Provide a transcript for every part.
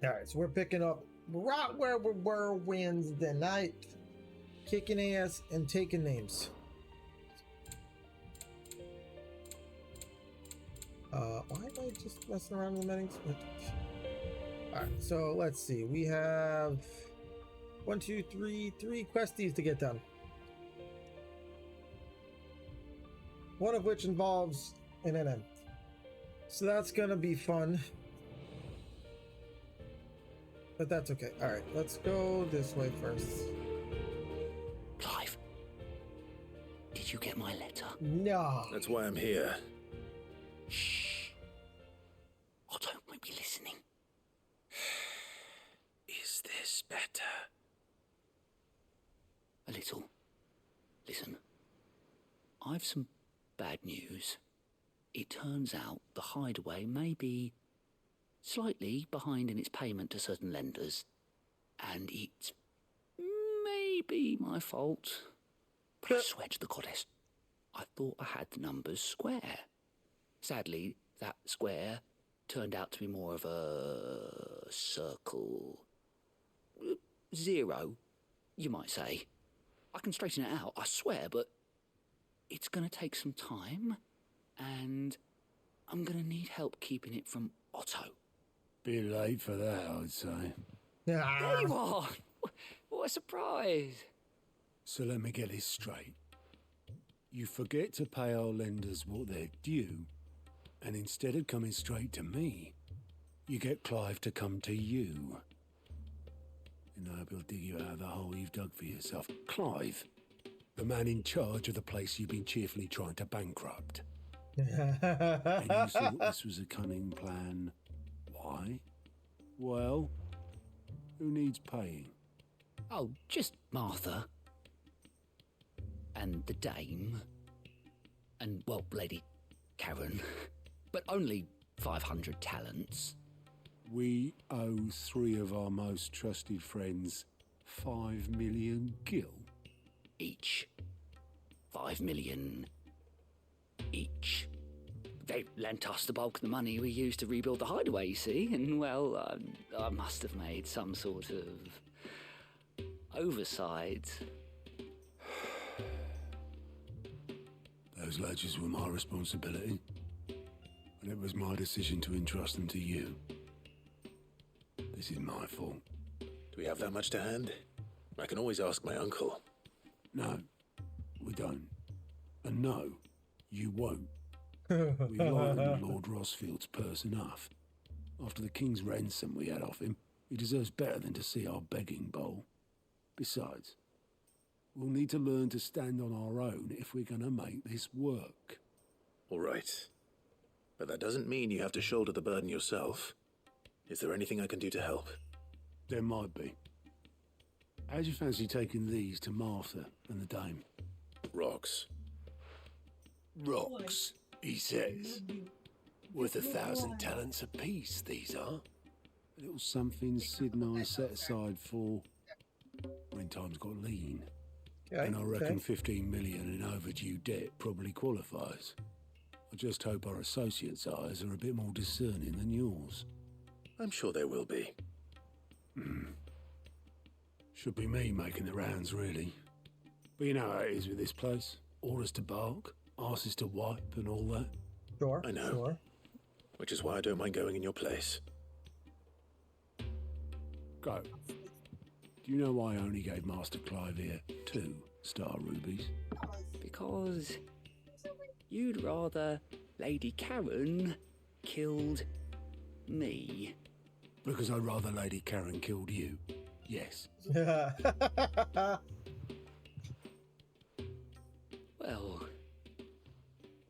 All right, so we're picking up right where we were Wednesday night, kicking ass and taking names. Why am I just messing around with the meetings? All right, so let's see. We have 1, 2, 3 questies to get done. One of which involves an NN. So that's gonna be fun. But that's okay. All right, let's go this way first. Clive, did you get my letter? No. That's why I'm here. Shh. Otto might be listening. Is this better? A little. Listen, I've some bad news. It turns out the hideaway may be slightly behind in its payment to certain lenders, and it may be my fault. But I swear to the goddess, I thought I had the numbers square. Sadly, that square turned out to be more of a circle. 0, you might say. I can straighten it out, I swear, but it's going to take some time, and I'm going to need help keeping it from Otto. Bit late for that, I'd say. There you are! What a surprise! So let me get this straight. You forget to pay our lenders what they're due, and instead of coming straight to me, you get Clive to come to you. And I hope he'll dig you out of the hole you've dug for yourself. Clive, the man in charge of the place you've been cheerfully trying to bankrupt. And you thought this was a cunning plan. Why? Well, who needs paying? Oh, just Martha. And the dame. And, well, Lady Karen. But only 500 talents. We owe 3 of our most trusted friends 5 million gil. Each. 5 million each. They lent us the bulk of the money we used to rebuild the hideaway, you see, and, well, I must have made some sort of oversight. Those ledgers were my responsibility, and it was my decision to entrust them to you. This is my fault. Do we have that much to hand? I can always ask my uncle. No, we don't. And no, you won't. We lightened Lord Rosfield's purse enough. After the king's ransom we had off him, he deserves better than to see our begging bowl. Besides, we'll need to learn to stand on our own if we're going to make this work. All right. But that doesn't mean you have to shoulder the burden yourself. Is there anything I can do to help? There might be. How'd you fancy taking these to Martha and the dame? Rocks. Rocks, he says. Worth 1,000 talents apiece, these are. A little something Sid and I set aside for when times got lean. Okay, And I reckon 15 million in overdue debt probably qualifies. I just hope our associates' eyes are a bit more discerning than yours. I'm sure there will be. Should be me making the rounds, really. But you know how it is with this place. Orders to bark, arses to wipe and all that. Sure. I know. Sure. Which is why I don't mind going in your place. Go. Do you know why I only gave Master Clive here 2 star rubies? Because you'd rather Lady Karen killed me. Because I'd rather Lady Karen killed you. Yes. Well,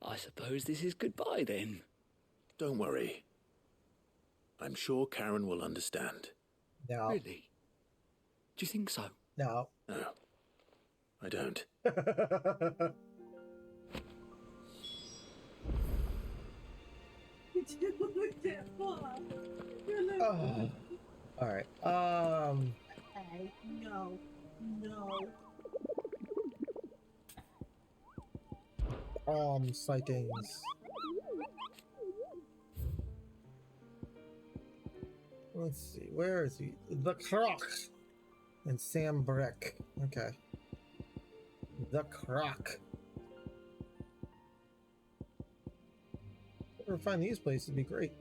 I suppose this is goodbye then. Don't worry. I'm sure Karen will understand. No. Really? Do you think so? No. No, I don't. Oh. All right. Okay, no. Sightings. Let's see. Where is he? The Croc and Sam Breck. Okay. The Croc. If we ever find these places, it'd be great.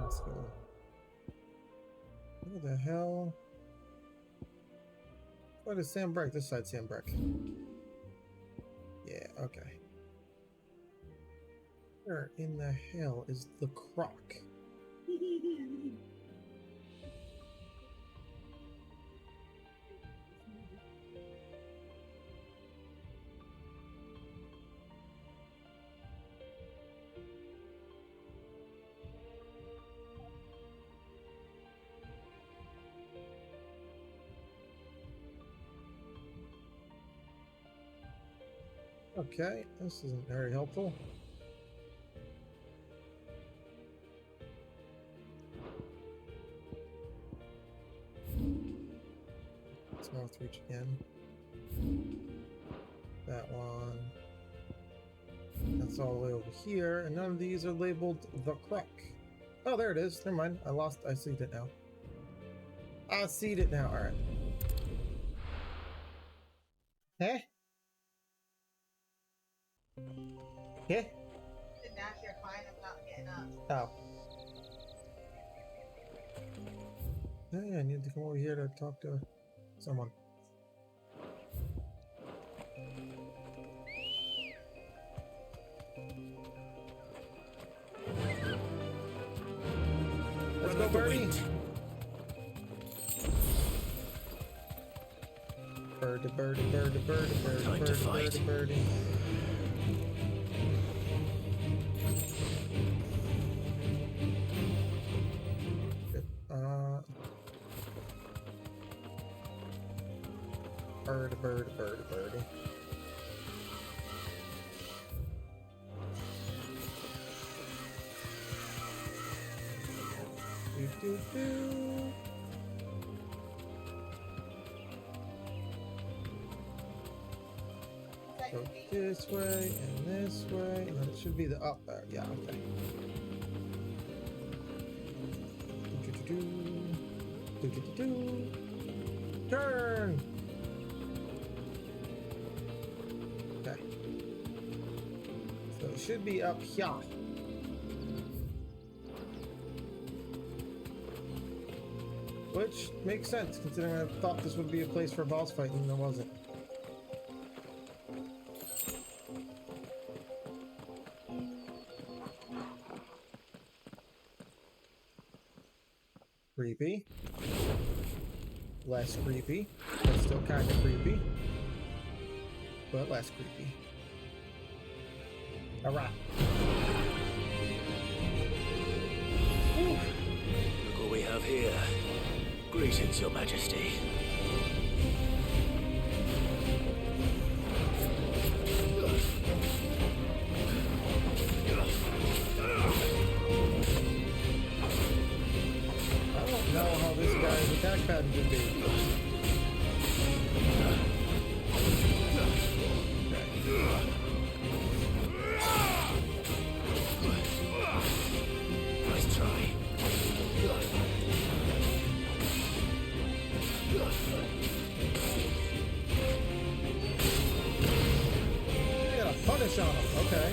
Let's go. What the hell? What is Sam Breck? This side, Sam Breck. Yeah, okay. Where in the hell is the Croc? Okay, this isn't very helpful. It's Northreach again. That one. That's all the way over here, and none of these are labeled the Croc. Oh, there it is. Never mind. I see it now. I see it now. Alright. Hey? Yeah? The dash you're fine about getting up. Oh. Yeah, I need to come over here to talk to someone. Let's go, Birdie. Birdie, birdie, birdie, birdie, birdie, Time to birdie, fight. birdie, birdie. Birdie, birdie, birdie, birdie. Do, do, do. Go this way and this way, and then it should be the up there. Yeah, okay. Do, do, do, do, do, do, do. Turn! Okay. So it should be up here. Which makes sense, considering I thought this would be a place for a boss fight and there wasn't. Creepy. Less creepy, but still kind of creepy. But less creepy. Alright. Look what we have here. Greetings, Your Majesty. I don't know how this guy's attack pattern would be. Nice try. You got a punish on him, okay.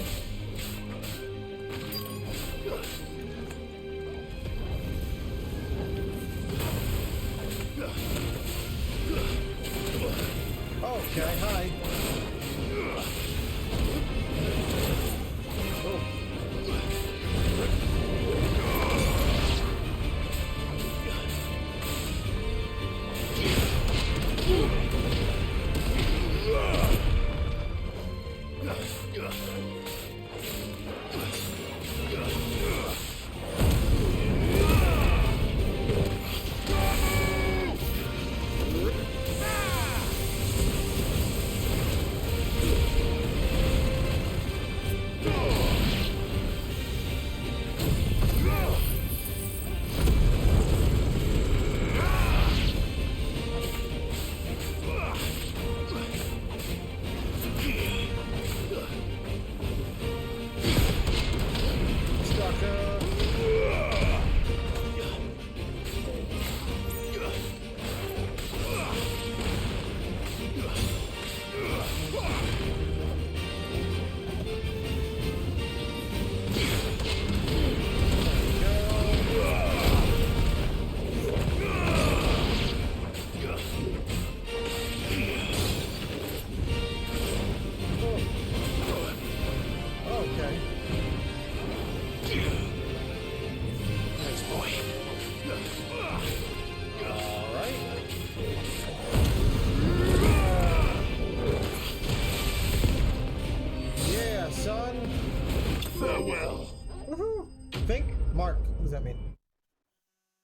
Mark, what does that mean?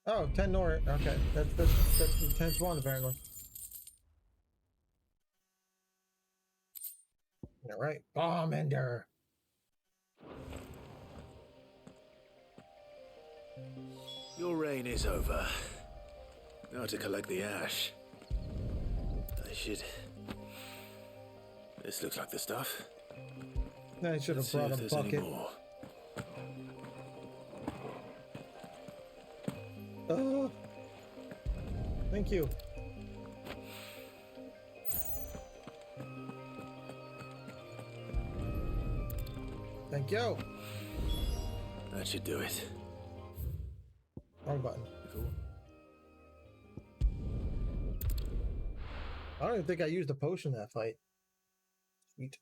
Oh, 10 Nor. Okay, that's the 10th one apparently. All right, bomb ender. Your reign is over. Now to collect the ash. I should... This looks like the stuff. I should have Let's see brought if a there's any bucket. more. Oh, thank you. Thank you. That should do it. Wrong button. Cool. I don't even think I used a potion that fight. Sweet.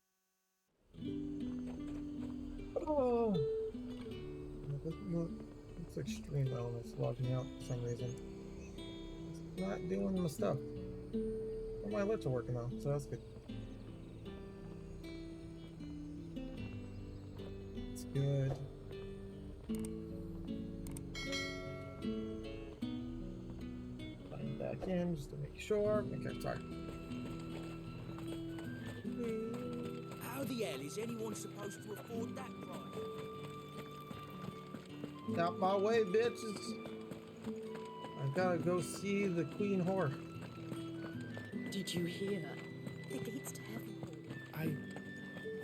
Oh. It's extreme elements logging out for some reason. It's not doing my stuff. All my alerts are working though, so that's good. It's good. Sign back in just to make sure. Okay, sorry. How the hell is anyone supposed to afford that price? Out my way, bitches. I gotta go see the Queen Whore. Did you hear? The gates to heaven. I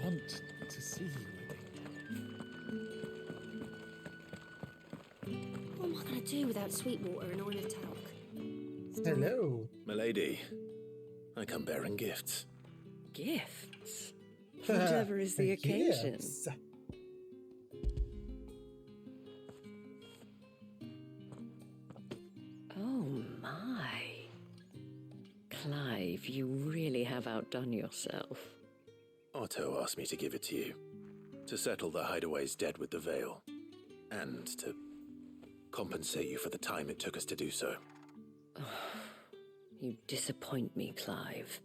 want to see you again. What am I going to do without Sweetwater and Oil of Talc? Hello. Milady, I come bearing gifts. Gifts? Whatever is the occasion. Yes. Oh my. Clive, you really have outdone yourself. Otto asked me to give it to you. To settle the Hideaway's debt with the Veil. And to compensate you for the time it took us to do so. You disappoint me, Clive.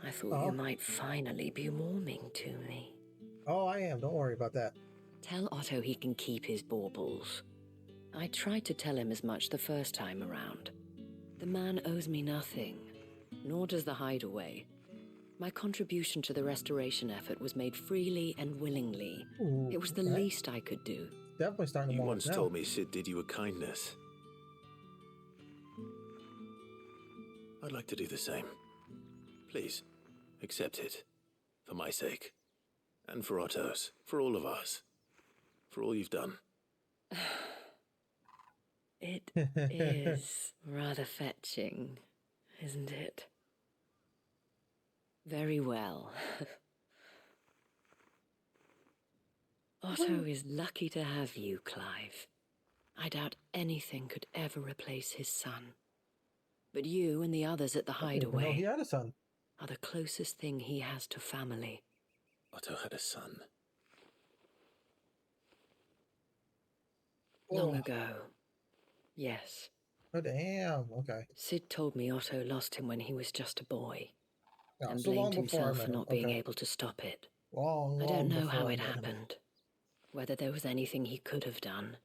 I thought you might finally be warming to me. Oh, I am. Don't worry about that. Tell Otto he can keep his baubles. I tried to tell him as much the first time around. The man owes me nothing, nor does the Hideaway. My contribution to the restoration effort was made freely and willingly. Ooh, It was the okay. least I could do. Definitely starting to You warm once up now. told me Sid did you a kindness. I'd like to do the same. Please, accept it. For my sake. And for Otto's. For all of us. For all you've done. It is rather fetching, isn't it? Very well. Otto is lucky to have you, Clive. I doubt anything could ever replace his son. But you and the others at the I didn't even know he Hideaway had a son. are the closest thing he has to family. Otto had a son. Long Oh. ago. Yes. Oh, damn. Okay. Sid told me Otto lost him when he was just a boy, Yeah, and so long blamed before I himself met for him. not being Okay. able to stop it. Long, I long don't know before how I it met him. happened, whether there was anything he could have done.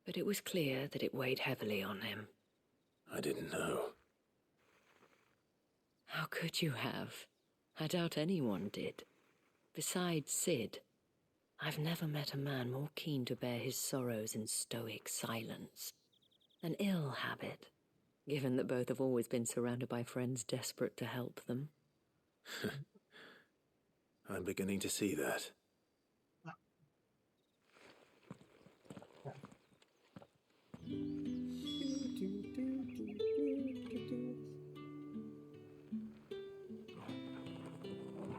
But it was clear that it weighed heavily on him. I didn't know. How could you have? I doubt anyone did. Besides Sid, I've never met a man more keen to bear his sorrows in stoic silence. An ill habit, given that both have always been surrounded by friends desperate to help them. I'm beginning to see that.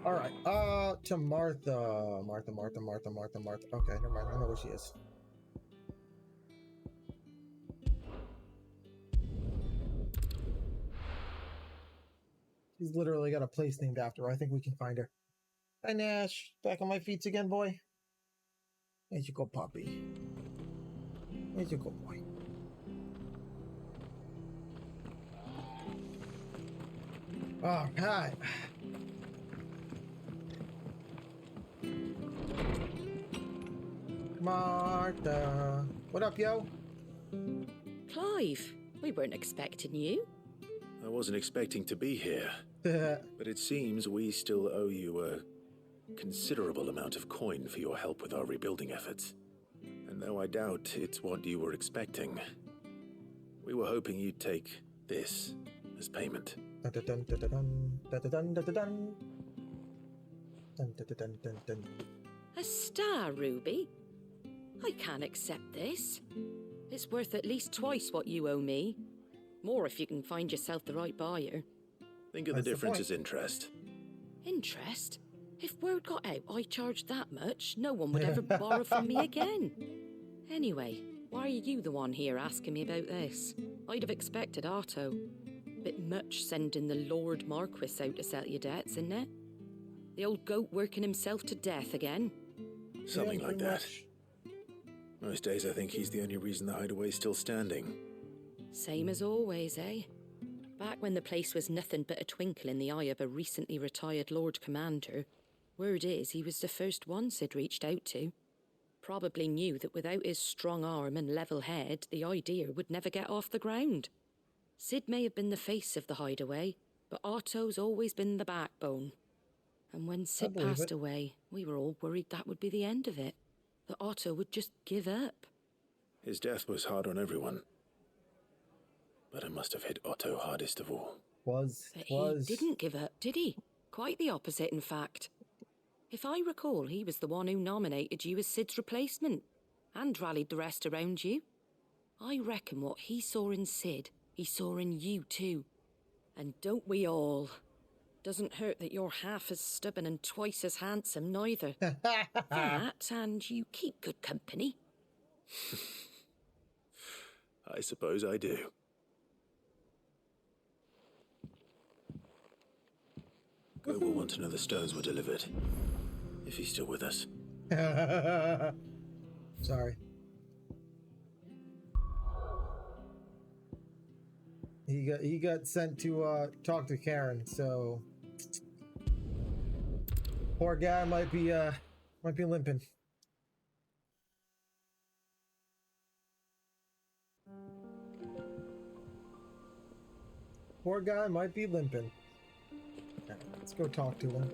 All right. To Martha. Martha. Okay, never mind. I know where she is. She's literally got a place named after her. I think we can find her. Hi, Nash. Back on my feet again, boy. There you go, puppy. There you go, boy. All right. Come Martha. What up, yo? Clive, we weren't expecting you. I wasn't expecting to be here, but it seems we still owe you a considerable amount of coin for your help with our rebuilding efforts. And though I doubt it's what you were expecting, we were hoping you'd take this as payment. A star ruby? I can't accept this. It's worth at least twice what you owe me. More if you can find yourself the right buyer. Think of the difference as interest. Interest? If word got out I charged that much, no one would ever borrow from me again. Anyway, why are you the one here asking me about this? I'd have expected Otto. Bit much sending the Lord Marquis out to settle your debts, isn't it? The old goat working himself to death again? Something like that. Most days I think he's the only reason the hideaway's still standing. Same as always, eh? Back when the place was nothing but a twinkle in the eye of a recently retired Lord Commander, word is he was the first one Sid reached out to. Probably knew that without his strong arm and level head, the idea would never get off the ground. Sid may have been the face of the hideaway, but Otto's always been the backbone. And when Sid passed away, we were all worried that would be the end of it. That Otto would just give up. His death was hard on everyone. But it must have hit Otto hardest of all. But he didn't give up, did he? Quite the opposite, in fact. If I recall, he was the one who nominated you as Sid's replacement, and rallied the rest around you. I reckon what he saw in Sid, he saw in you too. And don't we all? Doesn't hurt that you're half as stubborn and twice as handsome, neither. That, and you keep good company. I suppose I do. Go will want to know the stones were delivered. If he's still with us. Sorry. He got sent to talk to Karen, so poor guy might be limping. Poor guy might be limping. Let's go talk to him.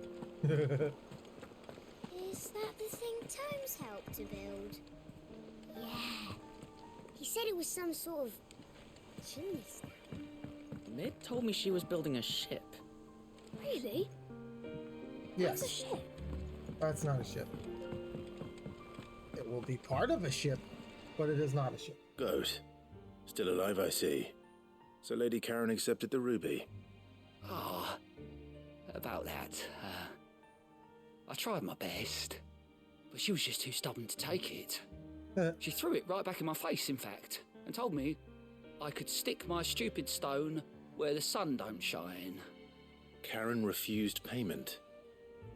Is that the thing Tomes helped to build? Yeah. He said it was some sort of chimney stack. Nid told me she was building a ship. Really? Yes. That's a ship? That's not a ship. It will be part of a ship, but it is not a ship. Goat. Still alive, I see. So Lady Karen accepted the ruby. Ah, about that. I tried my best, but she was just too stubborn to take it. She threw it right back in my face, in fact, and told me I could stick my stupid stone where the sun don't shine. Karen refused payment.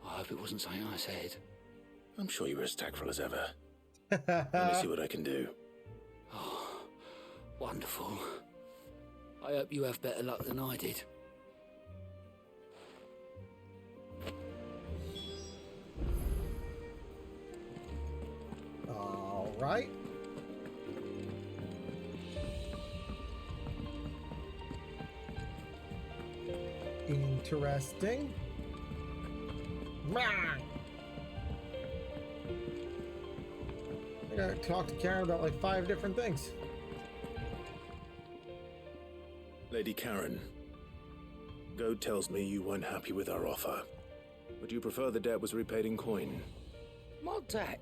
I hope it wasn't something I said. I'm sure you were as tactful as ever. Let me see what I can do. Oh, wonderful. I hope you have better luck than I did. All right. Interesting. I gotta talk to Karen about like 5 different things. Lady Karen, Goat tells me you weren't happy with our offer. Would you prefer the debt was repaid in coin? What debt?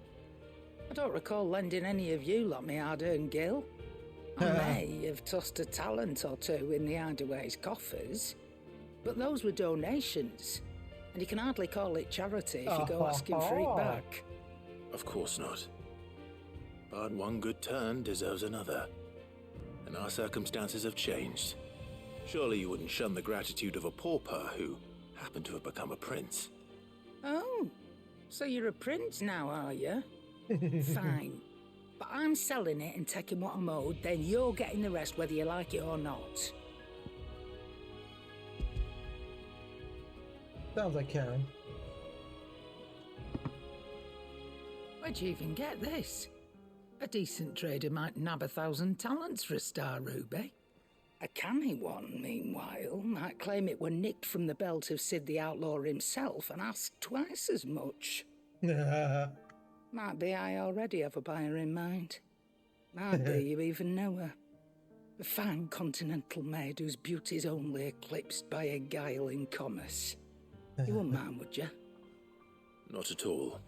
I don't recall lending any of you like me hard-earned gil. I may have tossed a talent or two in the Hideaway's coffers, but those were donations, and you can hardly call it charity if you go asking for it back. Of course not. But one good turn deserves another, and our circumstances have changed. Surely you wouldn't shun the gratitude of a pauper who happened to have become a prince. Oh, so you're a prince now, are you? Fine. But I'm selling it and taking what I'm owed, then you're getting the rest whether you like it or not. Sounds like Karen. Where'd you even get this? A decent trader might nab 1,000 talents for a star ruby. A canny one, meanwhile, might claim it were nicked from the belt of Sid the Outlaw himself and ask twice as much. Might be I already have a buyer in mind. Might be you even know her. A fine continental maid whose beauty's only eclipsed by a guile in commerce. You wouldn't mind, would you? Not at all.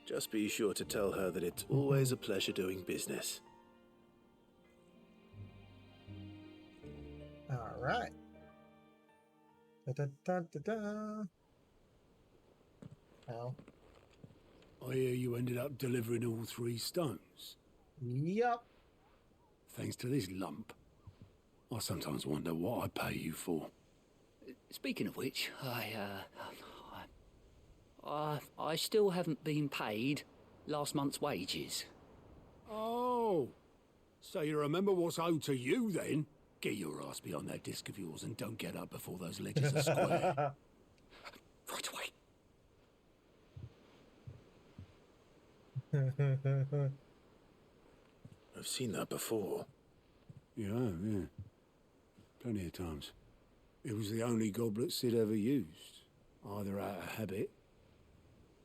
Just be sure to tell her that it's always a pleasure doing business. All right. Da, da, da, da, da. Ow. I hear you ended up delivering all 3 stones. Yup. Thanks to this lump. I sometimes wonder what I pay you for. Speaking of which, I still haven't been paid last month's wages. Oh, so you remember what's owed to you then? Get your ass behind that disc of yours and don't get up before those ledges are square. Right away. I've seen that before. Yeah. Plenty of times. It was the only goblet Sid ever used, either out of habit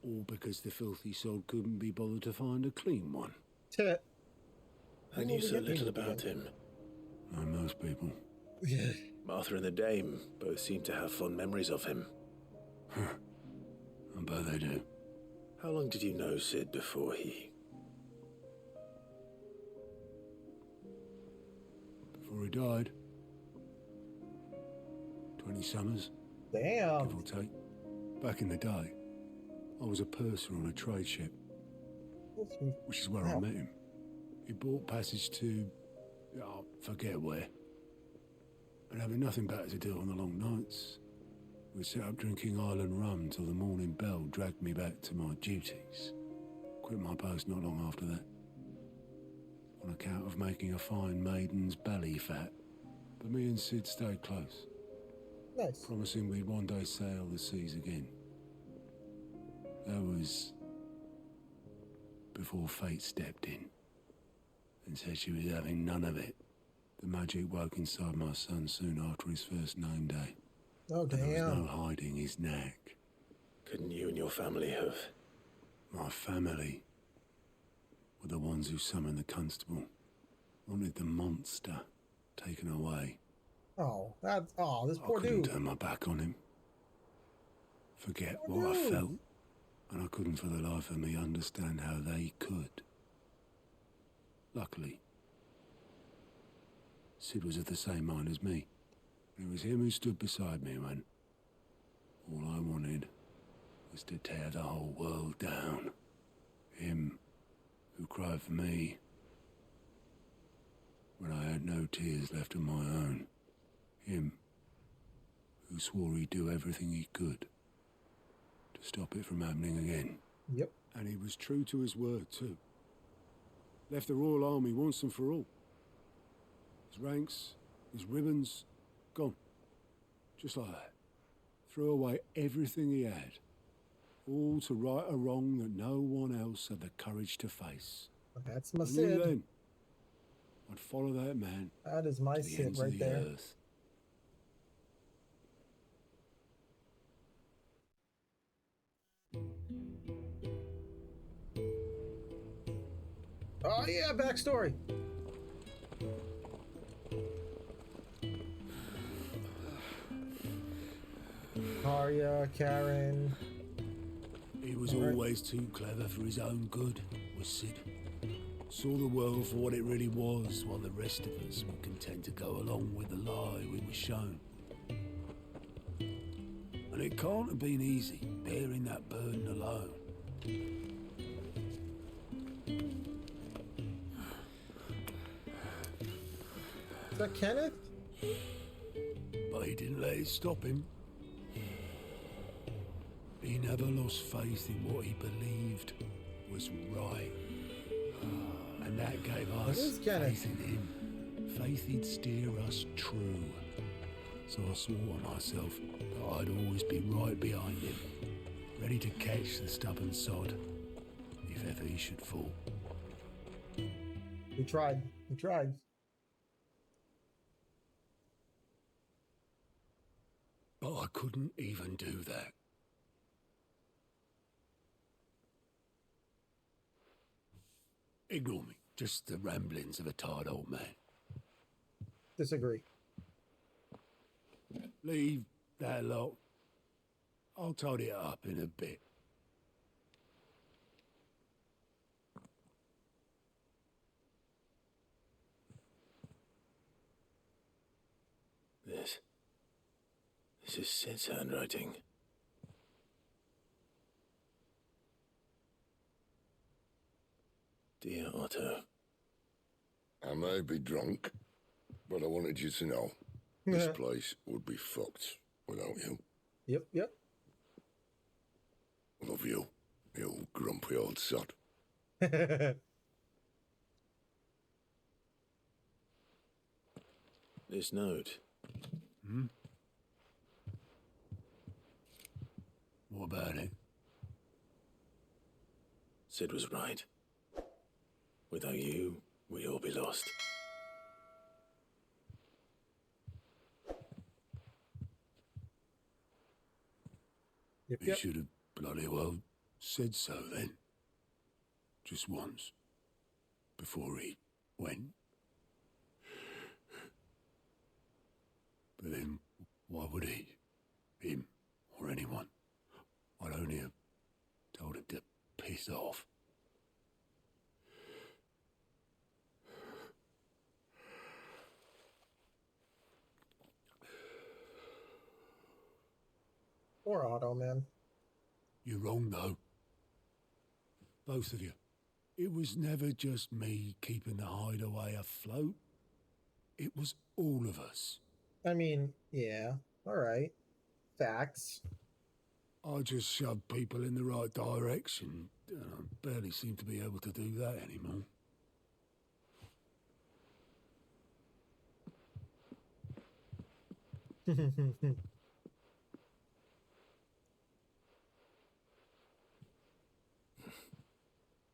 or because the filthy sod couldn't be bothered to find a clean one. I knew so little about him. Like most people. Yeah. Martha and the Dame both seem to have fond memories of him. I bet they do. How long did you know Sid before he... Before he died. 20 summers. Damn. Give or take. Back in the day, I was a purser on a trade ship. Which is where I met him. He bought passage to... I forget where. And having nothing better to do on the long nights, we set up drinking island rum till the morning bell dragged me back to my duties. Quit my post not long after that. On account of making a fine maiden's belly fat. But me and Sid stayed close. Nice. Promising we'd one day sail the seas again. That was... before fate stepped in and said she was having none of it. The magic woke inside my son soon after his first name day. Oh, damn. And there was no hiding his knack. Couldn't you and your family have... My family were the ones who summoned the constable. Wanted the monster taken away. Oh, that's... Oh, this poor I couldn't dude. turn my back on him. Forget Poor what I dude. felt. And I couldn't for the life of me understand how they could. Luckily, Sid was of the same mind as me. It was him who stood beside me when all I wanted was to tear the whole world down. Him who cried for me when I had no tears left of my own. Him who swore he'd do everything he could to stop it from happening again. Yep. And he was true to his word, too. Left the Royal Army once and for all. His ranks, his ribbons, gone. Just like that. Threw away everything he had. All to right a wrong that no one else had the courage to face. That's my I knew Sid. then I'd follow that man That is my to the Sid ends of right the there. earth. Oh, yeah, backstory. Arya, Karen. He was All right. always too clever for his own good, was Sid. Saw the world for what it really was, while the rest of us were content to go along with the lie we were shown. And it can't have been easy, bearing that burden alone. Is that Kenneth? But he didn't let it stop him. He never lost faith in what he believed was right. And that gave us is Kenneth. faith in him. Faith he'd steer us true. So I swore to myself that I'd always be right behind him, ready to catch the stubborn sod, if ever he should fall. We tried. We tried. But I couldn't even do that. Ignore me. Just the ramblings of a tired old man. Disagree. Leave that lot. I'll tidy it up in a bit. This is Sid's handwriting. Dear Otto. I may be drunk, but I wanted you to know this place would be fucked without you. Yep. Love you, you grumpy old sod. This note. What about it? Sid was right. Without you, we'd all be lost. He should have bloody well said so then. Just once. Before he went. But then, why would he? Him, or anyone? I'd only have told him to piss off. Poor Otto, man. You're wrong, though. Both of you. It was never just me keeping the hideaway afloat. It was all of us. I mean, yeah. All right. Facts. I just shoved people in the right direction. I barely seem to be able to do that anymore.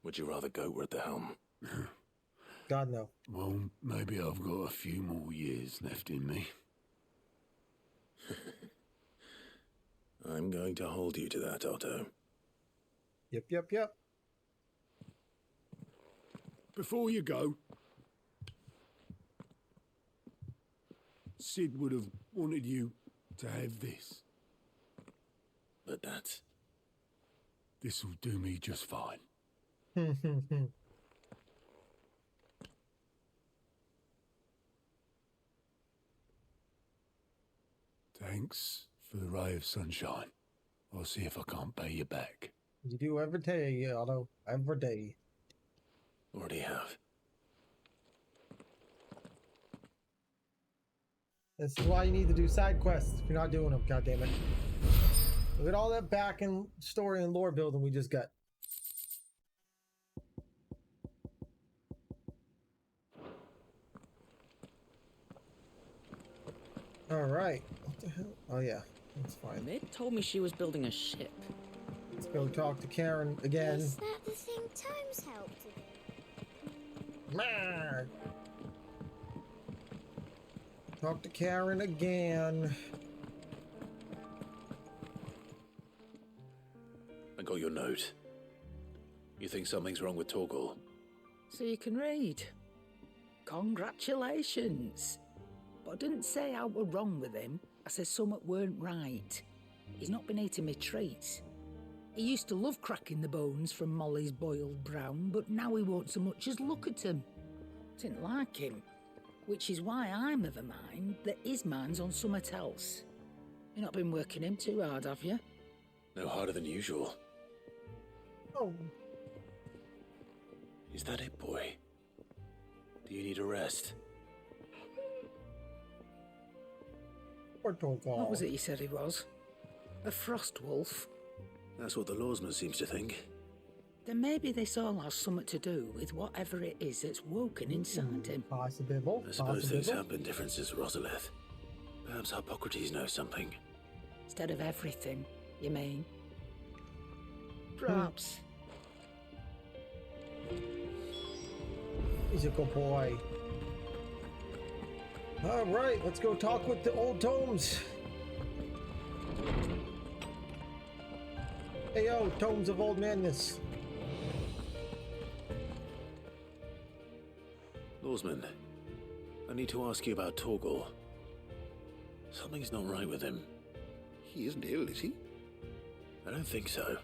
Would you rather go at the helm? God, no. Well, maybe I've got a few more years left in me. I'm going to hold you to that, Otto. Yep. Before you go, Sid would have wanted you to have this. But that's... This'll do me just fine. Thanks for the ray of sunshine. I'll see if I can't pay you back. You do every day, Otto. Every day. Already have. This is why you need to do side quests if you're not doing them, goddammit. Look at all that back and story and lore building we just got. Alright. What the hell? Oh yeah, that's fine. Mid told me she was building a ship. Let's go talk to Karen again. Is that the thing Tomes helped with? Mark. Talk to Karen again. I got your note. You think something's wrong with Torgal? So you can read. Congratulations. But I didn't say how we're wrong with him. I said something weren't right. He's not been eating me treats. He used to love cracking the bones from Molly's boiled brown, but now he won't so much as look at them. Didn't like him. Which is why I'm of a mind that his mind's on something else. You've not been working him too hard, have you? No harder than usual. Oh. Is that it, boy? Do you need a rest? Poor Torgal. What was it you said he was? A frost wolf? That's what the lawsman seems to think. Then maybe this all has something to do with whatever it is that's woken inside him. Possible. I suppose things have been different since Rosalith. Perhaps Hippocrates knows something. Instead of everything, you mean? Perhaps. He's a good boy. All right, let's go talk with the old tomes. Hey, yo, tomes of old madness. Lawsman, I need to ask you about Torgal. Something's not right with him. He isn't ill, is he? I don't think so.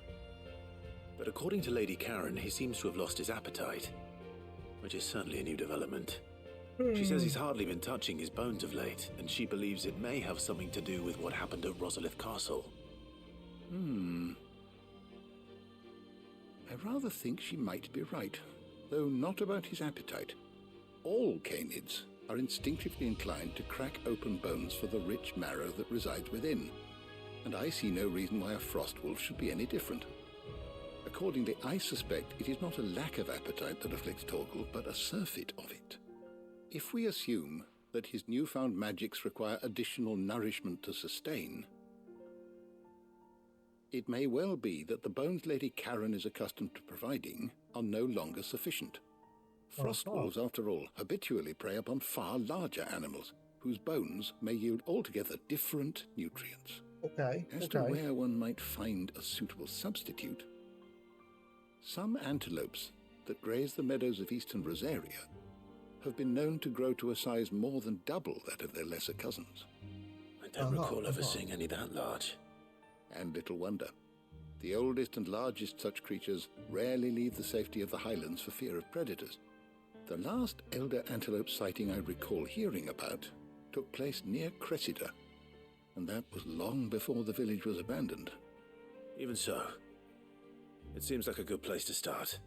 But according to Lady Karen, he seems to have lost his appetite, which is certainly a new development. She says he's hardly been touching his bones of late, and she believes it may have something to do with what happened at Rosalith Castle. I rather think she might be right, though not about his appetite. All canids are instinctively inclined to crack open bones for the rich marrow that resides within, and I see no reason why a frost wolf should be any different. Accordingly, I suspect it is not a lack of appetite that afflicts Torgal, but a surfeit of it. If we assume that his newfound magics require additional nourishment to sustain, it may well be that the bones Lady Karen is accustomed to providing are no longer sufficient. Frost wolves, after all, habitually prey upon far larger animals, whose bones may yield altogether different nutrients. As to where one might find a suitable substitute, some antelopes that graze the meadows of eastern Rosaria have been known to grow to a size more than double that of their lesser cousins. I don't recall ever seeing any that large. And little wonder. The oldest and largest such creatures rarely leave the safety of the highlands for fear of predators. The last elder antelope sighting I recall hearing about took place near Cressida, and that was long before the village was abandoned. Even so, it seems like a good place to start.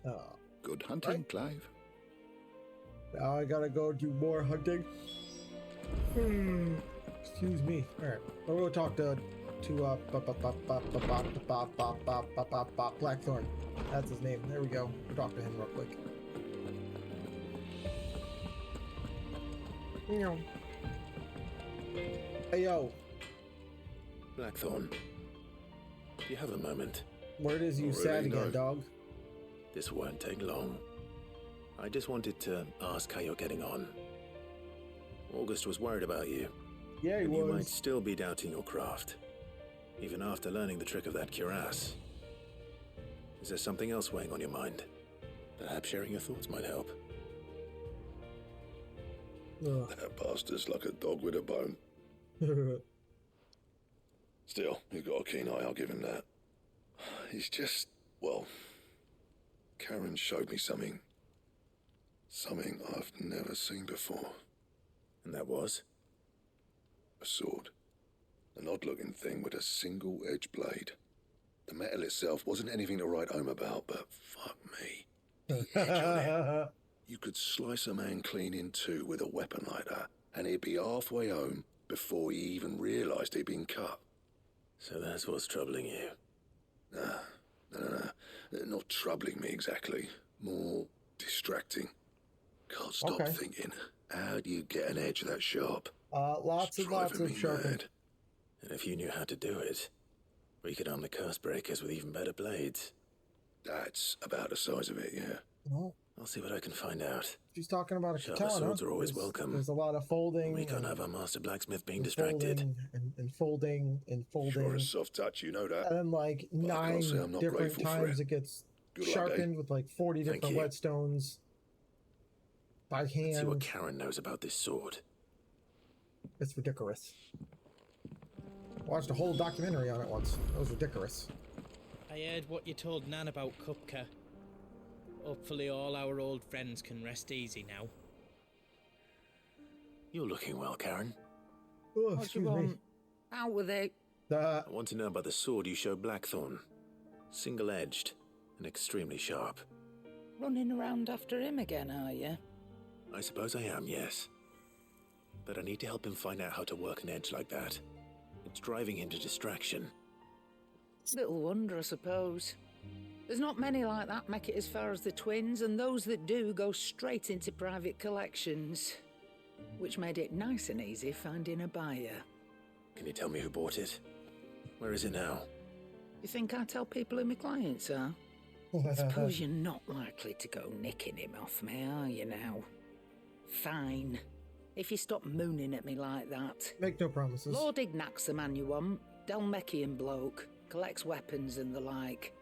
Good hunting, Clive. Now I gotta go do more hunting. Excuse me. Alright, we'll go talk to Blackthorn. That's his name. There we go. We'll talk to him real quick. Hey, yo. Blackthorn, do you have a moment? Where does you sad again, dog? This won't take long. I just wanted to ask how you're getting on. August was worried about you. Yeah, he was. You might still be doubting your craft, even after learning the trick of that cuirass. Is there something else weighing on your mind? Perhaps sharing your thoughts might help. That bastard's like a dog with a bone. Still, you've got a keen eye, I'll give him that. He's just, well, Karen showed me something I've never seen before. And that was? A sword. An odd-looking thing with a single-edged blade. The metal itself wasn't anything to write home about, but fuck me. The edge on it. You could slice a man clean in two with a weapon like that, and he'd be halfway home before he even realised he'd been cut. So that's what's troubling you? No. Not troubling me exactly. More distracting. Can't stop thinking, how do you get an edge that sharp? Lots and lots of sharpened. And if you knew how to do it, we could arm the curse breakers with even better blades. That's about the size of it, yeah. Well, I'll see what I can find out. She's talking about a Sharper katana. swords are always welcome. There's a lot of folding. We can't have our master blacksmith being distracted. And folding. Sure, a soft touch, you know that. And then like 9 different times it gets sharpened with like 40 different whetstones. By hand. Let's see what Karen knows about this sword. It's ridiculous. Watched a whole documentary on it once. It was ridiculous. I heard what you told Nan about Kupka. Hopefully all our old friends can rest easy now. You're looking well, Karen. Oh, What do you want? Out with it. I want to know about the sword you showed Blackthorn. Single-edged and extremely sharp. Running around after him again, are you? I suppose I am, yes. But I need to help him find out how to work an edge like that. It's driving him to distraction. Little wonder, I suppose. There's not many like that make it as far as the twins, and those that do go straight into private collections. Which made it nice and easy finding a buyer. Can you tell me who bought it? Where is it now? You think I tell people who my clients are? I suppose you're not likely to go nicking him off me, are you now? Fine. If you stop mooning at me like that. Make no promises. Lord Ignac's the man you want. Dalmekian bloke. Collects weapons and the like.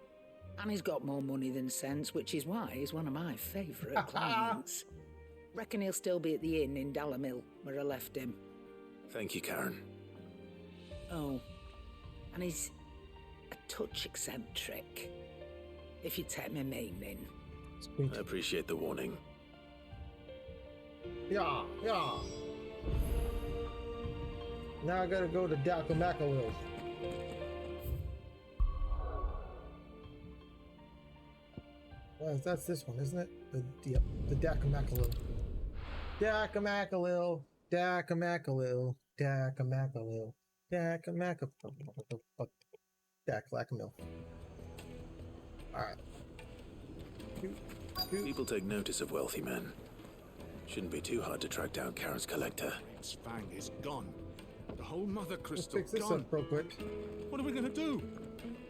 And he's got more money than sense, which is why he's one of my favourite clients. Reckon he'll still be at the inn in Dalamil, where I left him. Thank you, Karen. Oh, and he's a touch eccentric, if you take my meaning. I appreciate the warning. Yeah. Now I gotta go to Dalcamakalil. Well, that's this one, isn't it? The Dalcamakalil. Dalcamakalil. Alright. People take notice of wealthy men. Shouldn't be too hard to track down Karen's collector. Its fang is gone. The whole mother crystal Let's fix this gone. up real quick. What are we gonna do?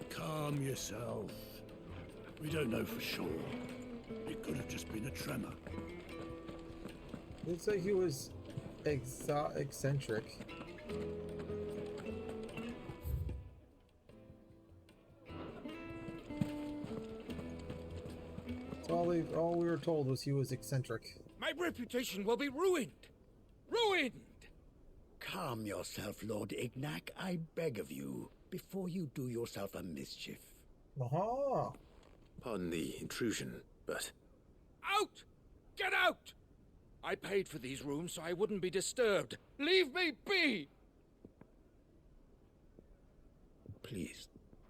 Calm yourself. We don't know for sure. It could have just been a tremor. Did say he was eccentric. So all we were told was he was eccentric. My reputation will be ruined. Ruined! Calm yourself, Lord Ignac, I beg of you, before you do yourself a mischief. Aha! Pardon the intrusion, but... Out! Get out! I paid for these rooms so I wouldn't be disturbed. Leave me be! Please,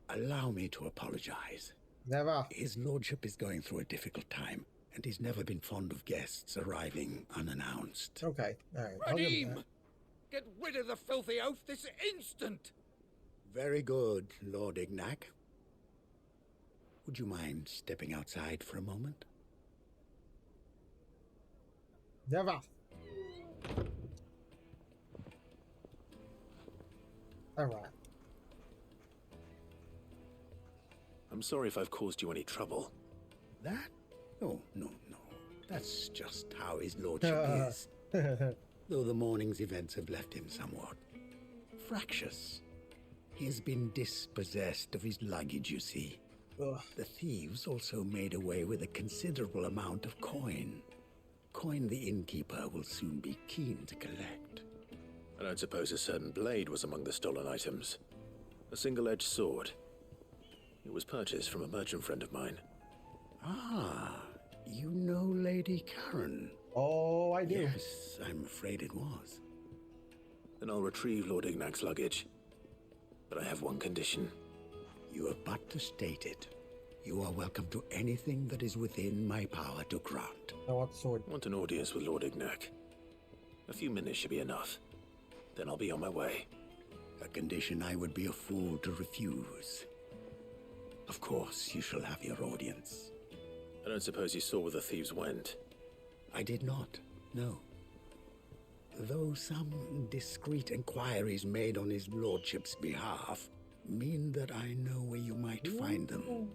allow me to apologize. Never. His lordship is going through a difficult time, and he's never been fond of guests arriving unannounced. Okay, alright. I'll give him Radim! that. Get rid of the filthy oaf this instant! Very good, Lord Ignac. Would you mind stepping outside for a moment? Never. Alright. I'm sorry if I've caused you any trouble. That? Oh, no. That's just how his lordship is. Though the morning's events have left him somewhat fractious. He has been dispossessed of his luggage, you see. Ugh. The thieves also made away with a considerable amount of coin. Coin the innkeeper will soon be keen to collect. I don't suppose a certain blade was among the stolen items. A single-edged sword. It was purchased from a merchant friend of mine. Ah, you know Lady Karen. Oh, I do. Yes, I'm afraid it was. Then I'll retrieve Lord Ignac's luggage. But I have one condition. You have but to state it. You are welcome to anything that is within my power to grant. I want the sword. I want an audience with Lord Ignac. A few minutes should be enough. Then I'll be on my way. A condition I would be a fool to refuse. Of course, you shall have your audience. I don't suppose you saw where the thieves went. I did not, no. Though some discreet inquiries made on his lordship's behalf mean that I know where you might find them.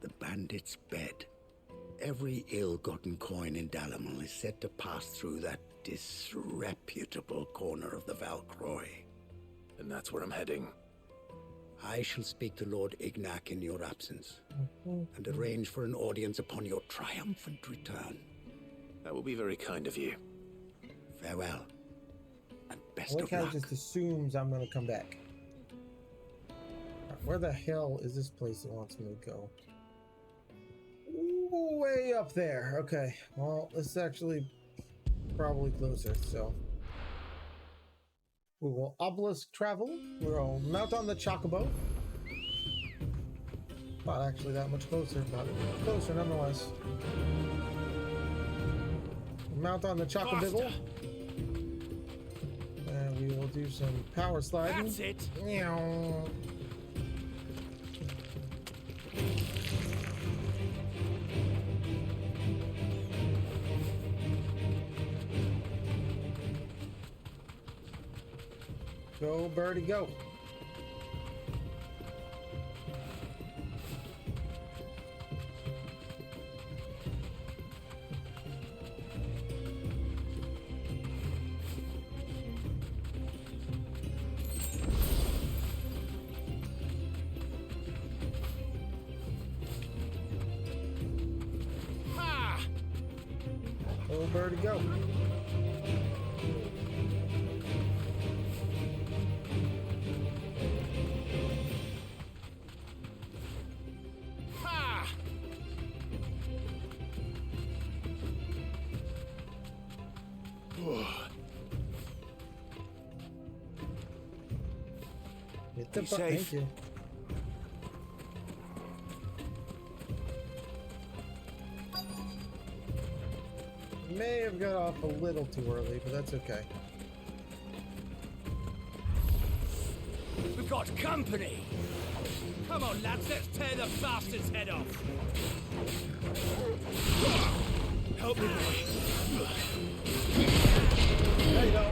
The bandit's bed. Every ill-gotten coin in Dalamil is said to pass through that disreputable corner of the Valcroy. And that's where I'm heading. I shall speak to Lord Ignac in your absence, and arrange for an audience upon your triumphant return. That will be very kind of you. Farewell, and best What of kind luck. of just assumes I'm gonna come back? Where the hell is this place it wants me to go? Ooh, way up there. Okay, well, this is actually probably closer, so... We will obelisk travel. We'll mount on the Chocobo. Not actually that much closer, but closer nonetheless. Mount on the Chocobibble. And we will do some power sliding. That's it! Meow. Go, birdie, go. birdie go. Ha! Be safe. Thank you. May have got off a little too early, but that's okay. We've got company! Come on, lads, let's tear the bastard's head off! Help me, boy! There you go.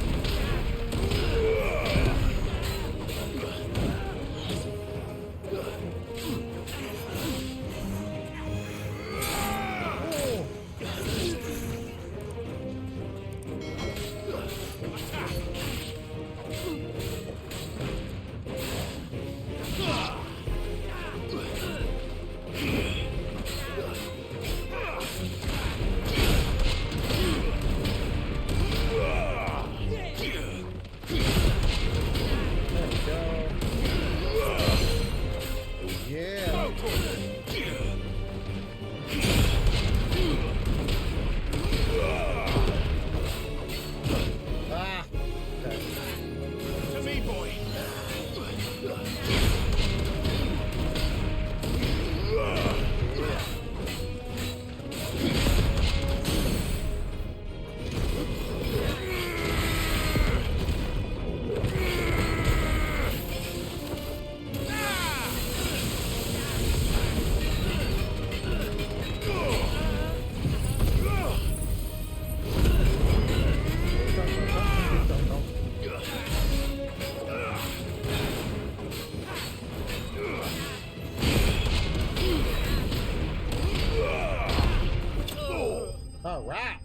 All right.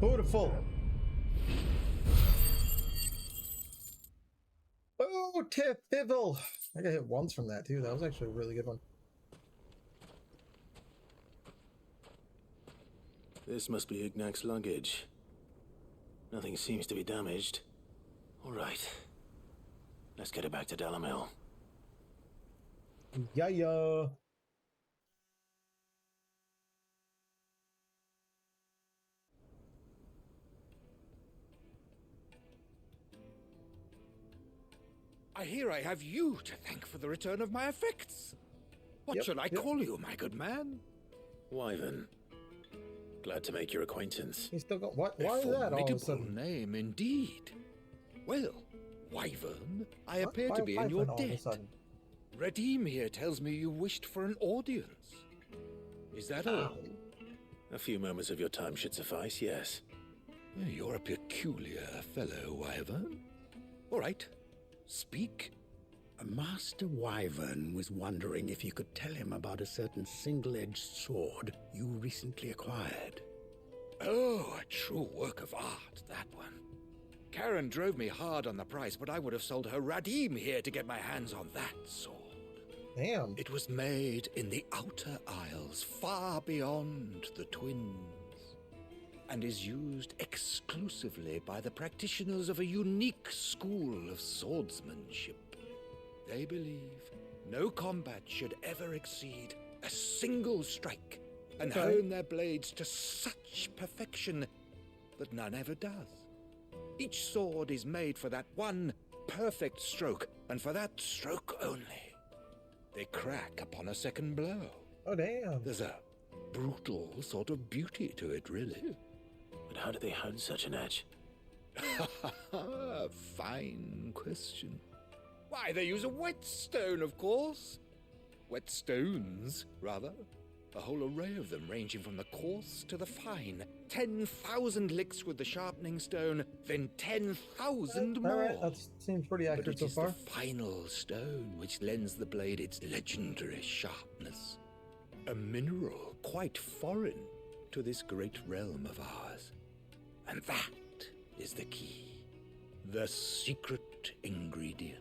Beautiful. Oh, tip pivel. I got hit once from that too. That was actually a really good one. This must be Ignac's luggage. Nothing seems to be damaged. All right. Let's get it back to Dalamil. Yeah. I hear I have you to thank for the return of my effects. What Yep, shall I yep. call you, my good man? Wyvern. Glad to make your acquaintance. He's still got what? A Why is that all of a formidable sudden? name indeed. Well, Wyvern, I appear Why to be in your Wyvern all of a debt. sudden? Redeem here tells me you wished for an audience. Is that all? A few moments of your time should suffice, yes. You're a peculiar fellow, Wyvern. All right, speak. Master Wyvern was wondering if you could tell him about a certain single-edged sword you recently acquired. Oh, a true work of art, that one. Karen drove me hard on the price, but I would have sold her Radim here to get my hands on that sword. Damn. It was made in the Outer Isles, far beyond the Twins, and is used exclusively by the practitioners of a unique school of swordsmanship. They believe no combat should ever exceed a single strike, and hone their blades to such perfection that none ever does. Each sword is made for that one perfect stroke, and for that stroke only. They crack upon a second blow. Oh, damn. There's a brutal sort of beauty to it, really. But how do they hone such an edge? Fine question. Why, they use a whetstone, of course. Whetstones, rather. A whole array of them, ranging from the coarse to the fine. 10,000 licks with the sharpening stone, then 10,000 more. All right, that seems pretty But accurate it so is far. the final stone which lends the blade its legendary sharpness. A mineral quite foreign to this great realm of ours. And that is the key. The secret ingredient.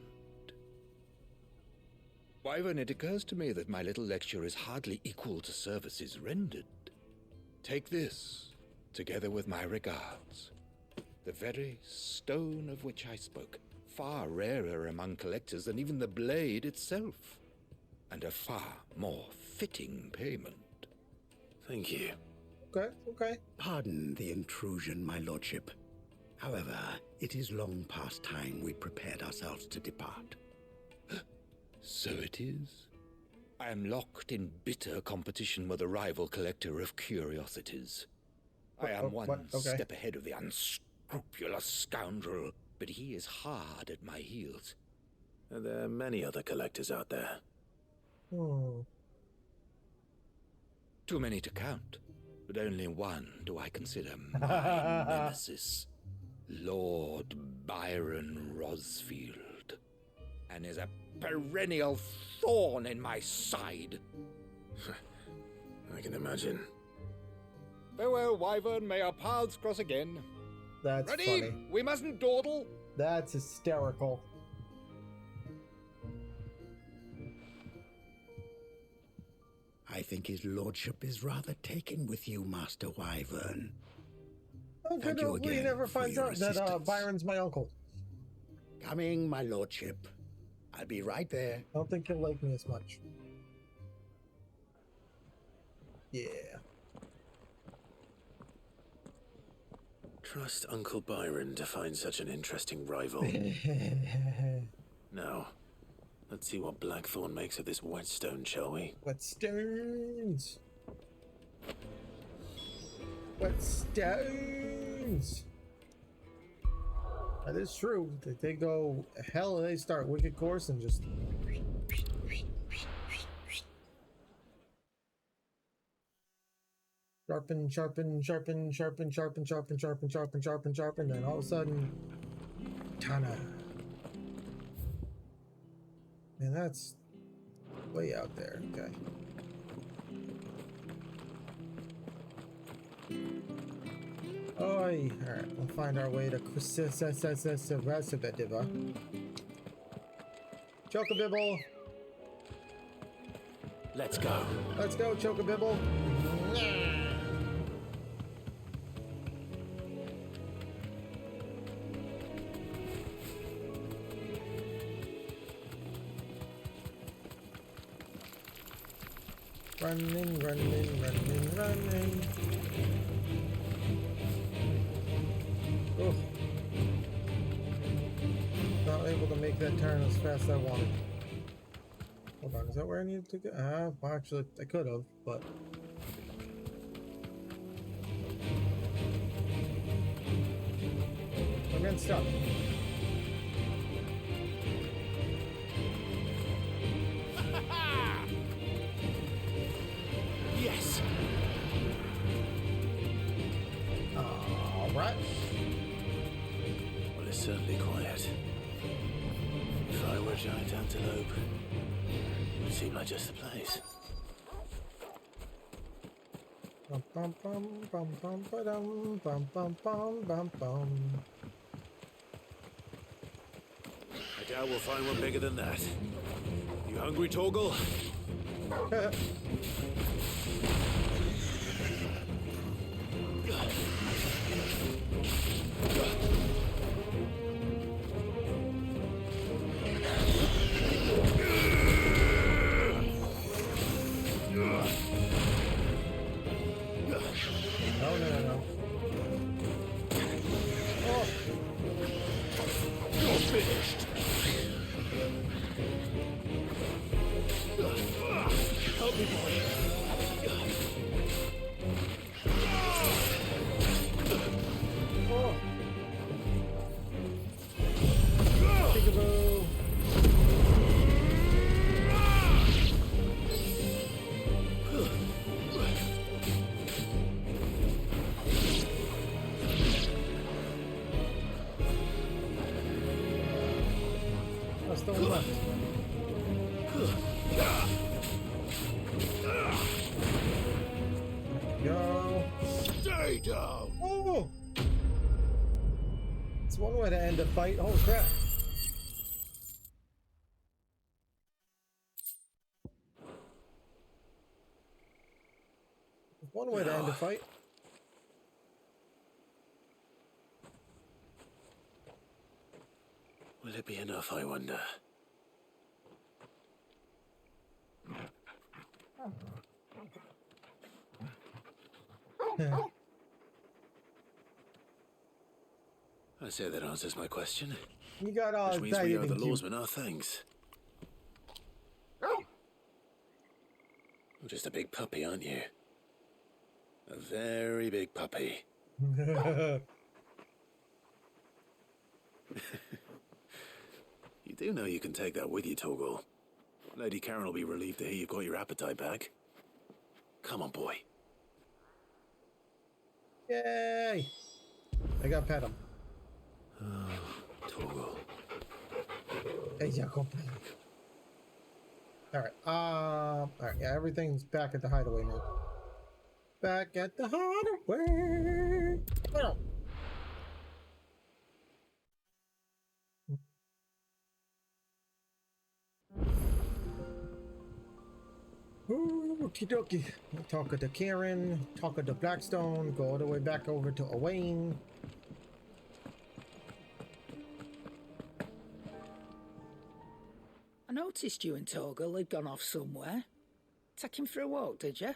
Wyvern, it occurs to me that my little lecture is hardly equal to services rendered. Take this, together with my regards. The very stone of which I spoke, far rarer among collectors than even the blade itself, and a far more fitting payment. Thank you. Okay, okay. Pardon the intrusion, my lordship. However, it is long past time we prepared ourselves to depart. So it is. I am locked in bitter competition with a rival collector of curiosities. I am one step ahead of the unscrupulous scoundrel, but he is hard at my heels. Are there many other collectors out there? Too many to count, but only one do I consider my nemesis. Lord Byron Rosfield, and is a perennial thorn in my side. I can imagine. Farewell, Wyvern. May our paths cross again. That's Ready? funny. We mustn't dawdle. That's hysterical. I think his lordship is rather taken with you, Master Wyvern. Oh, good. He never finds out that Byron's my uncle. Coming, my lordship. I'll be right there. I don't think he'll like me as much. Yeah. Trust Uncle Byron to find such an interesting rival. Now, let's see what Blackthorn makes of this whetstone, shall we? Whetstones! Whetstones! That is true. They go hell. They start Wicked Course and just sharpen, sharpen, sharpen, sharpen, sharpen, sharpen, sharpen, sharpen, sharpen, sharpen, and all of a sudden, Tana. And that's way out there. Okay. Oi! Alright, we'll find our way to Krasivediva. Chocobibble! Let's go. Let's go, Chocobibble! Running, running, running, running. Oh. Not able to make that turn as fast as I wanted. Hold on, is that where I needed to go? Well, actually, I could have, but... I'm getting stuck. Yes! Alright. Well, it's certainly quiet. If I were a giant antelope, it would seem like just the place. Bum bum bum bum bum ba-dum, bum bum bum bum bum. I doubt we'll find one bigger than that. You hungry, Torgal? No. Oh. You're finished. Help me, boy. Oh. Peekaboo. Oh, still left. Go. Stay down. Oh! It's one way to end a fight. Holy crap. One way to end a fight. Will it be enough, I wonder? I say that answers my question. You got all Which means we excited owe the and cute. lawsman our thanks. You're just a big puppy, aren't you? A very big puppy. You do know you can take that with you, Torgal. Lady Karen will be relieved to hear you've got your appetite back. Come on, boy. Yay! I got pet him. Torgal. Hey, yeah, go pet him. Alright, alright, yeah, everything's back at the hideaway now. Back at the hideaway! Oh. Okie dokie. Talk to Karen, talk to Blackstone, go all the way back over to Owain. I noticed you and Torgal had gone off somewhere. Take him for a walk, did you?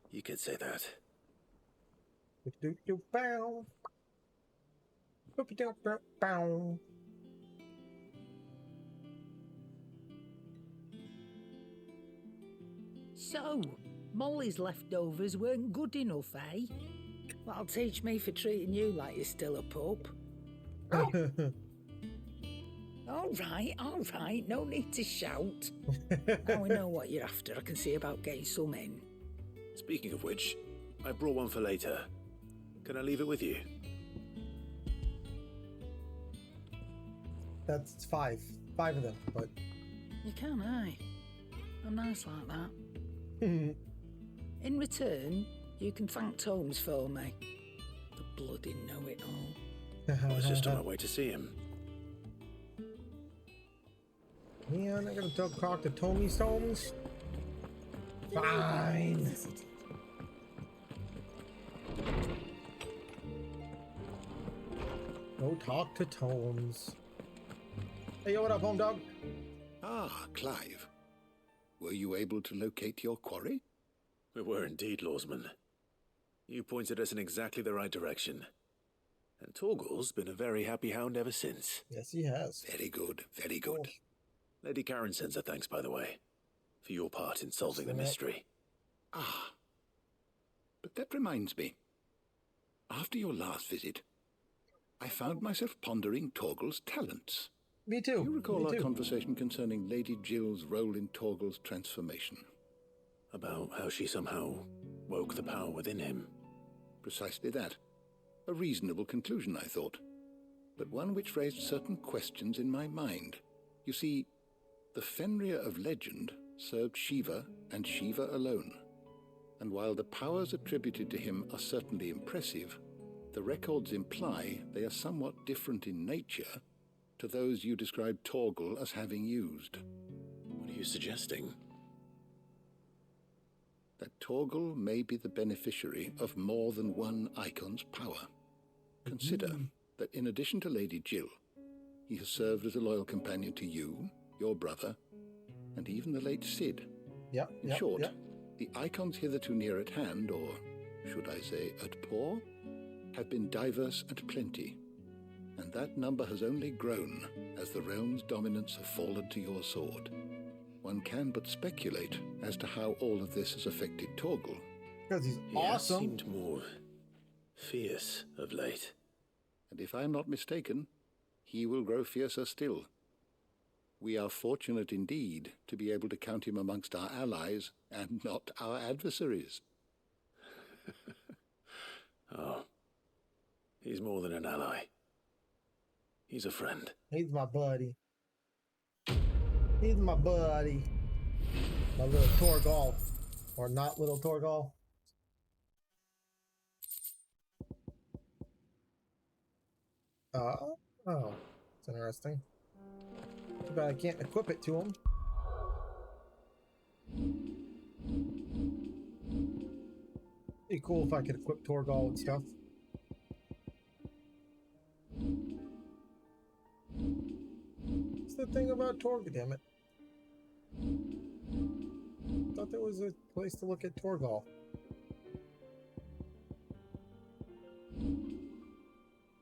You could say that. So, Molly's leftovers weren't good enough, eh? That'll teach me for treating you like you're still a pup. All right, no need to shout. Now I know what you're after. I can see about getting some in. Speaking of which, I brought one for later. Can I leave it with you? That's five of them, but... You can, eh? I'm nice like that. In return, you can thank Tomes for me. The bloody know-it-all. I was just on my way to see him. Yeah, I'm not gonna talk to Tommy Tomes. Fine. Go talk to Tomes. Hey, yo, what up, home dog? Ah, Clive. Were you able to locate your quarry? We were indeed, lawsman. You pointed us in exactly the right direction. And Torgal's been a very happy hound ever since. Yes, he has. Very good, very good. Lady Karen sends her thanks, by the way, for your part in solving the mystery. Ah. But that reminds me. After your last visit, I found myself pondering Torgal's talents. Me too. Do you recall Me our too. conversation concerning Lady Jill's role in Torgal's transformation? About how she somehow woke the power within him. Precisely that. A reasonable conclusion, I thought, but one which raised certain questions in my mind. You see, the Fenrir of legend served Shiva and Shiva alone, and while the powers attributed to him are certainly impressive, the records imply they are somewhat different in nature to those you described Torgal as having used. What are you suggesting? That Torgal may be the beneficiary of more than one icon's power. Consider that in addition to Lady Jill, he has served as a loyal companion to you, your brother, and even the late Cid. In short, the icons hitherto near at hand, or should I say at paw, have been diverse and plenty, and that number has only grown as the realm's dominance have fallen to your sword. One can but speculate as to how all of this has affected Torgal. Because he's He has awesome. seemed more fierce of late. And if I'm not mistaken, he will grow fiercer still. We are fortunate indeed to be able to count him amongst our allies and not our adversaries. Oh, he's more than an ally. He's a friend. He's my buddy. He's my buddy. My little Torgal. Or not little Torgal. Oh, it's interesting. Too bad I can't equip it to him. Be cool if I could equip Torgal with stuff. What's the thing about Torg? Damn it. Thought there was a place to look at Torgal.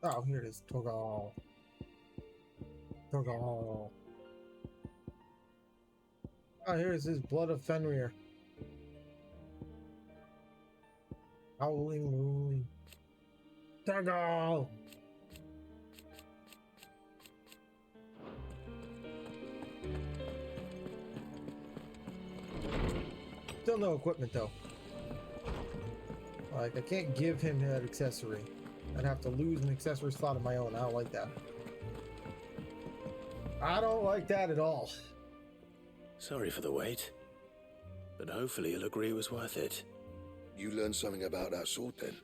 Oh, here it is. Torgal. Torgal. Oh, here's his Blood of Fenrir. Howling Moon. Torgal! Still no equipment though. Like, I can't give him that accessory. I'd have to lose an accessory slot of my own. I don't like that. I don't like that at all. Sorry for the wait, but hopefully you'll agree it was worth it. You learned something about that sword then?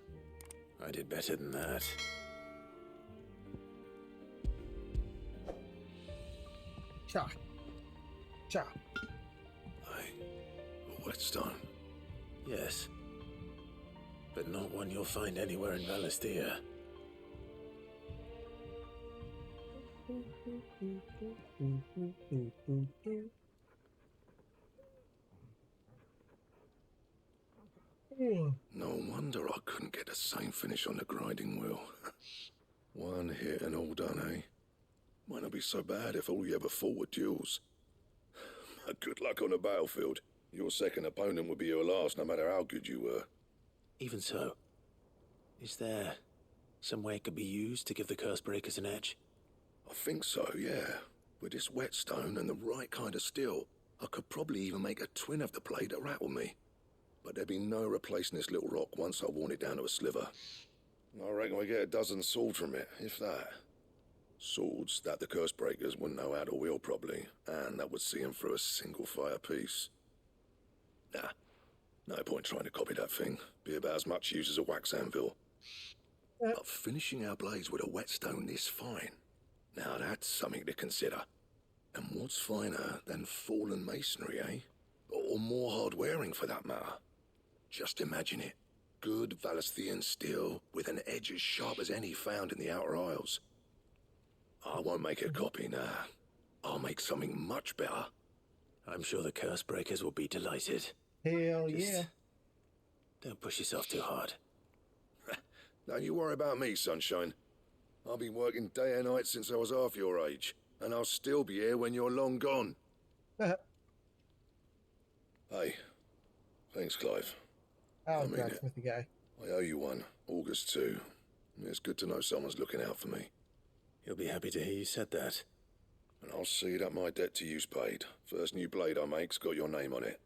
I did better than that. Cha. Cha. A whetstone? Yes. But not one you'll find anywhere in Valisthea. No wonder I couldn't get the same finish on the grinding wheel. One hit and all done, eh? Might not be so bad if all you ever fought were duels. Good luck on the battlefield. Your second opponent would be your last, no matter how good you were. Even so, is there some way it could be used to give the Cursebreakers an edge? I think so, yeah. With this whetstone and the right kind of steel, I could probably even make a twin of the blade that rattled me. But there'd be no replacing this little rock once I worn it down to a sliver. I reckon we get a dozen swords from it, if that. Swords that the Cursebreakers wouldn't know how to wield properly, and that would see them through a single fire piece. Nah, no point trying to copy that thing. Be about as much use as a wax anvil. But finishing our blades with a whetstone this fine, now that's something to consider. And what's finer than fallen masonry, eh? Or more hard-wearing, for that matter. Just imagine it. Good Valisthean steel with an edge as sharp as any found in the Outer Isles. I won't make a copy, nah. I'll make something much better. I'm sure the Cursebreakers will be delighted. Hell yeah. Don't push yourself too hard. Don't you worry about me, sunshine. I've been working day and night since I was half your age, and I'll still be here when you're long gone. Hey, thanks, Clive. Oh, blacksmithy guy. I owe you one, August 2. It's good to know someone's looking out for me. You'll be happy to hear you said that. And I'll see that my debt to you's paid. First new blade I make's got your name on it.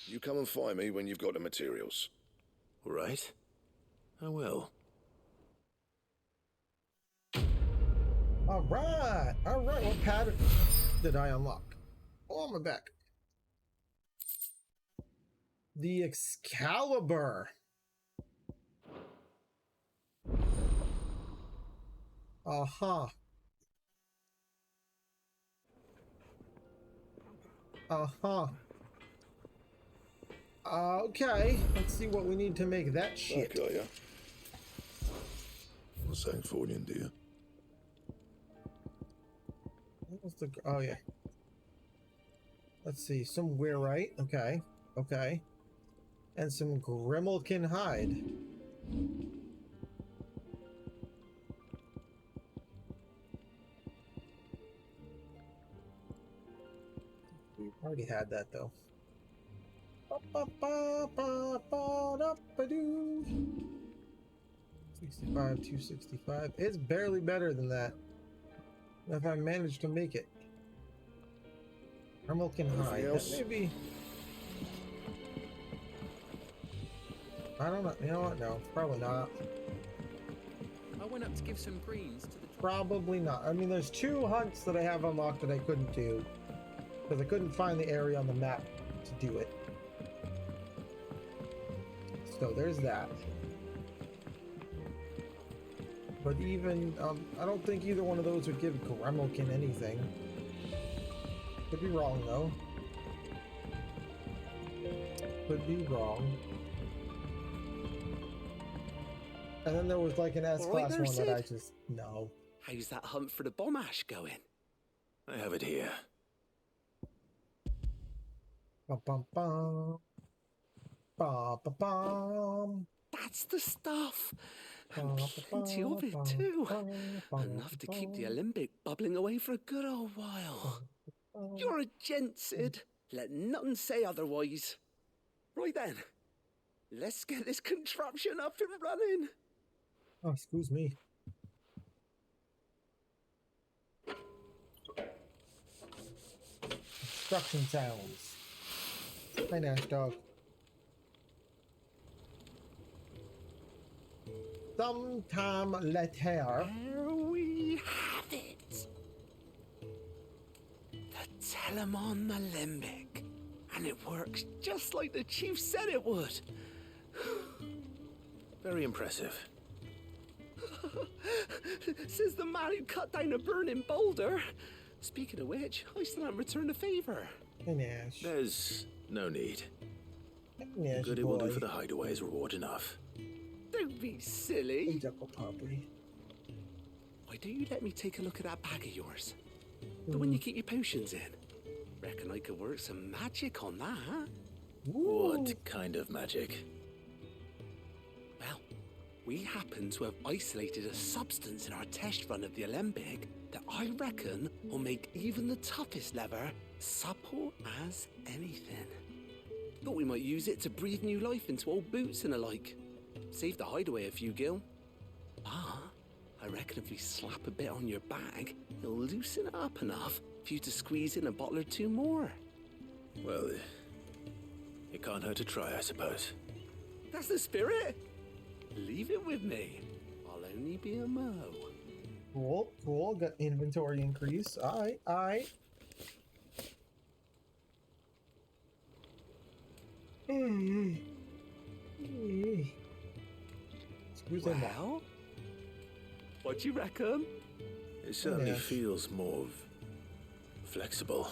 You come and find me when you've got the materials. All right. I will. Alright! Alright, what pattern did I unlock? Oh, I'm back. The Excalibur. Uh-huh. Uh-huh. Okay, let's see what we need to make that shit. Okay, yeah. What's that for you, dear? What was the... Oh, yeah. Let's see, some weirite. Okay, okay. And some Grimalkin hide. We already had that, though. 65, 265. It's barely better than that. If I manage to make it. Grimalkin hide. That may be... I don't know. You know what? No, probably not. I went up to give some greens to the... Probably not. I mean, there's 2 hunts that I have unlocked that I couldn't do. Because I couldn't find the area on the map to do it. So there's that. But even, I don't think either one of those would give Grimalkin anything. Could be wrong, though. Could be wrong. And then there was like an S-class one that I just... No. How's that hunt for the bomb ash going? I have it here. Bum, bum, bum. Bum, bum, bum. That's the stuff. And Bum, plenty bum, of it, bum, too. bum, bum, Enough to keep the bum, alembic bubbling away for a good old while. bum. You're a gent, Sid. Let nothing say otherwise. Right then, let's get this contraption up and running. Oh, excuse me. Construction sounds. Hi, Nash Dog. Sometime later. There we have it. The Telemon Alembic. And it works just like the chief said it would. Very impressive. Says the man who cut down a burning boulder. Speaking of which, I still haven't returned the favor. Hey, Nash. There's no need. Nash The good boy. it will do for the hideaway is reward enough. Don't be silly. Hey, Duckle Puppy. Why don't you let me take a look at that bag of yours? The one you keep your potions in. Reckon I could work some magic on that. What kind of magic? Well, we happen to have isolated a substance in our test run of the alembic that I reckon will make even the toughest lever supple as anything. Thought we might use it to breathe new life into old boots and the like. Save the hideaway a few gil. Ah, I reckon if we slap a bit on your bag, it'll loosen it up enough for you to squeeze in a bottle or two more. Well, it can't hurt to try, I suppose. That's the spirit. Leave it with me. I'll only be a mo. Cool, cool. Got inventory increase. Alright. Well, what do you reckon? It certainly Yes. feels more flexible.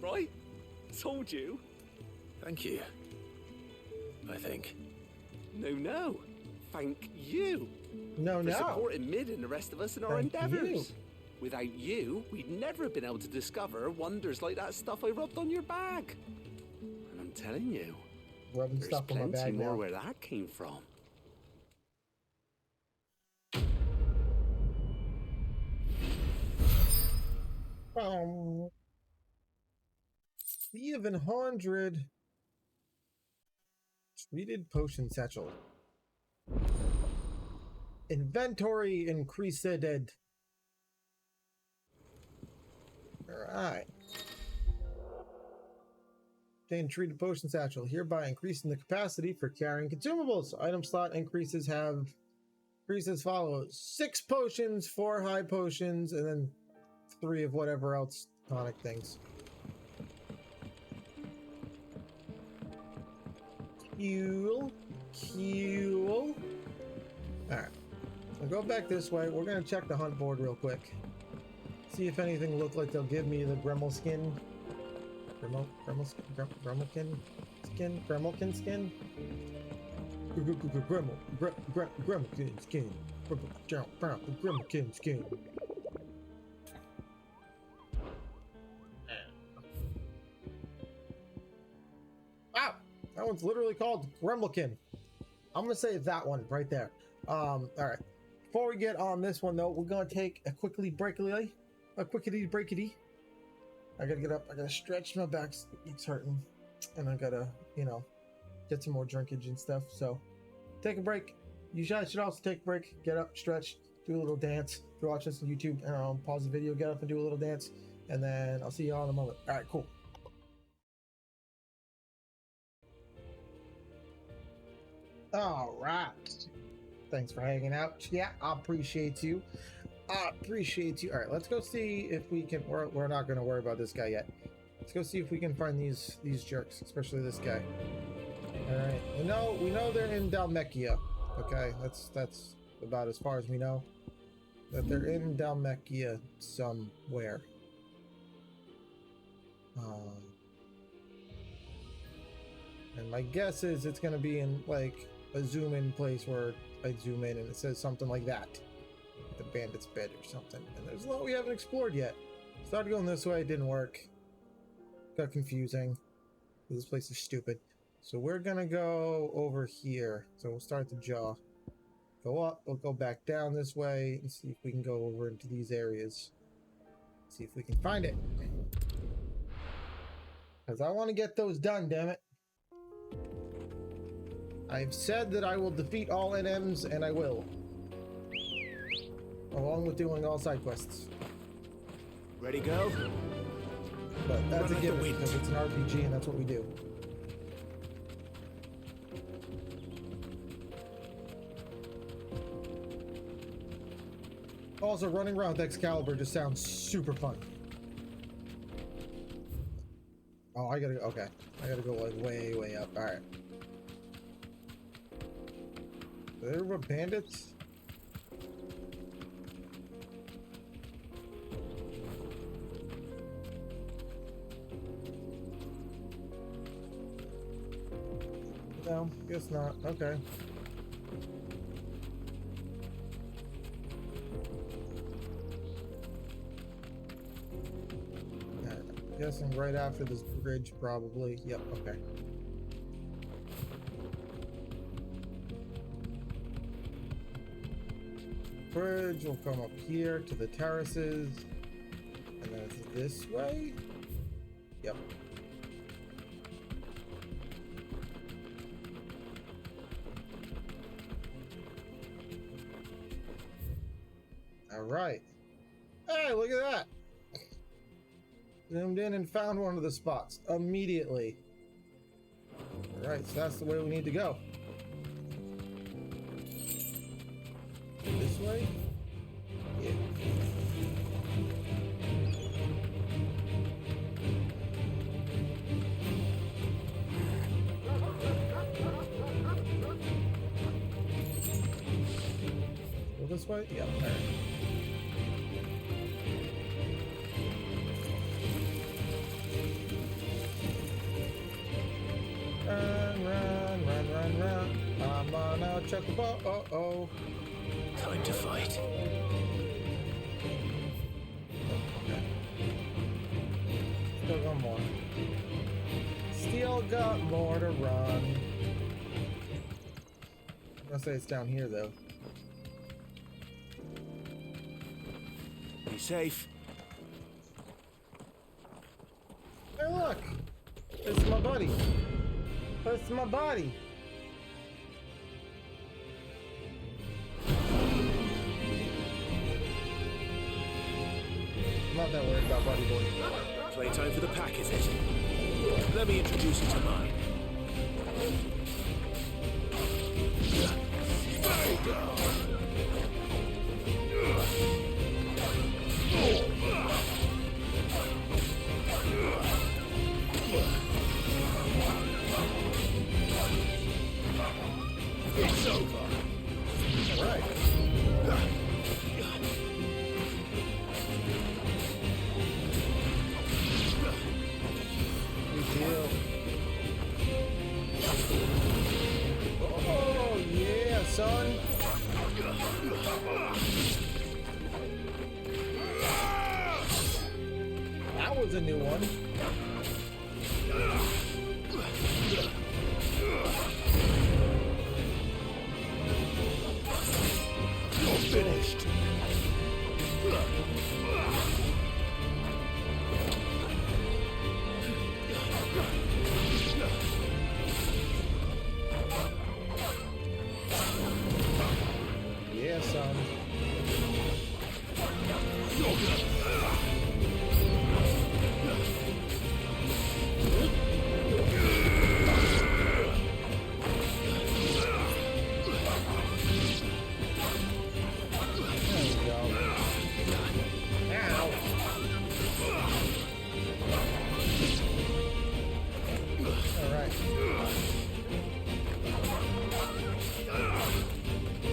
Right? Told you. Thank you. I think. No. Thank you. No. For supporting Mid and the rest of us in our Thank endeavors. you. Without you, we'd never have been able to discover wonders like that stuff I rubbed on your bag. And I'm telling you, Rubbing there's stuff on my plenty bag more now. where that came from. Um, 700 treated potion satchel. Inventory increased. Alright. Obtain treated potion satchel, hereby increasing the capacity for carrying consumables. Item slot increases as follows: 6 potions, 4 high potions, and then 3 of whatever else tonic things. Cool. Alright. I'll go back this way. We're gonna check the hunt board real quick. See if anything look like they'll give me the Gremlin skin. Gremlin skin? Gremlin skin? Gremlin skin. Gremlin skin. Wow! That one's literally called Gremlin. I'm gonna say that one right there. Alright. Before we get on this one though, we're gonna take a quickity breakity. I gotta get up, I gotta stretch, my back's it's hurting. And I gotta, get some more drinkage and stuff. So take a break. You guys should also take a break, get up, stretch, do a little dance. If you're watching this on YouTube, pause the video, get up and do a little dance, and then I'll see y'all in a moment. Alright, cool. Alright. Thanks for hanging out. Yeah, I appreciate you. All right, let's go see if we can. We're not going to worry about this guy yet. Let's go see if we can find these jerks, especially this guy. All right, we know they're in Dalmekia. Okay, that's about as far as we know. That they're in Dalmekia somewhere. And my guess is it's going to be in like a zoom in place where I zoom in and it says something like that. The bandit's bed or something. And there's a lot we haven't explored yet. Started going this way, it didn't work. Got confusing. This place is stupid. So we're gonna go over here. So we'll start the jaw. Go up, we'll go back down this way and see if we can go over into these areas. See if we can find it. Because I want to get those done, damn it. I've said that I will defeat all NMs, and I will. Along with doing all side quests. Ready, go? But that's a given, because it's an RPG and that's what we do. Also, running around with Excalibur just sounds super fun. Oh, I gotta go, okay. I gotta go like way, way up. Alright. There were bandits? No, guess not. Okay. Guessing right after this bridge, probably. Yep, okay. Bridge will come up here to the terraces. And then it's this way? Yep. Alright. Hey, look at that! Zoomed in and found one of the spots immediately. Alright, so that's the way we need to go. This way? Yeah. Go this way? Yeah, alright. Run. I'm on a chocobo. Oh. Time to fight. Okay. Still got more. Still got more to run. I'm gonna say it's down here though. Be safe. Hey, look! It's my buddy. It's my body. I'm not that worried about Buddy Boy. Playtime for the pack, is it? Let me introduce you to mine. It's over. All right. Good deal. Oh yeah, son. That was a new one. Finished. Yeah, son.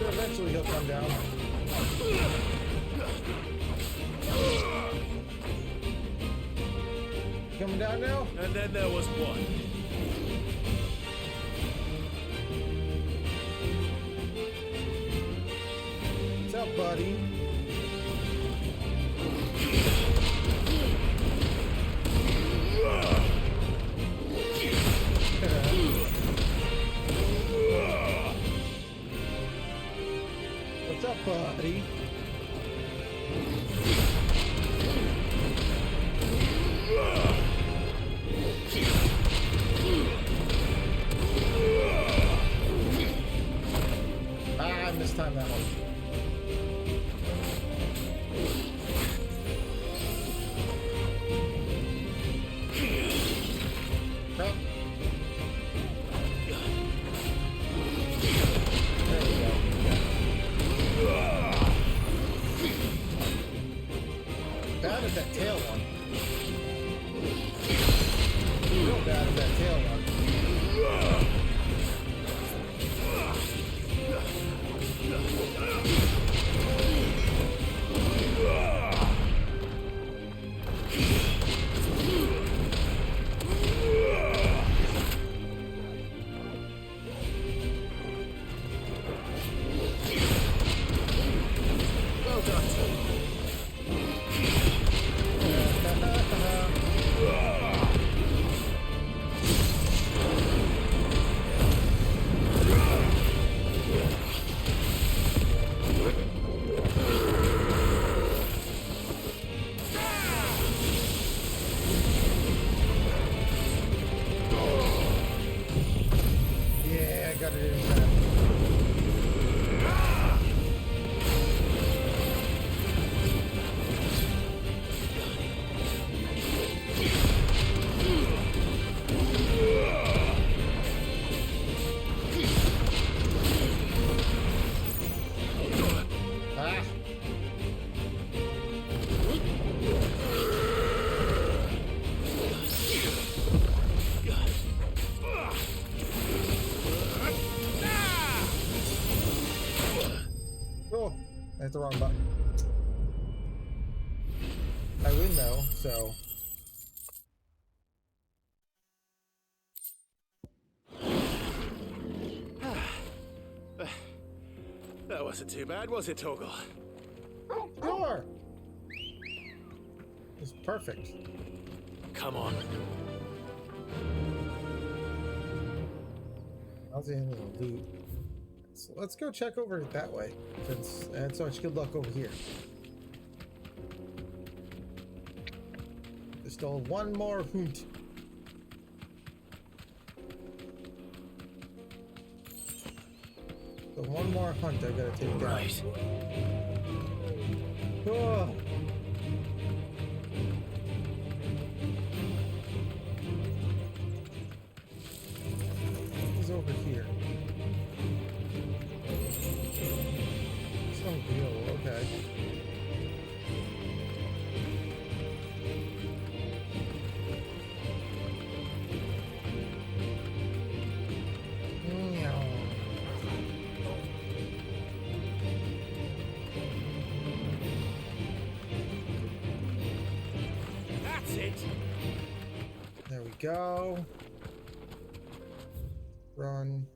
Eventually he'll come down. Coming down now? And then there was one. What's up, buddy? buddy. Ah, I mistimed that one. Crap. There we go. Bad at that tail one. Real bad at that tail one. Well done. Yeah, I got it in time. Ah. Oh, that's the wrong button. I win though, so. That wasn't too bad, was it, Torgal? Sure. It's perfect. Come on. How's the any loot? So let's go check over it that way, since I had so much good luck over here. There's still one more hunt. So one more hunt I gotta take down. Right. Oh. Who's over here? Some deal, okay. That's it. There we go. Run.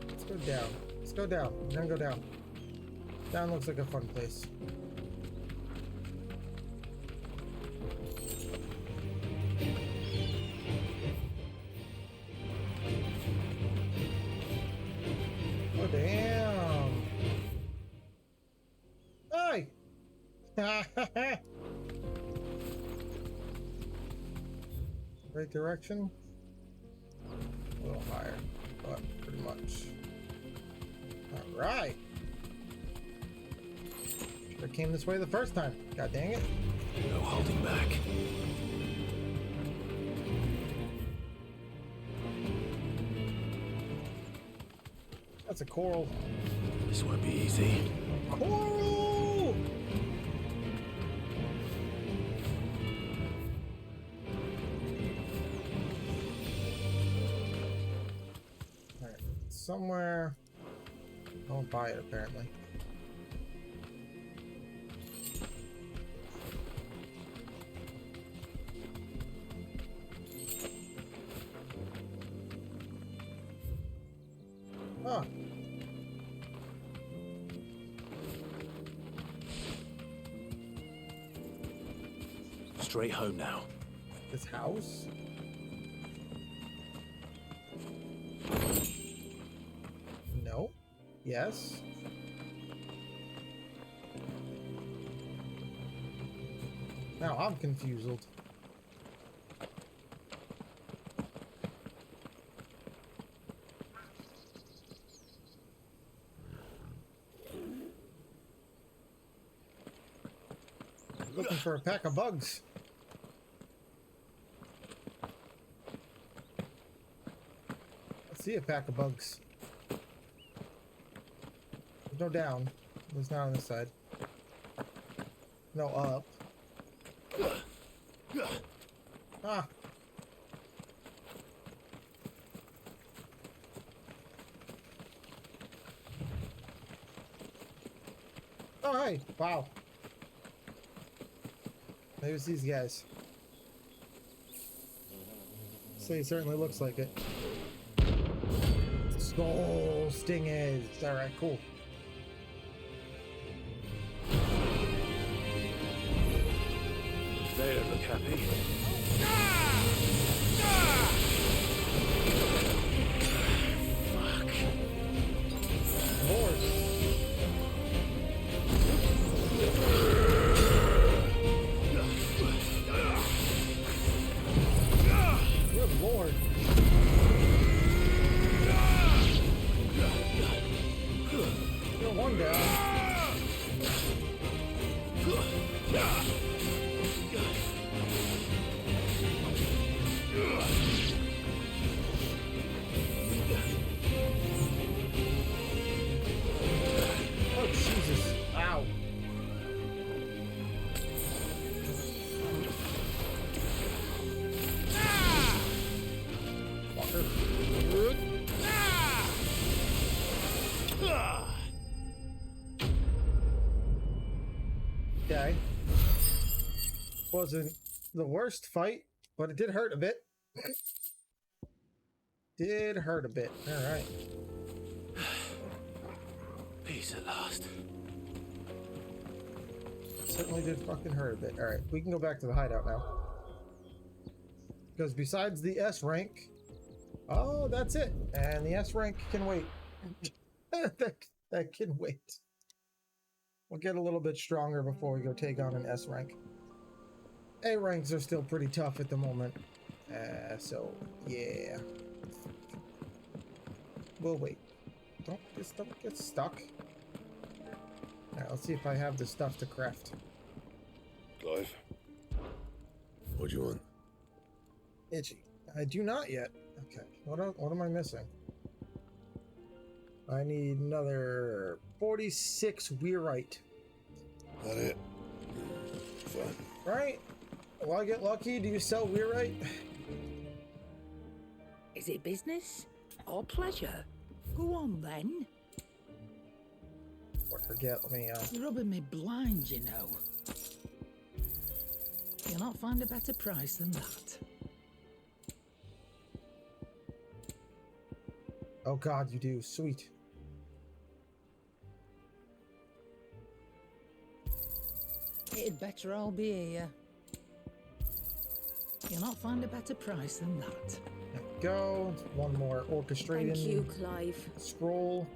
Let's go down. Let's go down. Then go down. Down looks like a fun place. Oh, damn. Hey! Right direction? A little higher, but pretty much. Alright. Should've came this way the first time. God dang it. No holding back. That's a coral. This won't be easy. Coral! Alright, somewhere. I won't buy it apparently. Huh. Straight home now. This house? No. Yes. Now I'm confused. Looking for a pack of bugs. I see a pack of bugs. There's no down. There's not on this side. No up. Ah. Oh, hey. Wow. Maybe it's these guys. Say it certainly looks like it. Skull sting is. Alright, cool. They don't look happy. Fuck. Lord. Good Lord. You're one down. Oh, Jesus. Ow. Okay. Wasn't the worst fight, but it did hurt a bit. Did hurt a bit. Alright. Peace at last. Certainly did fucking hurt a bit. Alright, we can go back to the hideout now. Because besides the S rank, oh, that's it. And the S rank can wait. that can wait. We'll get a little bit stronger before we go take on an S rank. A ranks are still pretty tough at the moment. So, yeah. We'll wait. Don't get stuck. Alright, let's see if I have the stuff to craft. Clive? What do you want? Itchy. I do not yet. Okay. What am I missing? I need another 46 weirite. That it? Fine. Right? Will I get lucky? Do you sell weirite? Is it business or pleasure? Go on then. I forget. Let me. You're rubbing me blind, you know. You'll not find a better price than that. Oh God, you do. Sweet. It'd better all be here. You'll not find a better price than that. There we go. One more orchestrating. Thank you, Clive. Scroll.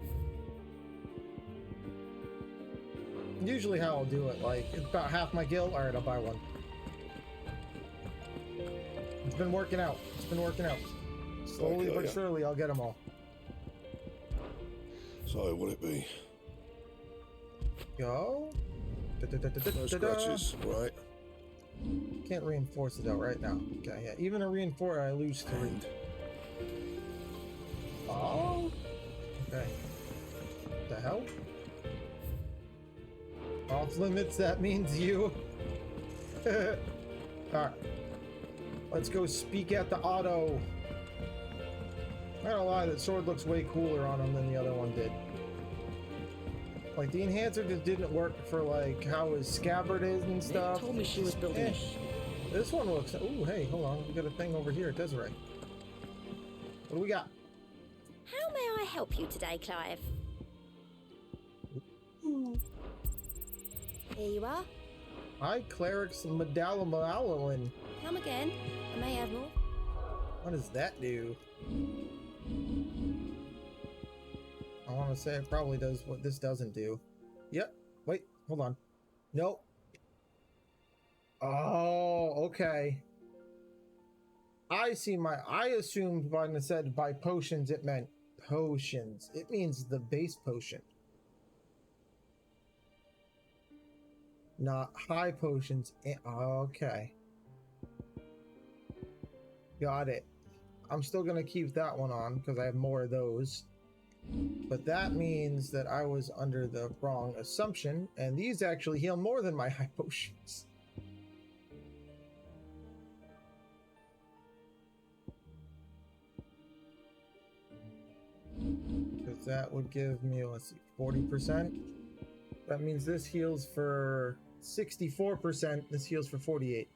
Usually how I'll do it, like, it's about half my guild. Alright, I'll buy one. It's been working out. It's been working out. Slowly Okay, but yeah. surely, I'll get them all. So, what'll it be? Go. No scratches, right? Can't reinforce it out right now. Okay, yeah. Even a reinforce, I lose 3. Oh. Okay. What the hell? Off limits, that means you. Alright. Let's go speak at the auto. Not gonna lie, that sword looks way cooler on him than the other one did. Like, the enhancer just didn't work for, like, how his scabbard is and stuff. Nick told me she was building a ship. This one looks... Ooh, hey, hold on. We got a thing over here. Desiree. What do we got? How may I help you today, Clive? Here you are. Hi, Cleric's Medallion. Come again. I may have more. What does that do? I want to say it probably does what this doesn't do. Yep. Wait, hold on. Nope. Oh, okay. I assumed when it said by potions, it meant potions. It means the base potion. Not high potions. Okay. Got it. I'm still going to keep that one on because I have more of those. But that means that I was under the wrong assumption, and these actually heal more than my high potions. Because that would give me, let's see, 40%. That means this heals for 64%. This heals for 48.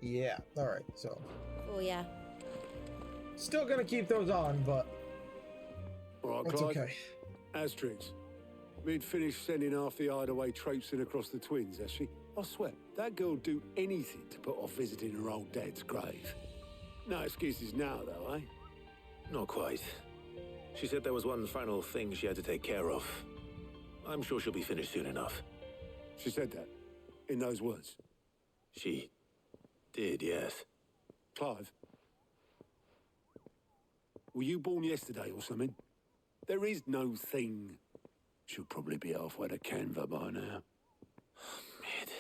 Yeah, alright, so. Oh, yeah. Still gonna keep those on, but. Alright, that's Clive. okay. Asterix, we'd finished sending half the hideaway traipsing across the twins, has she? I swear, that girl'd do anything to put off visiting her old dad's grave. No excuses now, though, eh? Not quite. She said there was one final thing she had to take care of. I'm sure she'll be finished soon enough. She said that? In those words? She did, yes. Clive, were you born yesterday or something? There is no thing. She'll probably be halfway to Canva by now. Mid.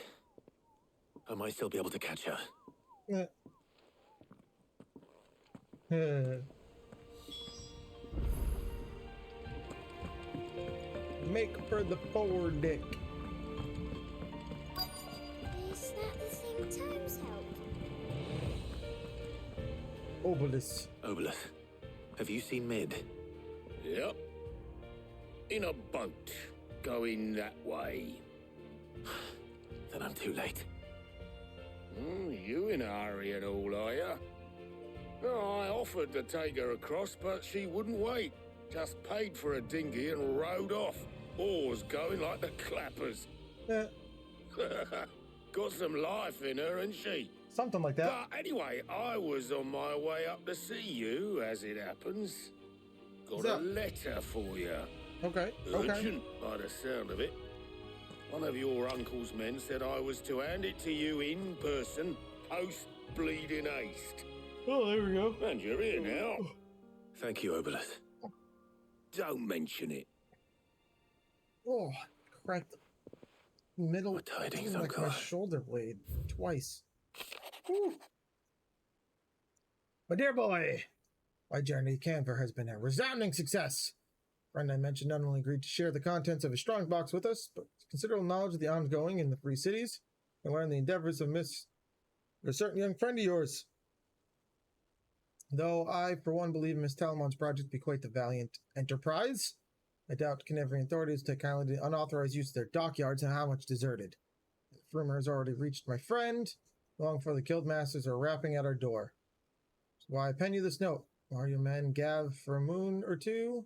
I might still be able to catch her. Make for the forward deck. Is that the thing Tomes helped? Obelus, have you seen Mid? Yep. In a boat, going that way. Then I'm too late. You in a hurry and all, are ya? Oh, I offered to take her across, but she wouldn't wait. Just paid for a dinghy and rowed off. Oars going like the clappers. Yeah. Got some life in her, ain't she? Something like that. But anyway, I was on my way up to see you, as it happens. Got a letter for you. Okay. Urgent, by the sound of it. One of your uncle's men said I was to hand it to you in person, post-bleeding haste. Oh, there we go. And you're here now. Thank you, Obelus. Don't mention it. Oh, cracked the middle. What tidings, like Uncle? my shoulder blade twice. Whew. My dear boy, my journey to Canver has been a resounding success. Friend I mentioned not only agreed to share the contents of his strong box with us, but considerable knowledge of the ongoing in the Free Cities, and learn the endeavors of a certain young friend of yours. Though I, for one, believe Miss Talamon's project to be quite the valiant enterprise, I doubt Canevrian authorities take kindly to unauthorized use of their dockyards and how much deserted. The rumor has already reached my friend, long before the killed masters are rapping at our door. That's why I pen you this note. Are your men Gav for a moon or two?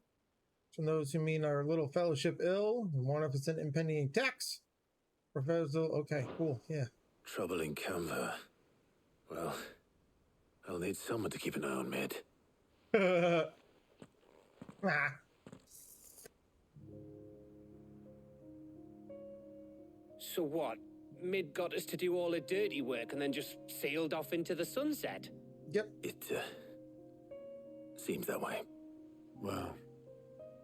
From those who mean our little fellowship ill, and warn of its impending attacks? Professor, okay, cool, yeah. Trouble in Canva. Well, I'll need someone to keep an eye on Mid. So what? Mid got us to do all the dirty work and then just sailed off into the sunset? Yep. It, seems that way. Well,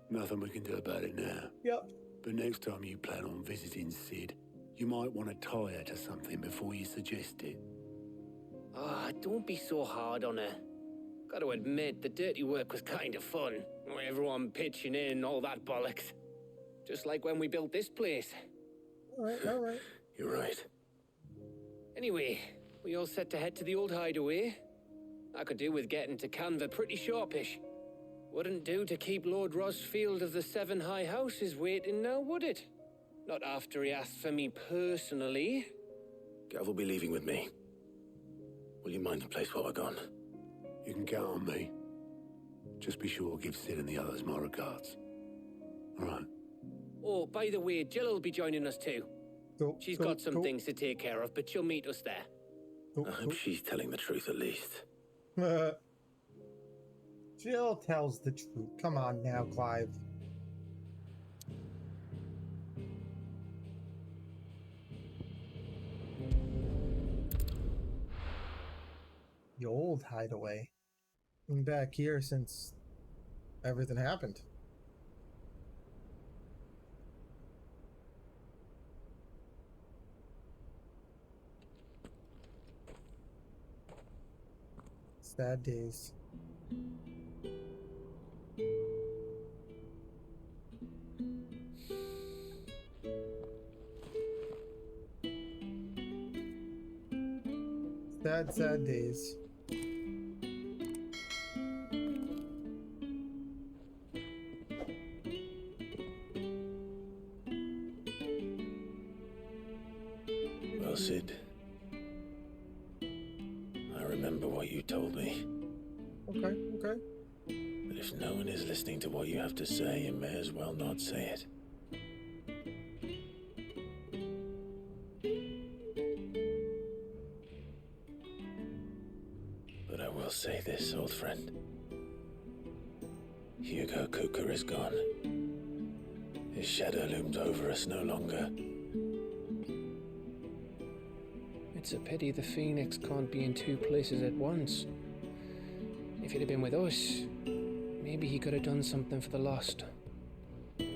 nothing we can do about it now. Yep. But next time you plan on visiting Sid, you might want to tie her to something before you suggest it. Ah, don't be so hard on her. Got to admit, the dirty work was kind of fun. Everyone pitching in, all that bollocks. Just like when we built this place. All right. You're right. Anyway, we all set to head to the old hideaway. I could do with getting to Canva pretty sharpish. Wouldn't do to keep Lord Rosfield of the Seven High Houses waiting now, would it? Not after he asked for me personally. Gav will be leaving with me. Will you mind the place while we're gone? You can count on me. Just be sure to give Sid and the others my regards. All right. Oh, by the way, Jill will be joining us too. She's got some things to take care of, but she'll meet us there. I hope she's telling the truth at least. Jill tells the truth. Come on now, Clive. The old hideaway. Been back here since everything happened. Sad days. Sad, sad days. Well, Sid, I remember what you told me. Okay, okay. But if no one is listening to what you have to say, you may as well not say it. But I will say this, old friend. Hugo Cooker is gone. His shadow looms over us no longer. It's a pity the Phoenix can't be in two places at once. If he'd have been with us, maybe he could have done something for the lost. Not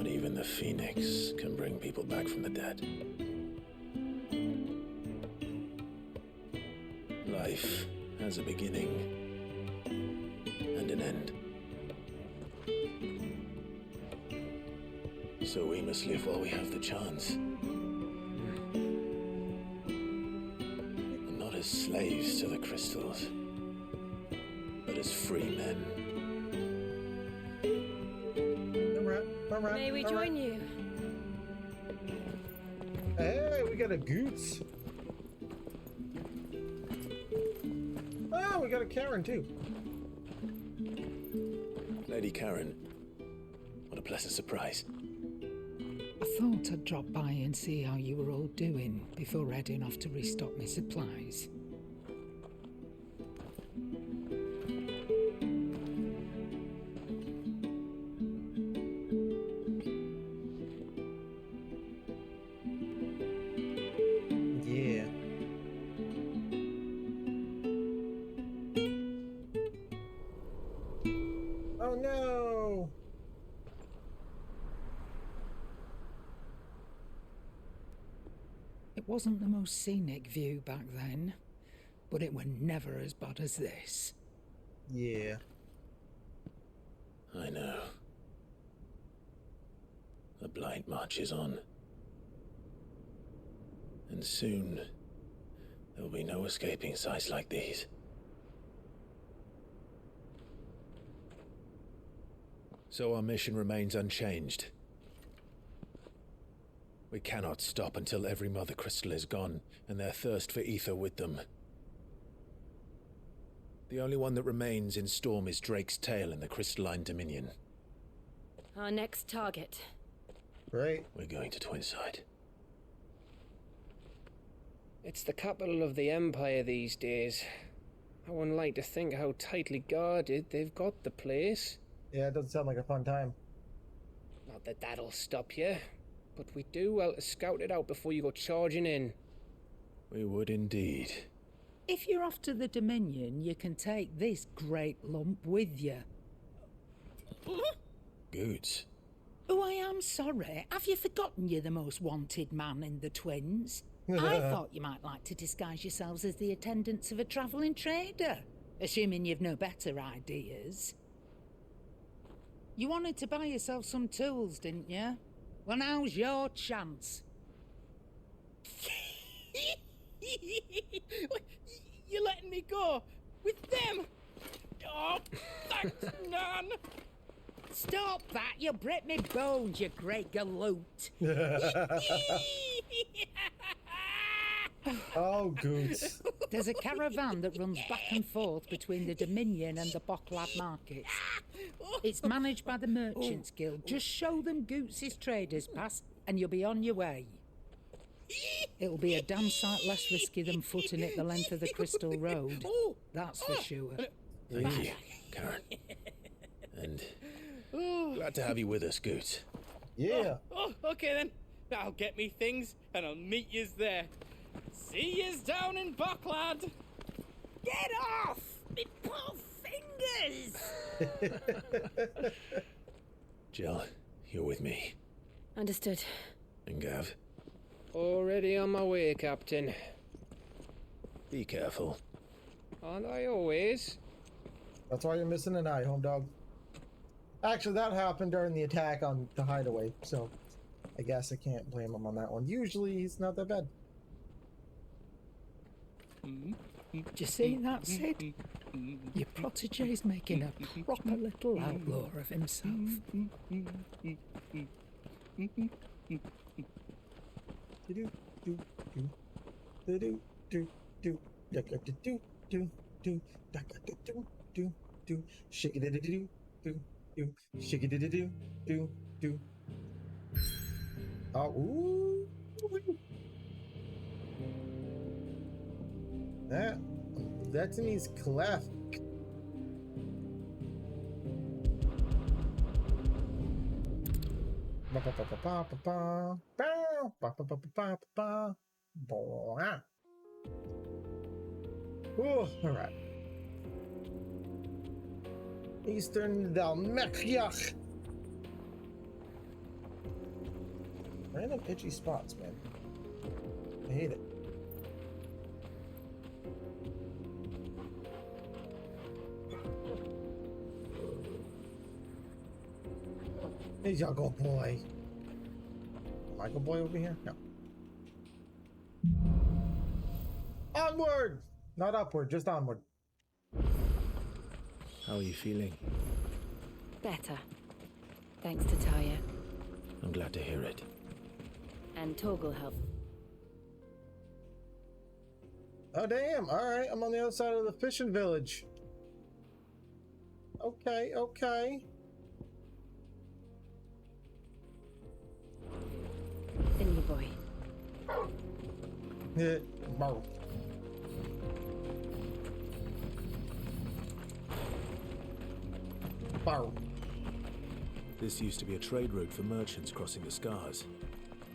even the Phoenix can bring people back from the dead. Life has a beginning and an end. So we must live while we have the chance. And not as slaves to the crystals, but as free men. May we join you? Hey, we got a Goots. Oh, we got a Karen too. Lady Karen, what a pleasant surprise. I thought I'd drop by and see how you were all doing before heading off to restock my supplies. Yeah. Oh no! It wasn't the most scenic view back then, but it were never as bad as this. Yeah. I know. The blight marches on. And soon, there will be no escaping sights like these. So our mission remains unchanged. We cannot stop until every Mother Crystal is gone, and their thirst for ether with them. The only one that remains in Storm is Drake's Tail in the Crystalline Dominion. Our next target. Right. We're going to Twinside. It's the capital of the Empire these days. I wouldn't like to think how tightly guarded they've got the place. Yeah, it doesn't sound like a fun time. Not that that'll stop you, but we do well to scout it out before you go charging in. We would indeed. If you're off to the Dominion, you can take this great lump with you. Goods. Oh, I am sorry. Have you forgotten you're the most wanted man in the Twins? I thought you might like to disguise yourselves as the attendants of a travelling trader, assuming you've no better ideas. You wanted to buy yourself some tools, didn't you? Well, now's your chance. You're letting me go with them? Oh, thanks, Nan. Stop that! You'll break me bones, you great galoot. Oh, Goots. There's a caravan that runs back and forth between the Dominion and the Bocklad markets. It's managed by the Merchants Guild. Just show them Goots' traders pass and you'll be on your way. It'll be a damn sight less risky than footing it the length of the Crystal Road. That's for sure. Thank you, Karen. And glad to have you with us, Goot. Yeah. Okay then. I'll get me things and I'll meet yous there. See yous down in Bucklad. Get off! Me poor fingers! Jill, you're with me. Understood. And Gav, Already on my way, Captain. be careful. Aren't I always? That's why you're missing an eye, home dog. Actually, that happened during the attack on the hideaway, so I guess I can't blame him on that one. Usually, he's not that bad. Do you see that, Sid? Your protege's making a proper little outlaw of himself. Shake it, shake it, do. Oh, ooh. That's in his clef. Oh, all right. Eastern Dalmatia. Random itchy spots, man. I hate it. Hey, Juggle Boy. Michael Boy over here? No. Onward! Not upward, just onward. How are you feeling? Better. Thanks to Taya. I'm glad to hear it. And Torgal helped. Oh, damn. All right, I'm on the other side of the fishing village. Okay, okay. Thingy boy. Yeah, bow. Bow. This used to be a trade route for merchants crossing the Scars,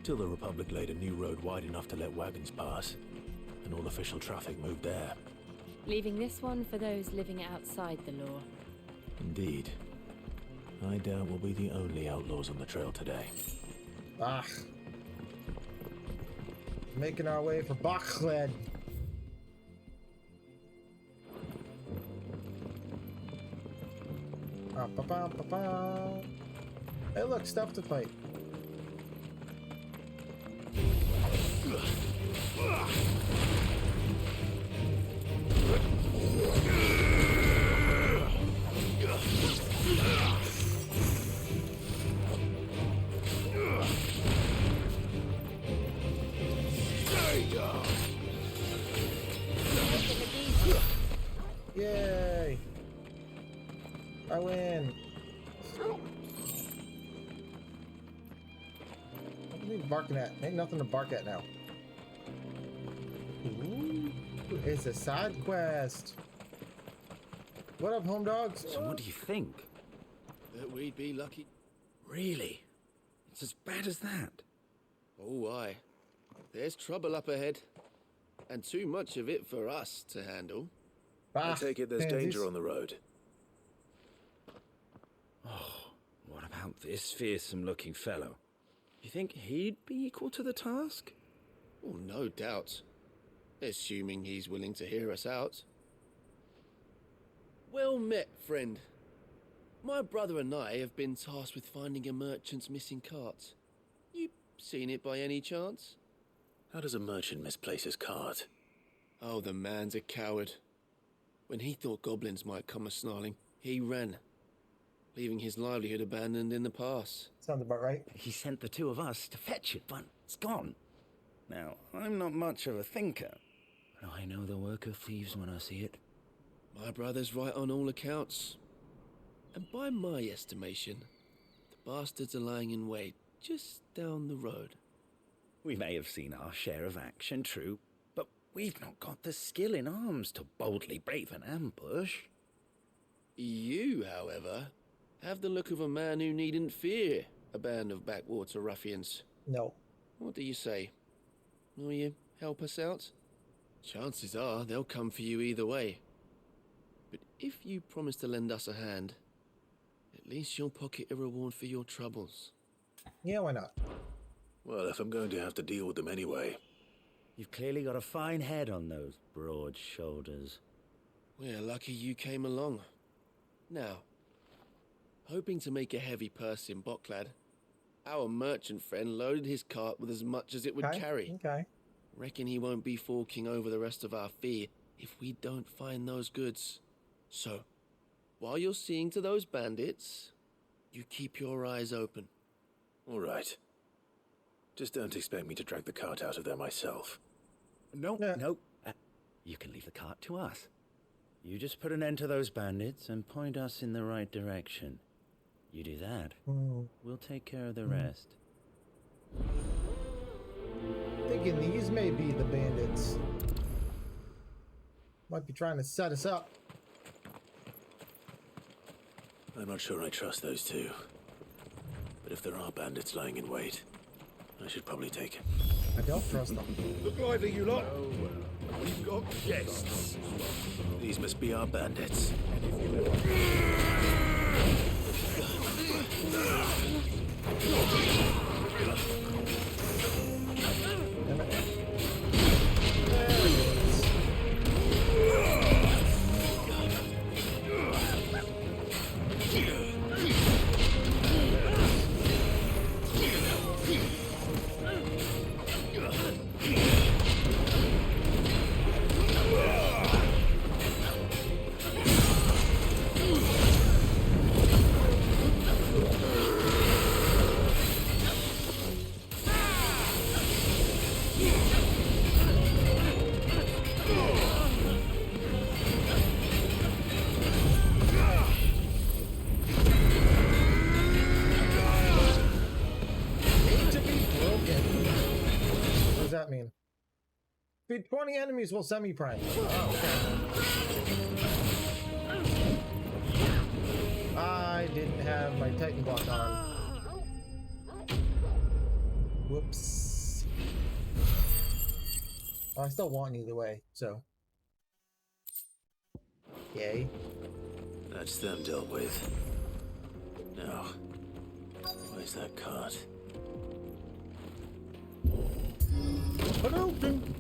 till the Republic laid a new road wide enough to let wagons pass, and all official traffic moved there. Leaving this one for those living outside the law. Indeed. I doubt we'll be the only outlaws on the trail today. Ah. Making our way for Bachled. Hey, look, stuff to fight. Yay! I win. What are you barking at? Ain't nothing to bark at now. Ooh, it's a side quest. What up, home dogs? So what do you think? That we'd be lucky? Really? It's as bad as that? Oh, aye. There's trouble up ahead. And too much of it for us to handle. I take it there's danger on the road. Oh, what about this fearsome-looking fellow? You think he'd be equal to the task? Oh, no doubt. Assuming he's willing to hear us out. Well met, friend. My brother and I have been tasked with finding a merchant's missing cart. You seen it by any chance? How does a merchant misplace his cart? Oh, the man's a coward. When he thought goblins might come a-snarling, he ran, leaving his livelihood abandoned in the pass. Sounds about right. He sent the two of us to fetch it, but it's gone. Now, I'm not much of a thinker, but I know the work of thieves when I see it. My brother's right on all accounts. And by my estimation, the bastards are lying in wait just down the road. We may have seen our share of action, true, but we've not got the skill in arms to boldly brave an ambush. You, however, have the look of a man who needn't fear a band of backwater ruffians. No. What do you say? Will you help us out? Chances are they'll come for you either way. But if you promise to lend us a hand, at least you'll pocket a reward for your troubles. Yeah, why not? Well, if I'm going to have to deal with them anyway. You've clearly got a fine head on those broad shoulders. We're lucky you came along. Now, hoping to make a heavy purse in Boklad, our merchant friend loaded his cart with as much as it would carry. Okay. Reckon he won't be forking over the rest of our fee if we don't find those goods. So, while you're seeing to those bandits, you keep your eyes open. All right. Just don't expect me to drag the cart out of there myself. No. You can leave the cart to us. You just put an end to those bandits and point us in the right direction. You do that, we'll take care of the rest. Thinking these may be the bandits. Might be trying to set us up. I'm not sure I trust those two. But if there are bandits lying in wait, I should probably take it. I don't trust them. Look lively, you lot. We've got guests. These must be our bandits. Mean? Feed 20 enemies will semi-prime. Oh, okay. I didn't have my Titan block on. Whoops. Oh, I still want either way, so. Yay. That's them dealt with. Now, where's that cart? But open.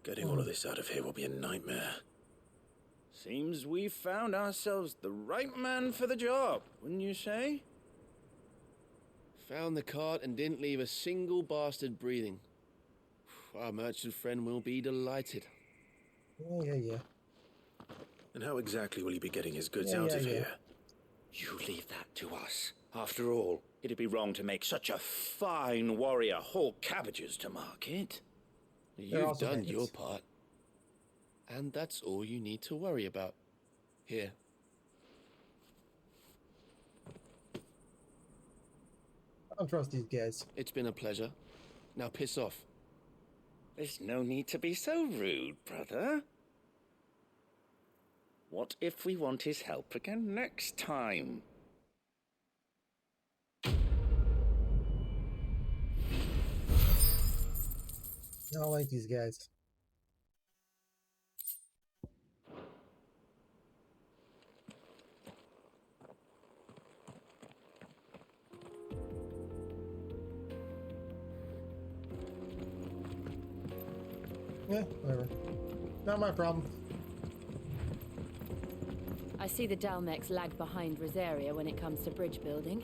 Getting all of this out of here will be a nightmare. Seems we've found ourselves the right man for the job, wouldn't you say? Found the cart and didn't leave a single bastard breathing. Our merchant friend will be delighted. Yeah. And how exactly will he be getting his goods out of here? You leave that to us. After all, it'd be wrong to make such a fine warrior haul cabbages to market. You've done your part. And that's all you need to worry about. Here. I don't trust these guys. It's been a pleasure. Now piss off. There's no need to be so rude, brother. What if we want his help again next time? I don't like these guys. Yeah, whatever. Not my problem. I see the Dalmex lag behind Rosaria when it comes to bridge building.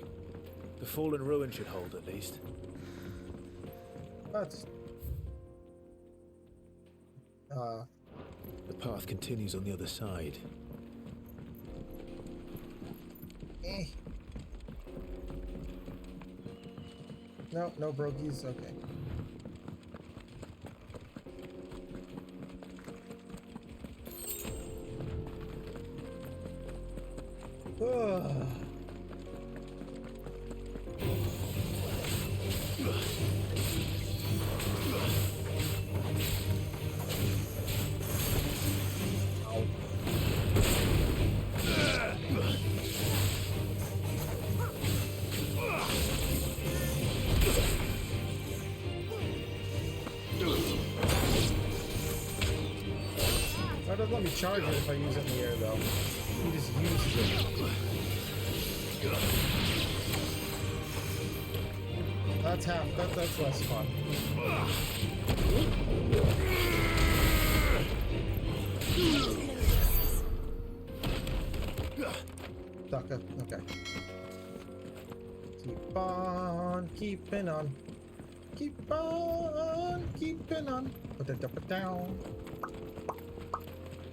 The fallen ruin should hold, at least. That's... The path continues on the other side. No brokies, okay. That doesn't let me charge it if I use it in the air, though. He just uses it. That's half. That's less fun. Okay. Keep on keeping on. Keep on keeping on. Put it up and down.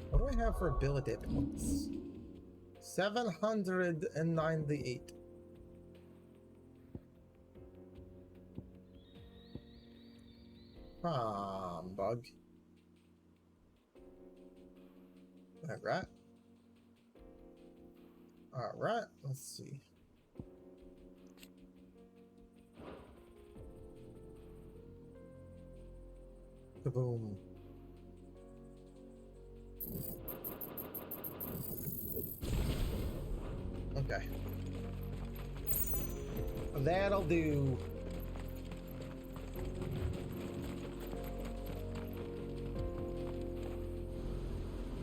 What do I have for ability points? 798. Bug. Alright. Alright, let's see. Kaboom. Okay. That'll do.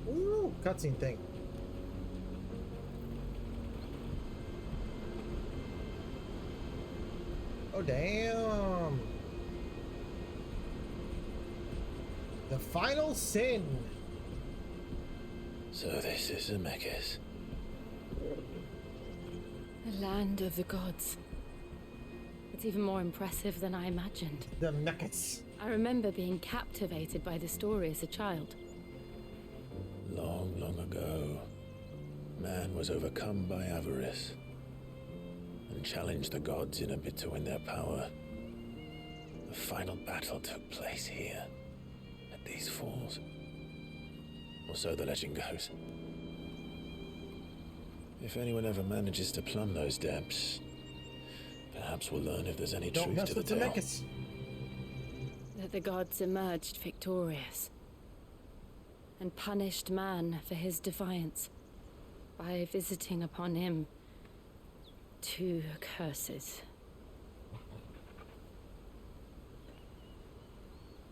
Ooh, cutscene thing. Oh, damn. The final sin. So this is Zemeckis. The land of the gods. It's even more impressive than I imagined. The Zemeckis. I remember being captivated by the story as a child. Long, long ago, man was overcome by avarice and challenged the gods in a bid to win their power. The final battle took place here, at these falls. Or so the legend goes. If anyone ever manages to plumb those depths, perhaps we'll learn if there's any truth to the tale. That the gods emerged victorious and punished man for his defiance by visiting upon him 2 curses.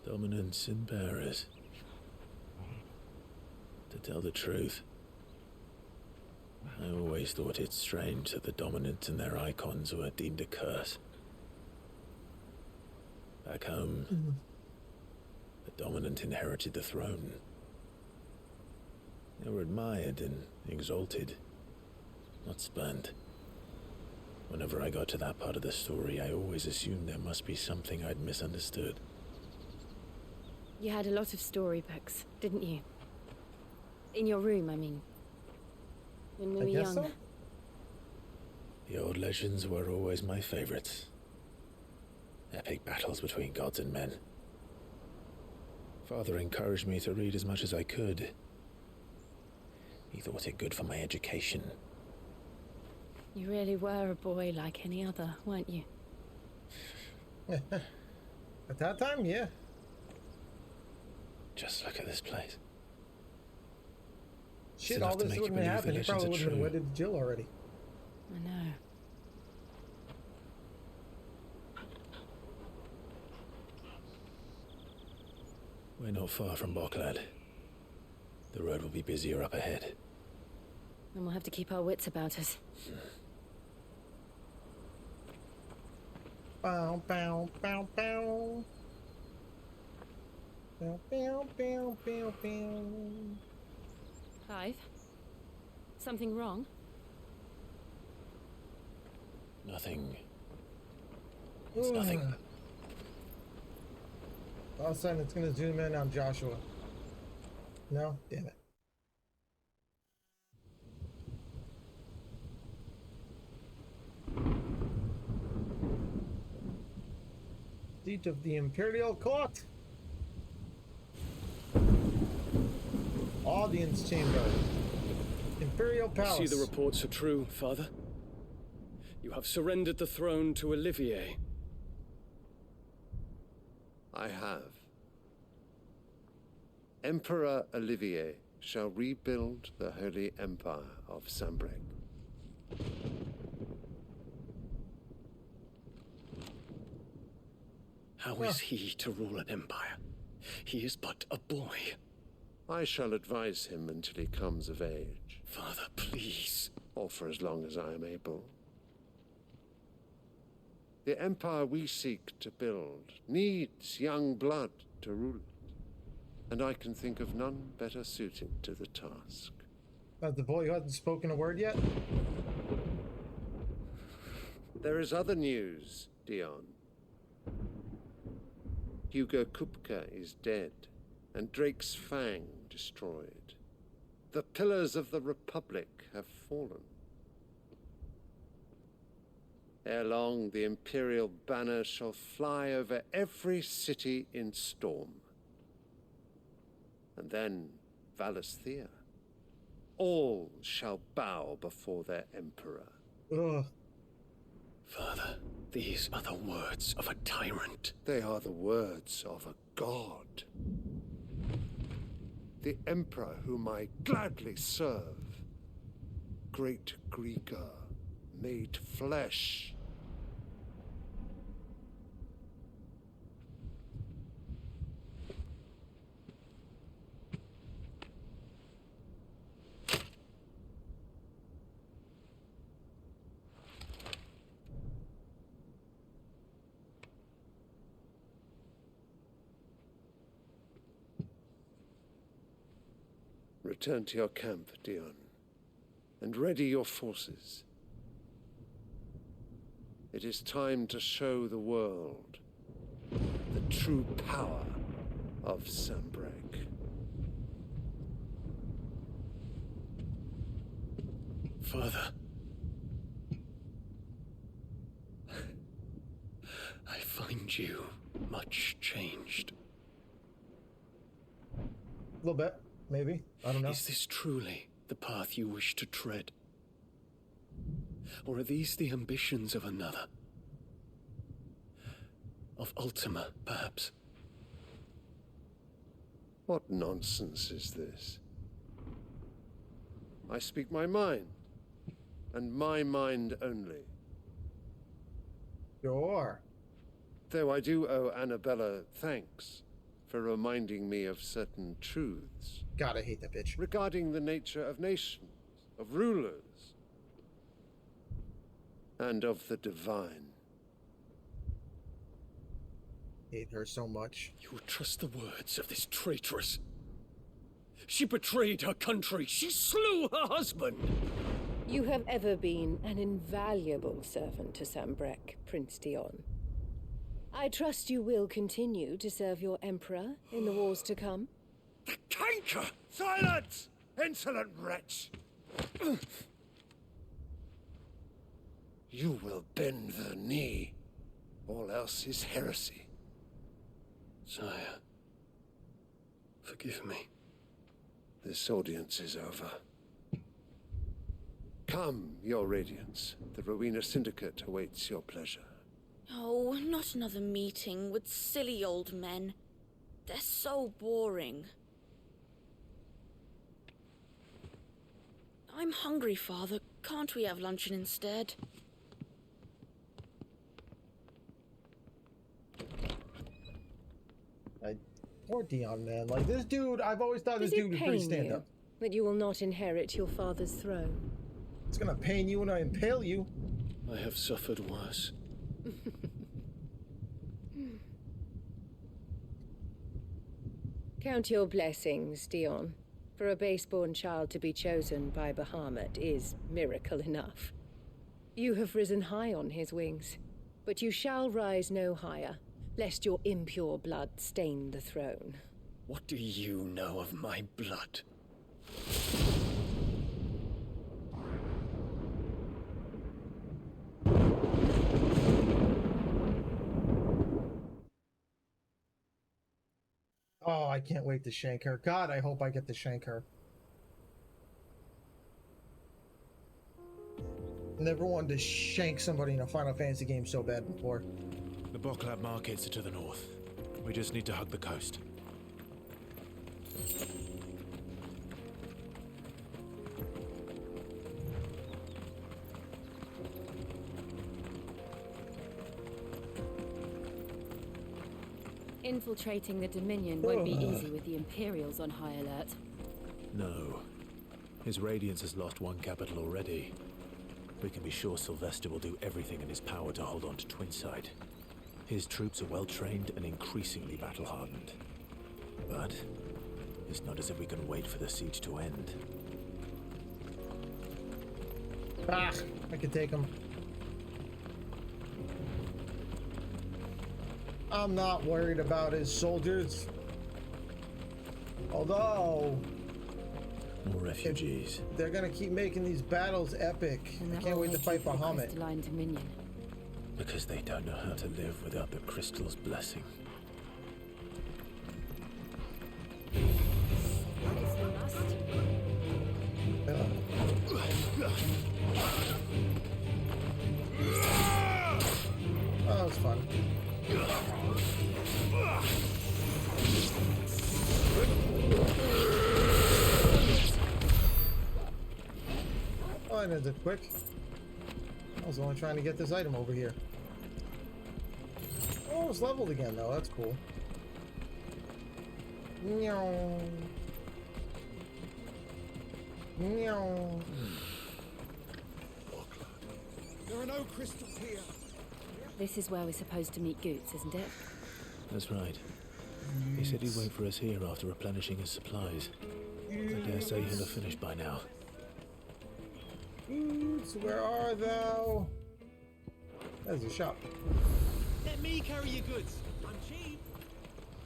Dominance and bearers. To tell the truth, I always thought it strange that the dominant and their icons were deemed a curse. Back home, the dominant inherited the throne. They were admired and exalted, not spurned. Whenever I got to that part of the story, I always assumed there must be something I'd misunderstood. You had a lot of storybooks, didn't you? In your room, I mean. When we were young. So? The old legends were always my favorites. Epic battles between gods and men. Father encouraged me to read as much as I could. He thought it good for my education. You really were a boy like any other, weren't you? At that time, yeah. Just look at this place. Shit, all this wouldn't have happened. He probably would have been wedded to Jill already. I know. We're not far from Bocklad. The road will be busier up ahead. Then we'll have to keep our wits about us. Bow, bow, bow, bow. Bow, bow, bow, bow, bow. Clive? Something wrong? Nothing. It's nothing. All of a sudden, it's going to zoom in on Joshua. No? Damn it. Seat of the Imperial Court. Audience chamber. Imperial I Palace. see the reports are true, Father. You have surrendered the throne to Olivier. I have. Emperor Olivier shall rebuild the Holy Empire of Sambrec. How is he to rule an empire? He is but a boy. I shall advise him until he comes of age. Father, please. Or for as long as I am able. The empire we seek to build needs young blood to rule it, and I can think of none better suited to the task. The boy who hasn't spoken a word yet? There is other news, Dion. Hugo Kupka is dead, and Drake's Fang destroyed. The pillars of the Republic have fallen. Ere long, the Imperial banner shall fly over every city in storm. And then, Valisthea. All shall bow before their Emperor. Ugh. Father, these are the words of a tyrant. They are the words of a god. The Emperor whom I gladly serve. Great Grieger, made flesh. Return to your camp, Dion, and ready your forces. It is time to show the world the true power of Sambrec. Father, I find you much changed. A little bit, maybe. I don't know. Is this truly the path you wish to tread? Or are these the ambitions of another? Of Ultima, perhaps? What nonsense is this? I speak my mind, and my mind only. Sure. Though I do owe Annabella thanks for reminding me of certain truths. God, I hate that bitch. Regarding the nature of nations, of rulers, and of the divine. Hate her so much. You would trust the words of this traitress. She betrayed her country. She slew her husband. You have ever been an invaluable servant to Sambrec, Prince Dion. I trust you will continue to serve your Emperor in the wars to come. The canker! Silence! Insolent wretch! You will bend the knee. All else is heresy. Sire, forgive me. This audience is over. Come, your radiance. The Rowena Syndicate awaits your pleasure. Oh, not another meeting with silly old men. They're so boring. I'm hungry, Father. Can't we have luncheon instead? Poor Dion, man. Like, this dude, I've always thought Does this it dude was pain pretty stand-up. you that you will not inherit your father's throne? It's gonna pain you when I impale you. I have suffered worse. Count your blessings, Dion. For a base-born child to be chosen by Bahamut is miracle enough. You have risen high on his wings, but you shall rise no higher, lest your impure blood stain the throne. What do you know of my blood? Oh, I can't wait to shank her. God, I hope I get to shank her. Never wanted to shank somebody in a Final Fantasy game so bad before. The Boklab markets are to the north. We just need to hug the coast. Infiltrating the Dominion won't be easy with the Imperials on high alert. No. His Radiance has lost one capital already. We can be sure Sylvester will do everything in his power to hold on to Twinside. His troops are well-trained and increasingly battle-hardened. But it's not as if we can wait for the siege to end. Ah, I can take him. I'm not worried about his soldiers. Although... More refugees. They're gonna keep making these battles epic. I can't wait to fight Bahamut. Because they don't know how to live without the crystal's blessing. Oh, that was fun. Oh, I ended it quick. I was only trying to get this item over here. Oh, it's leveled again, though. That's cool. Meow. Meow. There are no crystals here. This is where we're supposed to meet Goots, isn't it? That's right. He said he'd wait for us here after replenishing his supplies. I dare say he'll have finished by now. Goots, where are thou? There's a shop. Let me carry your goods. I'm cheap.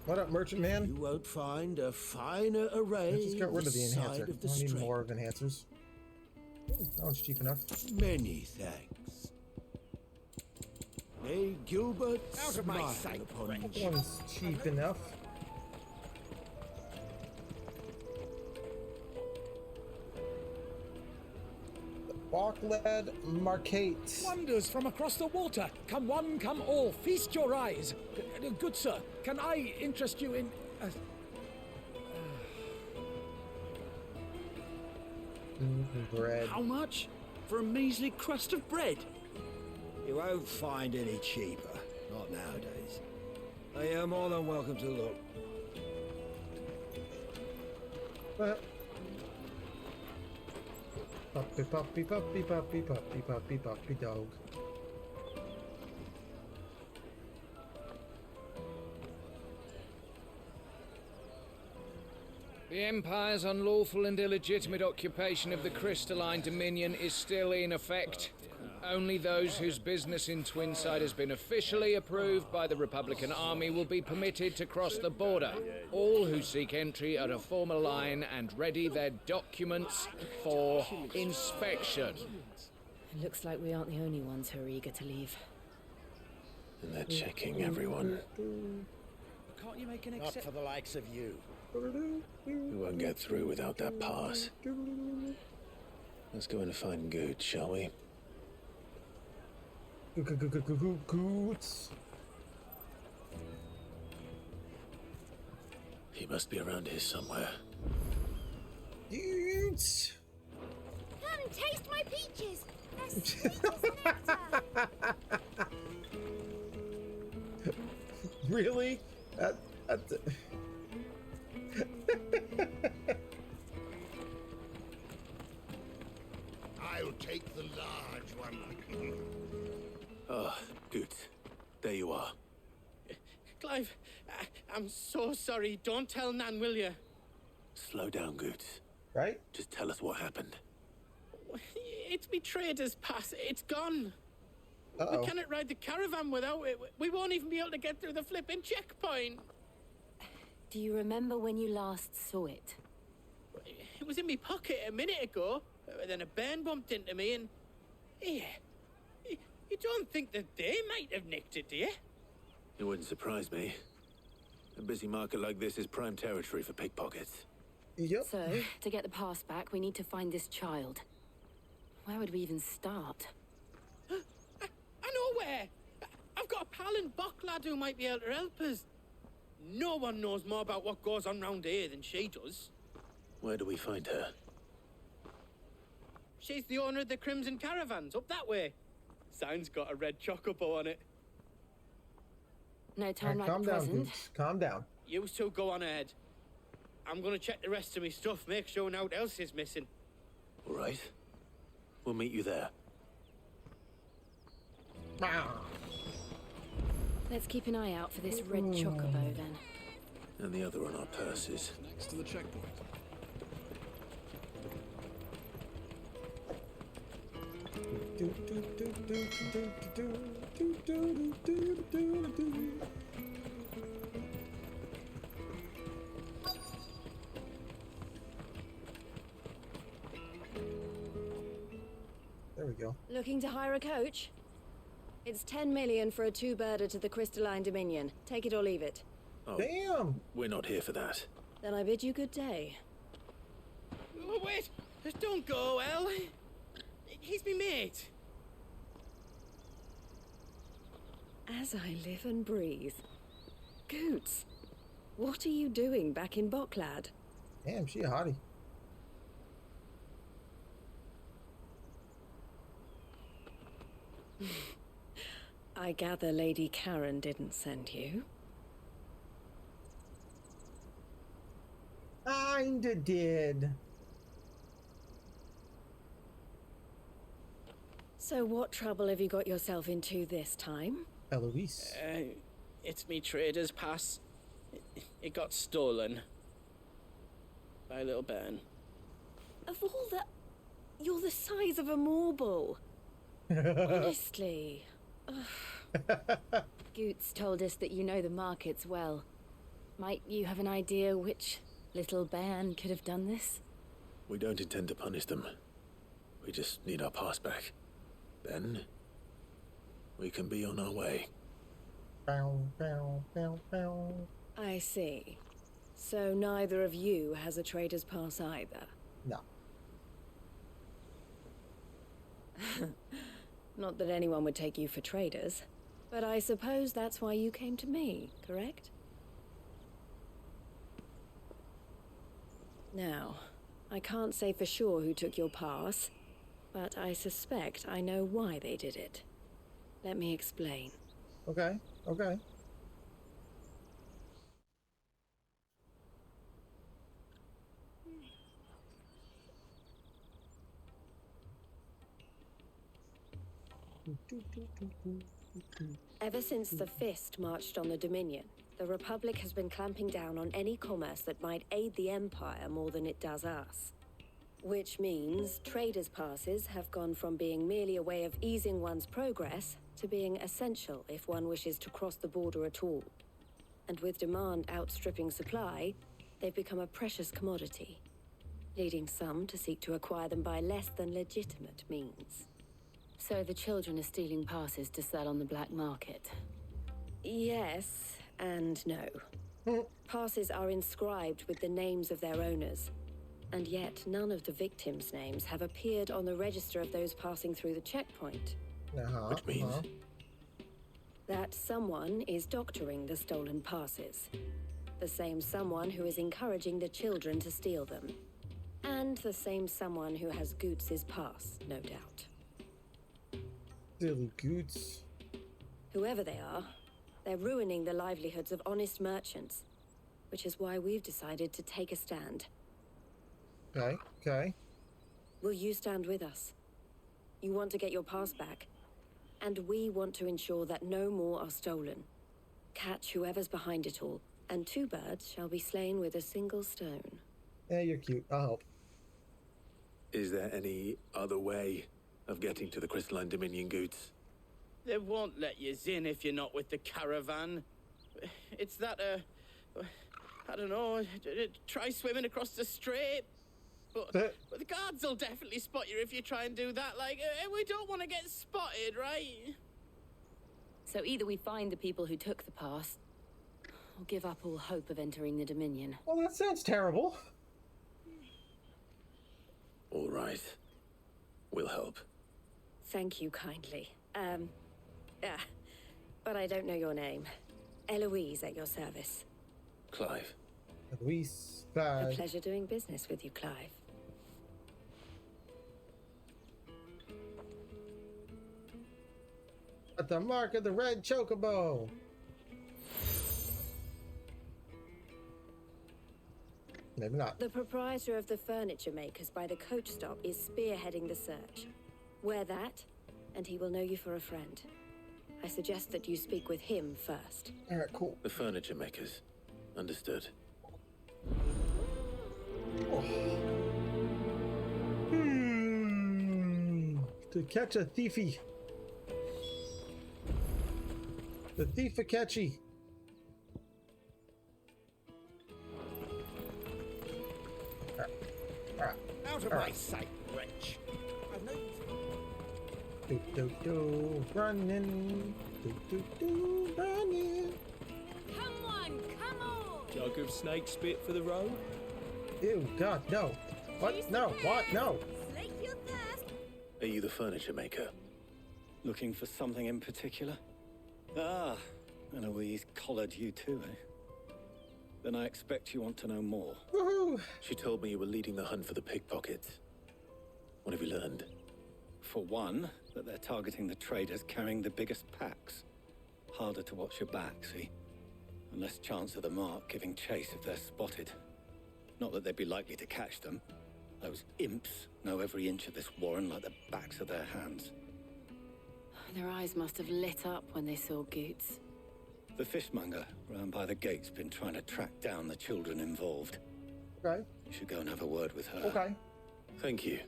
What up, merchant man? You won't find a finer array. Let's just get rid of the enhancer. Of the I don't need more of enhancers. That one's cheap enough. Many thanks. May Gilbert Out of my sight. That one's cheap enough. Barkled Marcate. Wonders from across the water. Come one, come all. Feast your eyes. Good sir, can I interest you in... bread. How much? For a measly crust of bread? You won't find any cheaper. Not nowadays. But you're more than welcome to look. Puppy, puppy, puppy, puppy, puppy, puppy, puppy dog. The Empire's unlawful and illegitimate occupation of the Crystalline Dominion is still in effect. Only those whose business in Twinside has been officially approved by the Republican Army will be permitted to cross the border. All who seek entry are to form a line and ready their documents for inspection. It looks like we aren't the only ones who are eager to leave. And they're checking everyone. Can't you make an Not for the likes of you. We won't get through without that pass. Let's go and find Good, shall we? Goots. He must be around here somewhere. Goots. Come and taste my peaches. They're sweet as nectar. Really? I'll take the large one. Ah, good. There you are. Clive, I'm so sorry. Don't tell Nan, will you? Slow down, Good. Right? Just tell us what happened. It's me trader's pass. It's gone. Uh-oh. We cannot ride the caravan without it. We won't even be able to get through the flipping checkpoint. Do you remember when you last saw it? It was in my pocket a minute ago. Then a bairn bumped into me and... Yeah. You don't think that they might have nicked it, do you? It wouldn't surprise me. A busy market like this is prime territory for pickpockets. Yep. So, to get the pass back, we need to find this child. Where would we even start? pal in Bocklad who might be able to help us. No one knows more about what goes on round here than she does. Where do we find her? She's the owner of the Crimson Caravans, up that way. Sign's got a red chocobo on it. No time like calm the down, present. Goots. Calm down. You two go on ahead. I'm gonna check the rest of my stuff, make sure naught else is missing. All right. We'll meet you there. Let's keep an eye out for this red chocobo then. And the other on our purses. Next to the checkpoint. There we go. Looking to hire a coach? It's 10 million for a two-birder to the Crystalline Dominion. Take it or leave it. Oh, damn! We're not here for that. Then I bid you good day. Oh, wait! Don't go, El. He's me mate. As I live and breathe. Goots, what are you doing back in Bocklad? Damn, she a hottie. I gather Lady Karen didn't send you. Kinda did. So what trouble have you got yourself into this time? Eloise. It's me trader's pass. It got stolen. By a little bairn. Of all the... You're the size of a marble. Honestly. Goots told us that you know the markets well. Might you have an idea which little bairn could have done this? We don't intend to punish them. We just need our pass back. Then, we can be on our way. Bow, bow, bow, bow. I see. So neither of you has a trader's pass either? No. Not that anyone would take you for traders, but I suppose that's why you came to me, correct? Now, I can't say for sure who took your pass, but I suspect I know why they did it. Let me explain. Okay, okay. Ever since the Fist marched on the Dominion, the Republic has been clamping down on any commerce that might aid the Empire more than it does us. Which means traders' passes have gone from being merely a way of easing one's progress to being essential if one wishes to cross the border at all. And with demand outstripping supply, they've become a precious commodity, leading some to seek to acquire them by less than legitimate means. So the children are stealing passes to sell on the black market? Yes and no. Passes are inscribed with the names of their owners, and yet none of the victims' names have appeared on the register of those passing through the checkpoint. Which means? That someone is doctoring the stolen passes. The same someone who is encouraging the children to steal them. And the same someone who has Goots' pass, no doubt. Silly Goots. Whoever they are, they're ruining the livelihoods of honest merchants, which is why we've decided to take a stand. Okay, okay. Will you stand with us? You want to get your pass back, and we want to ensure that no more are stolen. Catch whoever's behind it all, and two birds shall be slain with a single stone. Yeah, you're cute. I'll help. Is there any other way of getting to the Crystalline Dominion, Goots? They won't let you in if you're not with the caravan. It's that, I don't know, try swimming across the strait. But the guards will definitely spot you if you try and do that. Like, we don't want to get spotted, right? So either we find the people who took the pass, or give up all hope of entering the Dominion. Well, that sounds terrible. All right. We'll help. Thank you kindly. But I don't know your name. Eloise at your service. Clive. Eloise, A Clive. pleasure doing business with you, Clive. At the mark of the red chocobo. Maybe not. The proprietor of the furniture makers by the coach stop is spearheading the search. Wear that, and he will know you for a friend. I suggest that you speak with him first. All right, cool. The furniture makers. Understood. Oh. To catch a thiefy. The thief a catchy. Out of my sight, wretch. Running. Running. Come on, come on! Jug of snake spit for the road? Ew, God, no. What? No, what? No. Slake your thirst. Are you the furniture maker? Looking for something in particular? Ah, Eloise collared you too, eh? Then I expect you want to know more. Woohoo! She told me you were leading the hunt for the pickpockets. What have you learned? For one, that they're targeting the traders carrying the biggest packs. Harder to watch your back, see? And less chance of the mark giving chase if they're spotted. Not that they'd be likely to catch them. Those imps know every inch of this warren like the backs of their hands. Their eyes must have lit up when they saw Goots. The fishmonger round by the gate's been trying to track down the children involved. Okay. You should go and have a word with her. Okay. Thank you.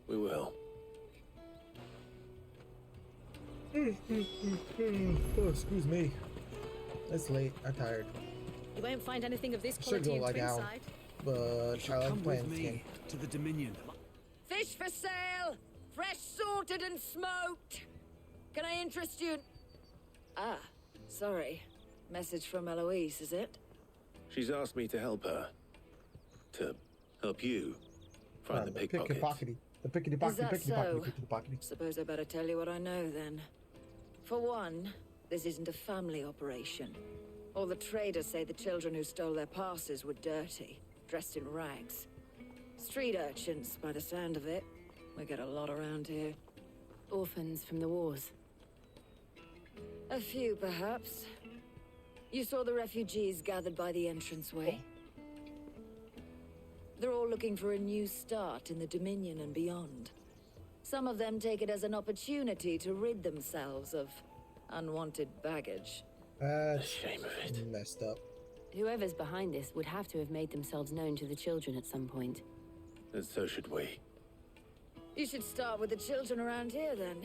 We will. Oh, excuse me. It's late. I'm tired. You won't find anything of this I should quality go in lie down, Twinside. but I like playing this game. to the Dominion. Fish for sale! Fresh sorted and smoked! Can I interest you? Ah, sorry. Message from Eloise, is it? She's asked me to help her. To help you find the pickpockets. The pickety Is pockety, that pickety so? pockety, pickety pockety. Suppose I better tell you what I know then. For one, this isn't a family operation. All the traders say the children who stole their passes were dirty, dressed in rags. Street urchins, by the sound of it. We get a lot around here. Orphans from the wars. A few, perhaps. You saw the refugees gathered by the entranceway. They're all looking for a new start in the Dominion and beyond. Some of them take it as an opportunity to rid themselves of unwanted baggage. That's a shame of it. Messed up. Whoever's behind this would have to have made themselves known to the children at some point. And so should we. You should start with the children around here, then.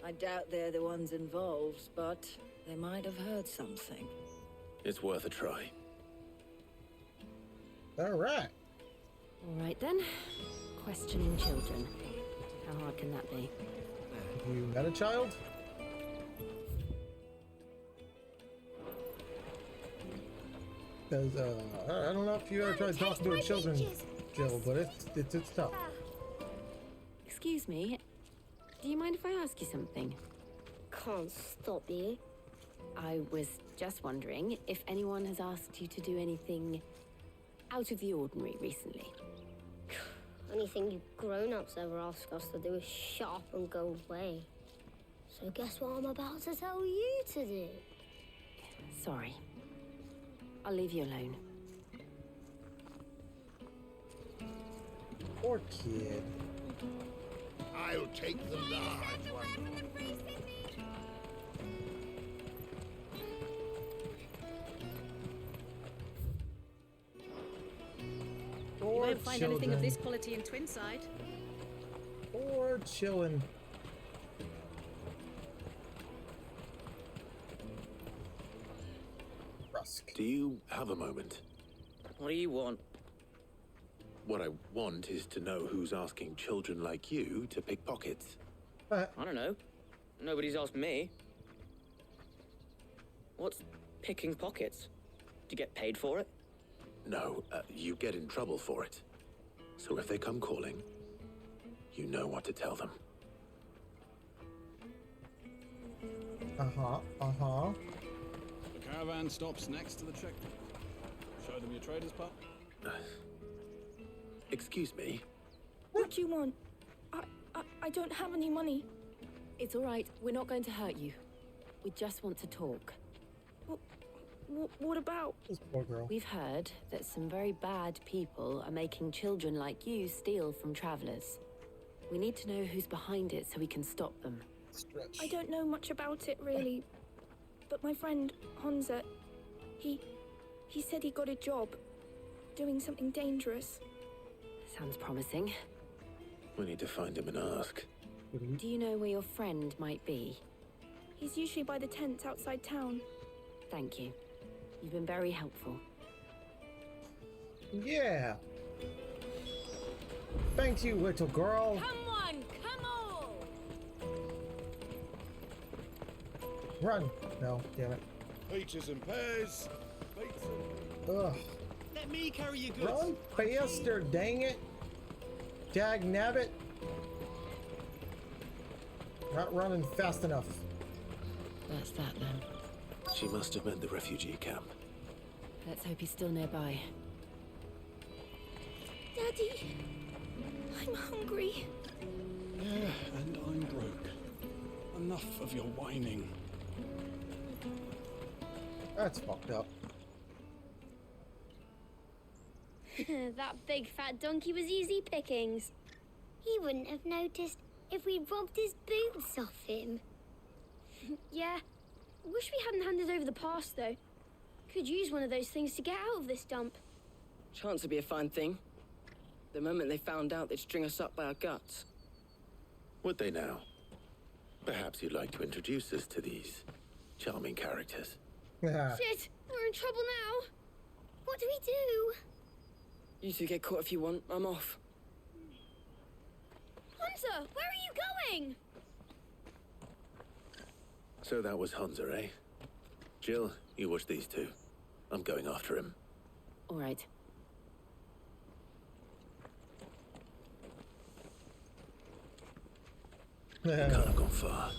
I doubt they're the ones involved, but they might have heard something. It's worth a try. All right. All right, then. Questioning children. How hard can that be? Have you met a child? Because, I don't know if you ever tried talking to a children's Jill, but it's tough. Excuse me. Do you mind if I ask you something? Can't stop you. I was just wondering if anyone has asked you to do anything out of the ordinary recently. Anything you grown-ups ever ask us to do is shut up and go away. So guess what I'm about to tell you to do? Sorry. I'll leave you alone. Poor kid. I'll take the large one. You won't find anything of this quality in Twinside. Or chillin'. Rusk. Do you have a moment? What do you want? What I want is to know who's asking children like you to pick pockets. I don't know. Nobody's asked me. What's picking pockets? Do you get paid for it? No, you get in trouble for it. So if they come calling, you know what to tell them. Uh-huh. The caravan stops next to the checkpoint. Show them your trader's pup. Excuse me? What do you want? I don't have any money. It's all right. We're not going to hurt you. We just want to talk. What about? This poor girl. We've heard that some very bad people are making children like you steal from travelers. We need to know who's behind it so we can stop them. I don't know much about it, really. But my friend, Hansa, he said he got a job doing something dangerous. Sounds promising. We need to find him and ask. Do you know where your friend might be? He's usually by the tents outside town. Thank you. You've been very helpful. Yeah. Thank you, little girl. Come on, come on! Run. No, damn it. Peaches and pears. Ugh. Let me carry your goods. Run faster, dang it. Dag nabbit. Not running fast enough. That's that then. She must have meant the refugee camp. Let's hope he's still nearby. Daddy, I'm hungry. Yeah, and I'm broke. Enough of your whining. That's fucked up. That big fat donkey was easy pickings. He wouldn't have noticed if we robbed his boots off him. Yeah. Wish we hadn't handed over the pass, though. Could use one of those things to get out of this dump. Chance would be a fine thing. The moment they found out, they'd string us up by our guts. Would they now? Perhaps you'd like to introduce us to these charming characters. Shit! We're in trouble now. What do we do? You two get caught if you want. I'm off. Hunter, where are you going? So that was Hansa, eh? Jill, you watch these two. I'm going after him. All right. Can't have gone far.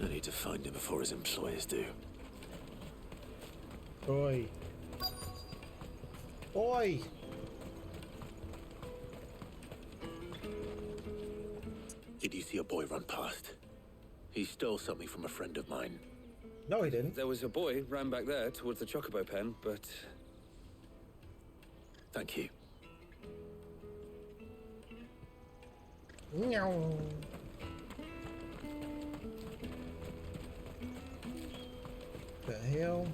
I need to find him before his employers do. Oi. Oi! Did you see a boy run past? He stole something from a friend of mine. No, he didn't. There was a boy ran back there towards the chocobo pen, but... Thank you. Meow. The hell?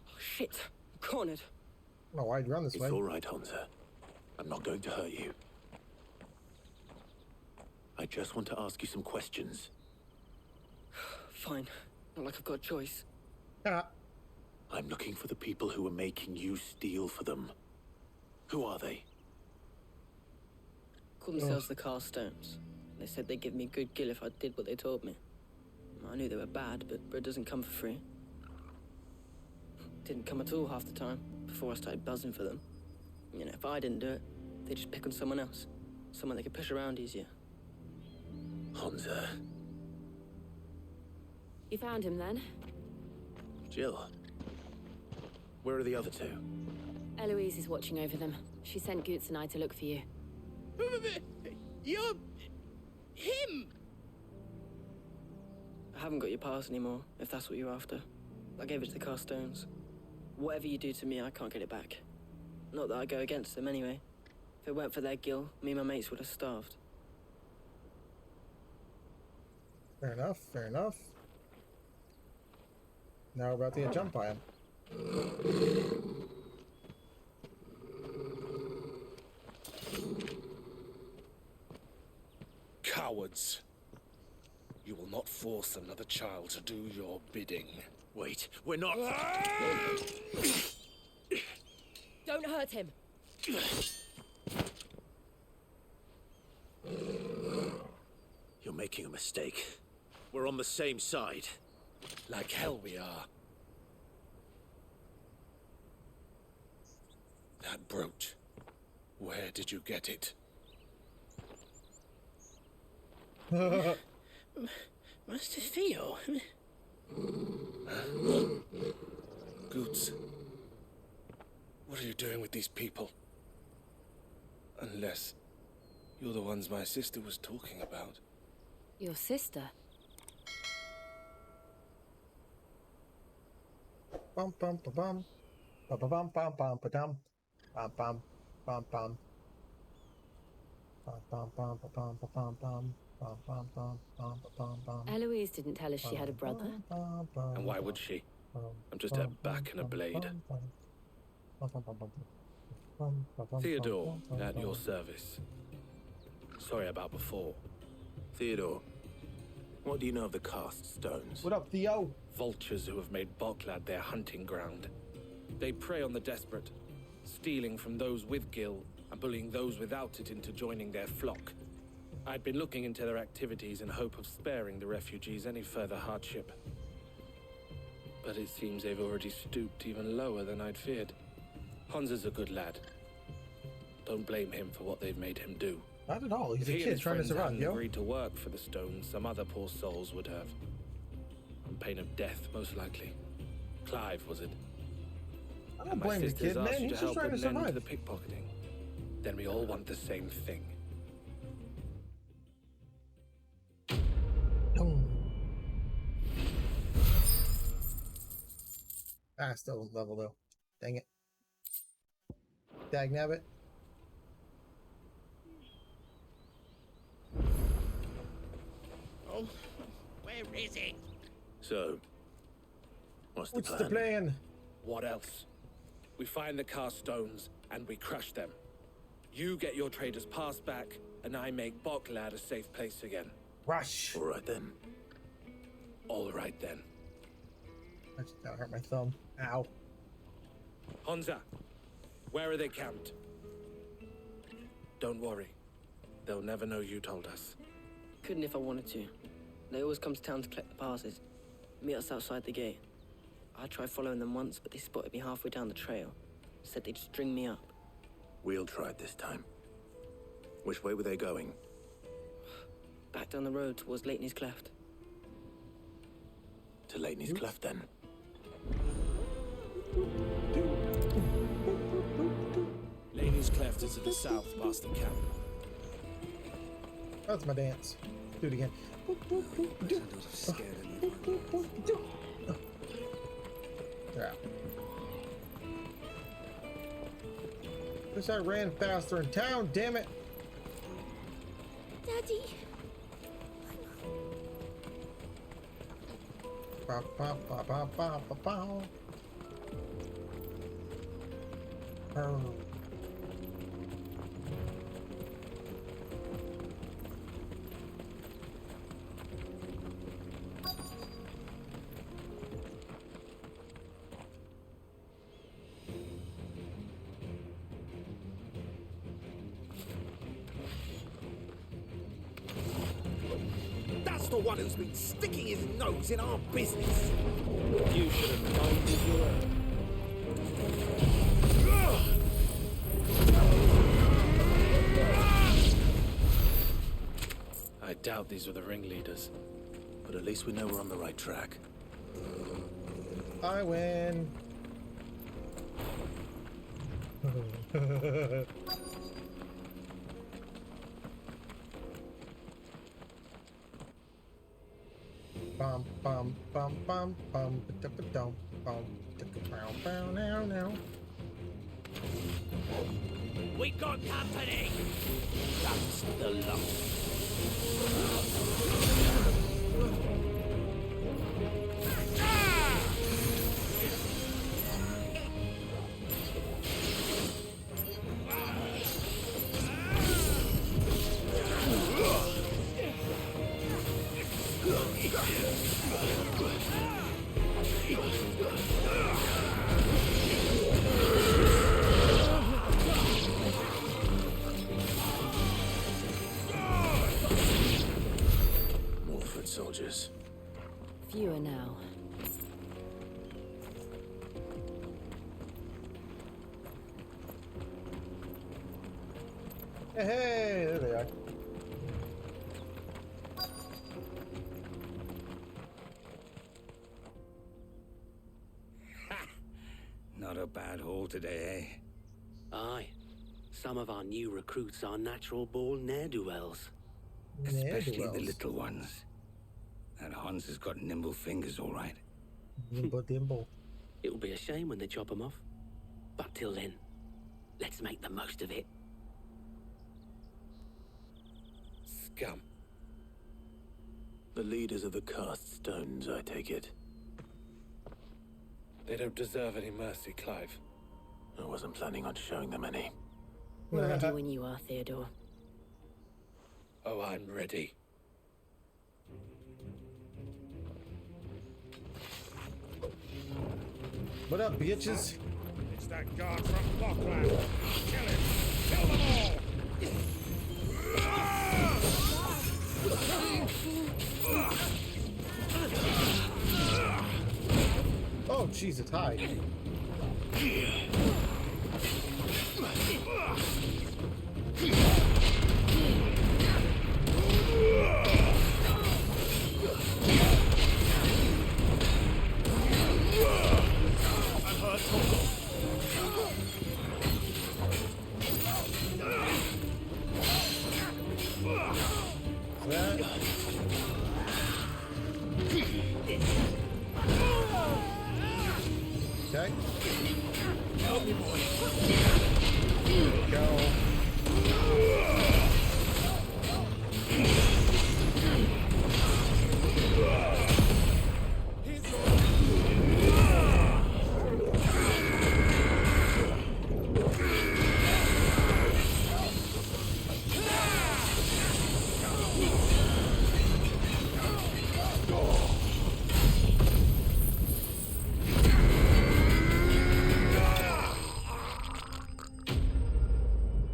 Oh, shit. I'm cornered. No, I'd run this way. It's all right, Hansa. I'm not going to hurt you. I just want to ask you some questions. Fine. Not like I've got a choice. I'm looking for the people who are making you steal for them. Who are they? Call themselves the Carstones. They said they'd give me good gill if I did what they told me. I knew they were bad, but bread doesn't come for free. Didn't come at all half the time, before I started buzzing for them. You know, if I didn't do it, they'd just pick on someone else. Someone they could push around easier. Hansa. You found him then? Jill. Where are the other two? Eloise is watching over them. She sent Goots and I to look for you. You're... him! I haven't got your pass anymore, if that's what you're after. I gave it to the Carstones. Whatever you do to me, I can't get it back. Not that I go against them anyway. If it weren't for their gill, me and my mates would have starved. Fair enough, fair enough. Now we're about to get jumped by him. Cowards! You will not force another child to do your bidding. Wait, we're not... Don't hurt him! You're making a mistake. We're on the same side. Like hell we are. That brooch. Where did you get it? Master Theo? Goots, what are you doing with these people? Unless you're the ones my sister was talking about. Your sister? Bum bum ba bum. Ba ba bum bum bum ba dum. Bum bum bum bum. Bum bum bum ba bum ba bum bum. Bum bum bum bum ba bum bum. Eloise didn't tell us she had a brother. And why would she? I'm just her back and a blade. Theodore, at your service. Sorry about before. Theodore, what do you know of the cast stones? What up, Theo? Vultures who have made Boklad their hunting ground. They prey on the desperate, stealing from those with gil and bullying those without it into joining their flock. I'd been looking into their activities in hope of sparing the refugees any further hardship. But it seems they've already stooped even lower than I'd feared. Hansa's a good lad. Don't blame him for what they've made him do. Not at all. He's If a he and kid his trying to friends survive, hadn't yo. agreed to work for the stones, some other poor souls would have. On pain of death, most likely. Clive, was it? I don't And my blame the sisters kid, asked man. you He's to just help trying to put an end to survive. the pickpocketing. Then we all want the same thing. Ah, still level though. Dang it. Dagnabbit. Oh, where is it? So, what's the What's plan? the plan? What else? We find the cast stones and we crush them. You get your trader's pass back, and I make Boklad a safe place again. Rush. All right then. All right then. That hurt my thumb. Ow. Hansa, where are they camped? Don't worry. They'll never know you told us. Couldn't if I wanted to. They always come to town to collect the passes. Meet us outside the gate. I tried following them once, but they spotted me halfway down the trail. Said they'd string me up. We'll try it this time. Which way were they going? Back down the road towards Leighton's Cleft. To Leighton's Cleft, then. Leighton's Cleft is to the south, past the camp. That's my dance. Do it again. Yeah. Wish I ran faster in town, damn it. Daddy. Ba, ba, ba, ba, ba, ba, ba. Oh. That's the one who's been sticking his nose in our business. You should have minded your own. I doubt these were the ringleaders. But at least we know we're on the right track. I win. Bum bum bum bum bum ba-da-ba-dum, bum bow now now. We got company! That's the lump. More foot soldiers. Fewer now. Hey, there they are. bad haul today, eh? Aye. Some of our new recruits are natural-born ne'er-do-wells. Especially the little ones. That Hans has got nimble fingers, all right. Nimble dimble. It'll be a shame when they chop them off. But till then, let's make the most of it. Scum. The leaders of the cast stones, I take it. They don't deserve any mercy, Clive. I wasn't planning on showing them any. We're ready when you are, Theodore. Oh, I'm ready. What up, bitches? It's that guard from Bockland. Kill him! Kill them all! Oh, Jesus, hi. Okay. Help me, boy. Go.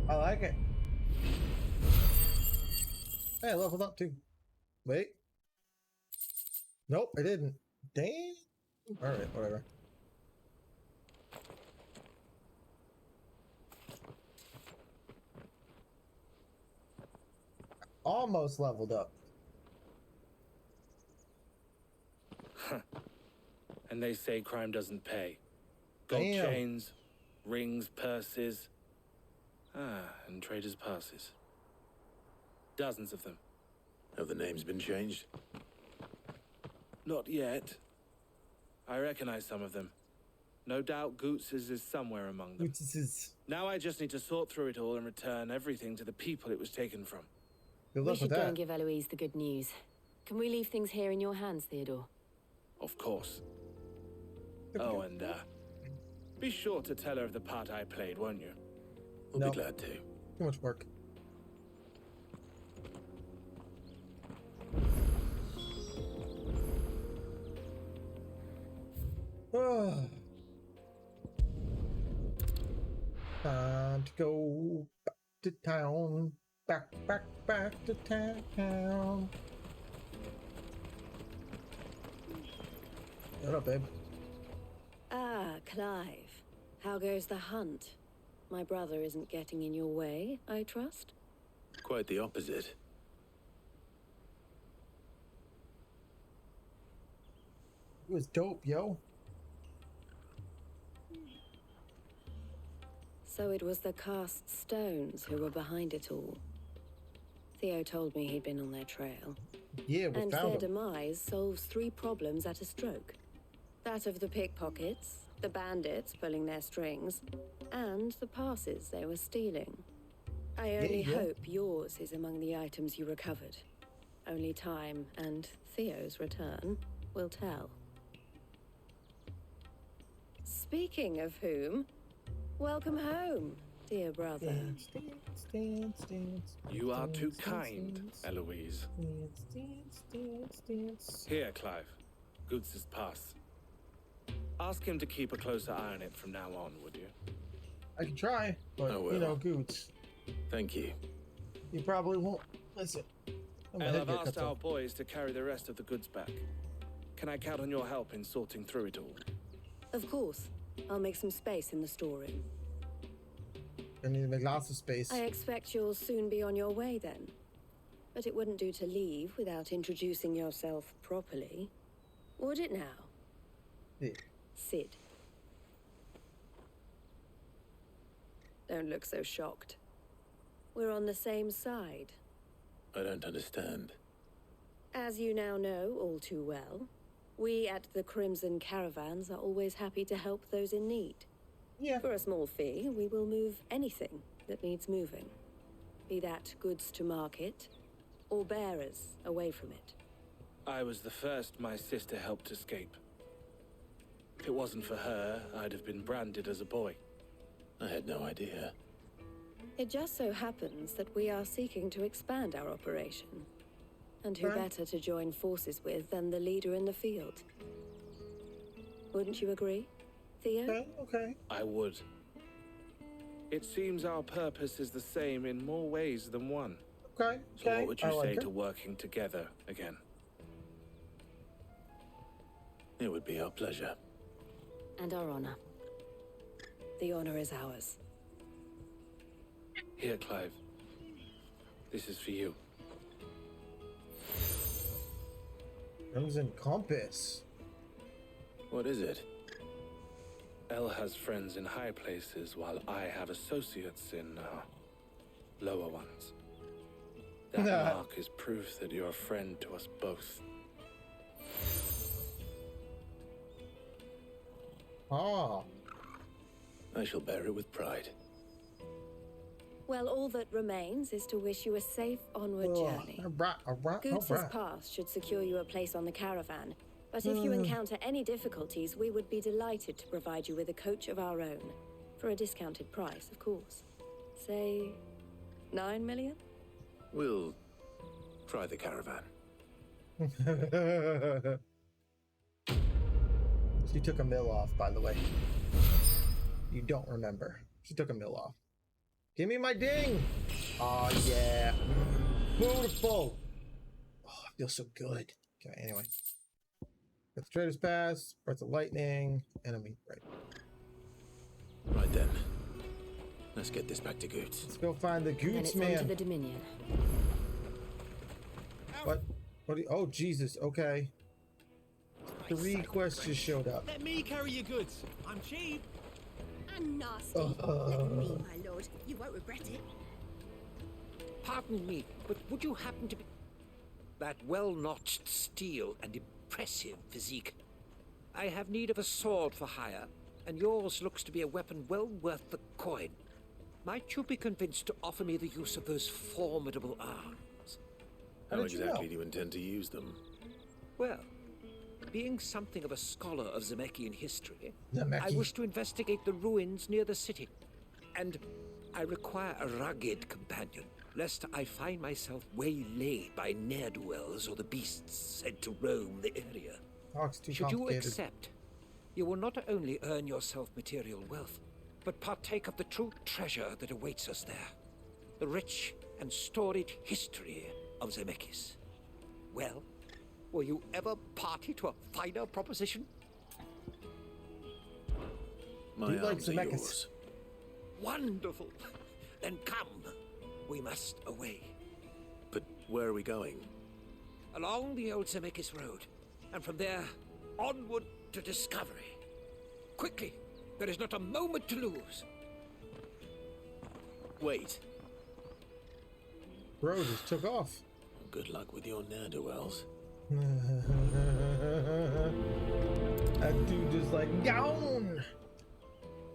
I like it. Hey, I leveled up too. Wait. Nope, I didn't. Damn. Alright, whatever. Almost leveled up. And they say crime doesn't pay. Gold Damn. chains, rings, purses. And traders' passes. Dozens of them. Have the names been changed? Not yet. I recognize some of them. No doubt Goots's is somewhere among them. Now I just need to sort through it all and return everything to the people it was taken from. We should go and give Eloise the good news. Can we leave things here in your hands, Theodore? Of course. Oh, and be sure to tell her of the part I played, won't you? We'll be glad to. Too much work. Time to go back to town. Back to town. What up, babe? Ah, Clive. How goes the hunt? My brother isn't getting in your way, I trust? Quite the opposite. It was dope, yo. So it was the cast stones who were behind it all. Theo told me he'd been on their trail. Yeah, we and found their them. demise solves 3 problems at a stroke. That of the pickpockets, the bandits pulling their strings, and the passes they were stealing. I only hope yours is among the items you recovered. Only time and Theo's return will tell. Speaking of whom, welcome home, dear brother. You are too kind, Eloise. Here, Clive. Goots's pass. Ask him to keep a closer eye on it from now on, would you? I can try, but you know, Goots. Thank you. You probably won't listen. I've asked our boys to carry the rest of the goods back. Can I count on your help in sorting through it all? Of course. I'll make some space in the storeroom. I need to make lots of space. I expect you'll soon be on your way then. But it wouldn't do to leave without introducing yourself properly. Would it now? Yeah. Sid. Don't look so shocked. We're on the same side. I don't understand. As you now know all too well, we at the Crimson Caravans are always happy to help those in need. Yeah. For a small fee, we will move anything that needs moving. Be that goods to market, or bearers away from it. I was the first my sister helped escape. If it wasn't for her, I'd have been branded as a boy. I had no idea. It just so happens that we are seeking to expand our operation. And who better to join forces with than the leader in the field? Wouldn't you agree, Theo? Okay. I would. It seems our purpose is the same in more ways than one. Okay. So what would you say to working together again? It would be our pleasure. And our honor. The honor is ours. Here, Clive. This is for you. Crimson Compass. What is it? Elle has friends in high places, while I have associates in, lower ones. That mark is proof that you're a friend to us both. Ah. I shall bear it with pride. Well, all that remains is to wish you a safe onward journey. Goots' pass should secure you a place on the caravan, but if you encounter any difficulties, we would be delighted to provide you with a coach of our own. For a discounted price, of course. Say, 9 million? We'll try the caravan. She took a mill off, by the way. You don't remember. She took a mill off. Give me my ding! Oh, yeah. Beautiful! Oh, it feels so good. Okay, anyway. Got the Trader's Pass, Breath of Lightning, enemy, right. Right then. Let's get this back to Goots. Let's go find the Goots man. man. To the Dominion. What? What? Oh, Jesus. Okay. 3 quests just showed up. Let me carry your goods. I'm cheap. And nasty. Let me, my lord. You won't regret it. Pardon me, but would you happen to be... That well-notched steel and impressive physique. I have need of a sword for hire, and yours looks to be a weapon well worth the coin. Might you be convinced to offer me the use of those formidable arms? How exactly do you intend to use them? Well, being something of a scholar of Zemeckis history, Zemeckis. I wish to investigate the ruins near the city. And I require a rugged companion, lest I find myself waylaid by ne'er-do-wells or the beasts said to roam the area. Should you accept, you will not only earn yourself material wealth, but partake of the true treasure that awaits us there. The rich and storied history of Zemeckis. Well, were you ever party to a finer proposition? My arms are yours. Wonderful. Then come. We must away. But where are we going? Along the old Zemeckis Road, and from there, onward to discovery. Quickly, there is not a moment to lose. Wait. Bro just took off. Good luck with your ne'er-do-wells. That dude just like, down!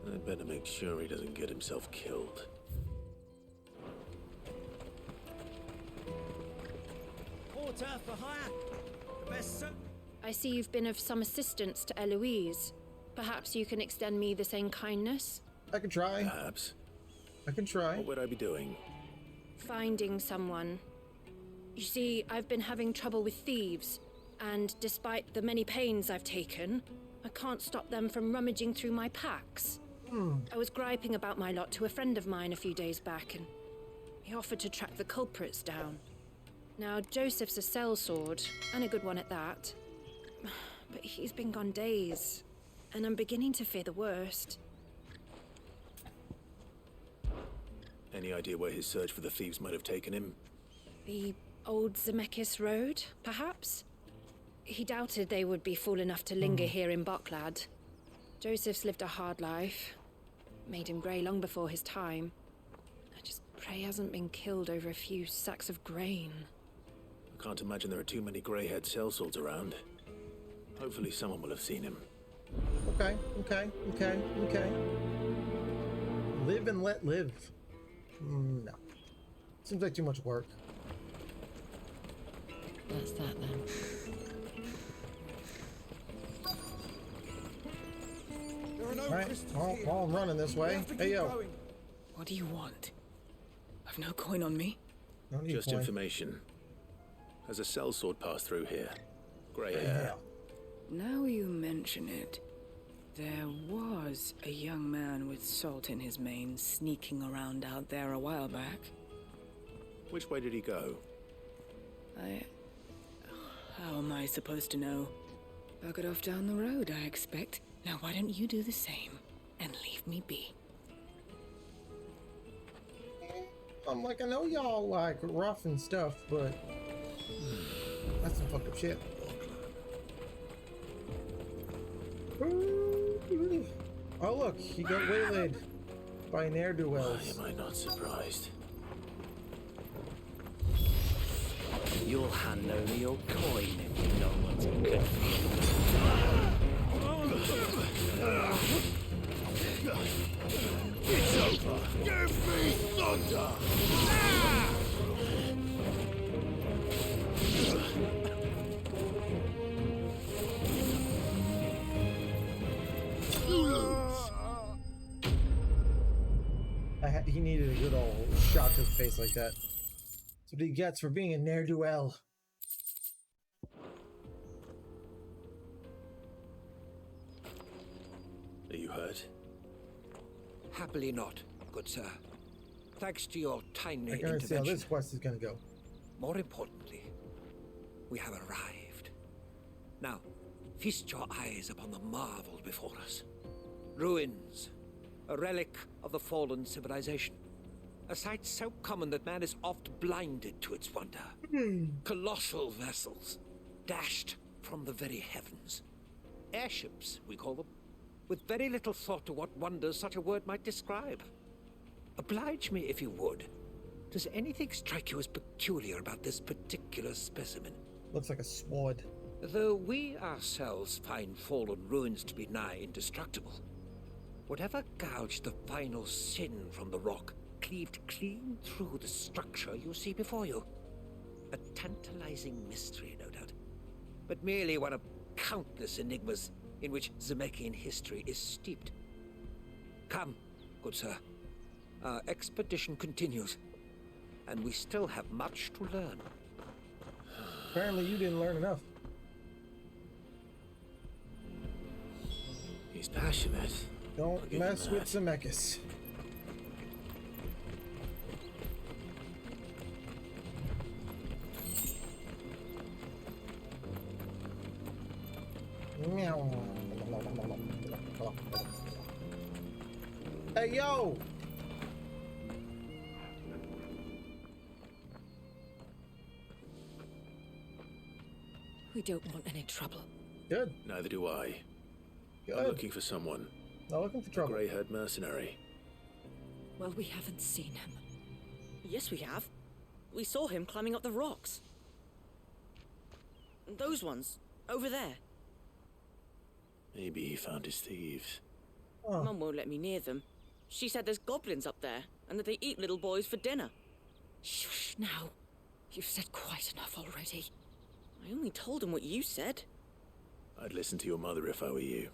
I'd better make sure he doesn't get himself killed. Porter for hire. The best I see you've been of some assistance to Eloise. Perhaps you can extend me the same kindness? I can try. Perhaps. I can try. What would I be doing? Finding someone. You see, I've been having trouble with thieves, and despite the many pains I've taken, I can't stop them from rummaging through my packs. I was griping about my lot to a friend of mine a few days back, and he offered to track the culprits down. Now, Joseph's a sellsword, and a good one at that. But he's been gone days, and I'm beginning to fear the worst. Any idea where his search for the thieves might have taken him? The old Zemeckis Road, perhaps? He doubted they would be fool enough to linger here in Bocklad. Joseph's lived a hard life. made him grey long before his time. I just pray he hasn't been killed over a few sacks of grain. I can't imagine there are too many grey-haired sellswords around. Hopefully someone will have seen him. Okay. Live and let live. No. Seems like too much work. That's that then. There are no Alright, crystals well, here. I'm running this way. We have to Hey, keep yo. going. What do you want? I've no coin on me. No need Just coin. information. Has a sellsword passed through here? Grey hair. Now you mention it, there was a young man with salt in his mane sneaking around out there a while back. Which way did he go? How am I supposed to know? Buggered off down the road, I expect. Now why don't you do the same and leave me be? I'm like, I know y'all like rough and stuff, but that's some fucked up shit. Oh look, he got waylaid by ne'er-do-wells. Why am I not surprised? You'll hand over your coin if you know what's good for you. It's over! Give me thunder! He needed a good old shot to the face like that. That's what he gets for being a ne'er-do-well. Are you hurt? Happily not, good sir. Thanks to your timely I gotta see how intervention. this quest is gonna go. More importantly, we have arrived. Now, feast your eyes upon the marvel before us. Ruins, a relic of the fallen civilization. A sight so common that man is oft blinded to its wonder. Colossal vessels, dashed from the very heavens. Airships, we call them, with very little thought to what wonders such a word might describe. Oblige me if you would. Does anything strike you as peculiar about this particular specimen? Looks like a sword. Though we ourselves find fallen ruins to be nigh indestructible, whatever gouged the final sin from the rock cleaved clean through the structure you see before you. A tantalizing mystery, no doubt, but merely one of countless enigmas in which Zemeckis history is steeped. Come, good sir. Our expedition continues, and we still have much to learn. Apparently you didn't learn enough. He's passionate. Don't mess with Zemeckis. Meow. Hey, yo! We don't want any trouble. Good. Neither do I. Good. I'm looking for someone. Not looking for trouble. A grey-haired mercenary. Well, we haven't seen him. Yes, we have. We saw him climbing up the rocks. Those ones, over there. Maybe he found his thieves. Oh. Mum won't let me near them. She said there's goblins up there, and that they eat little boys for dinner. Shush now. You've said quite enough already. I only told him what you said. I'd listen to your mother if I were you.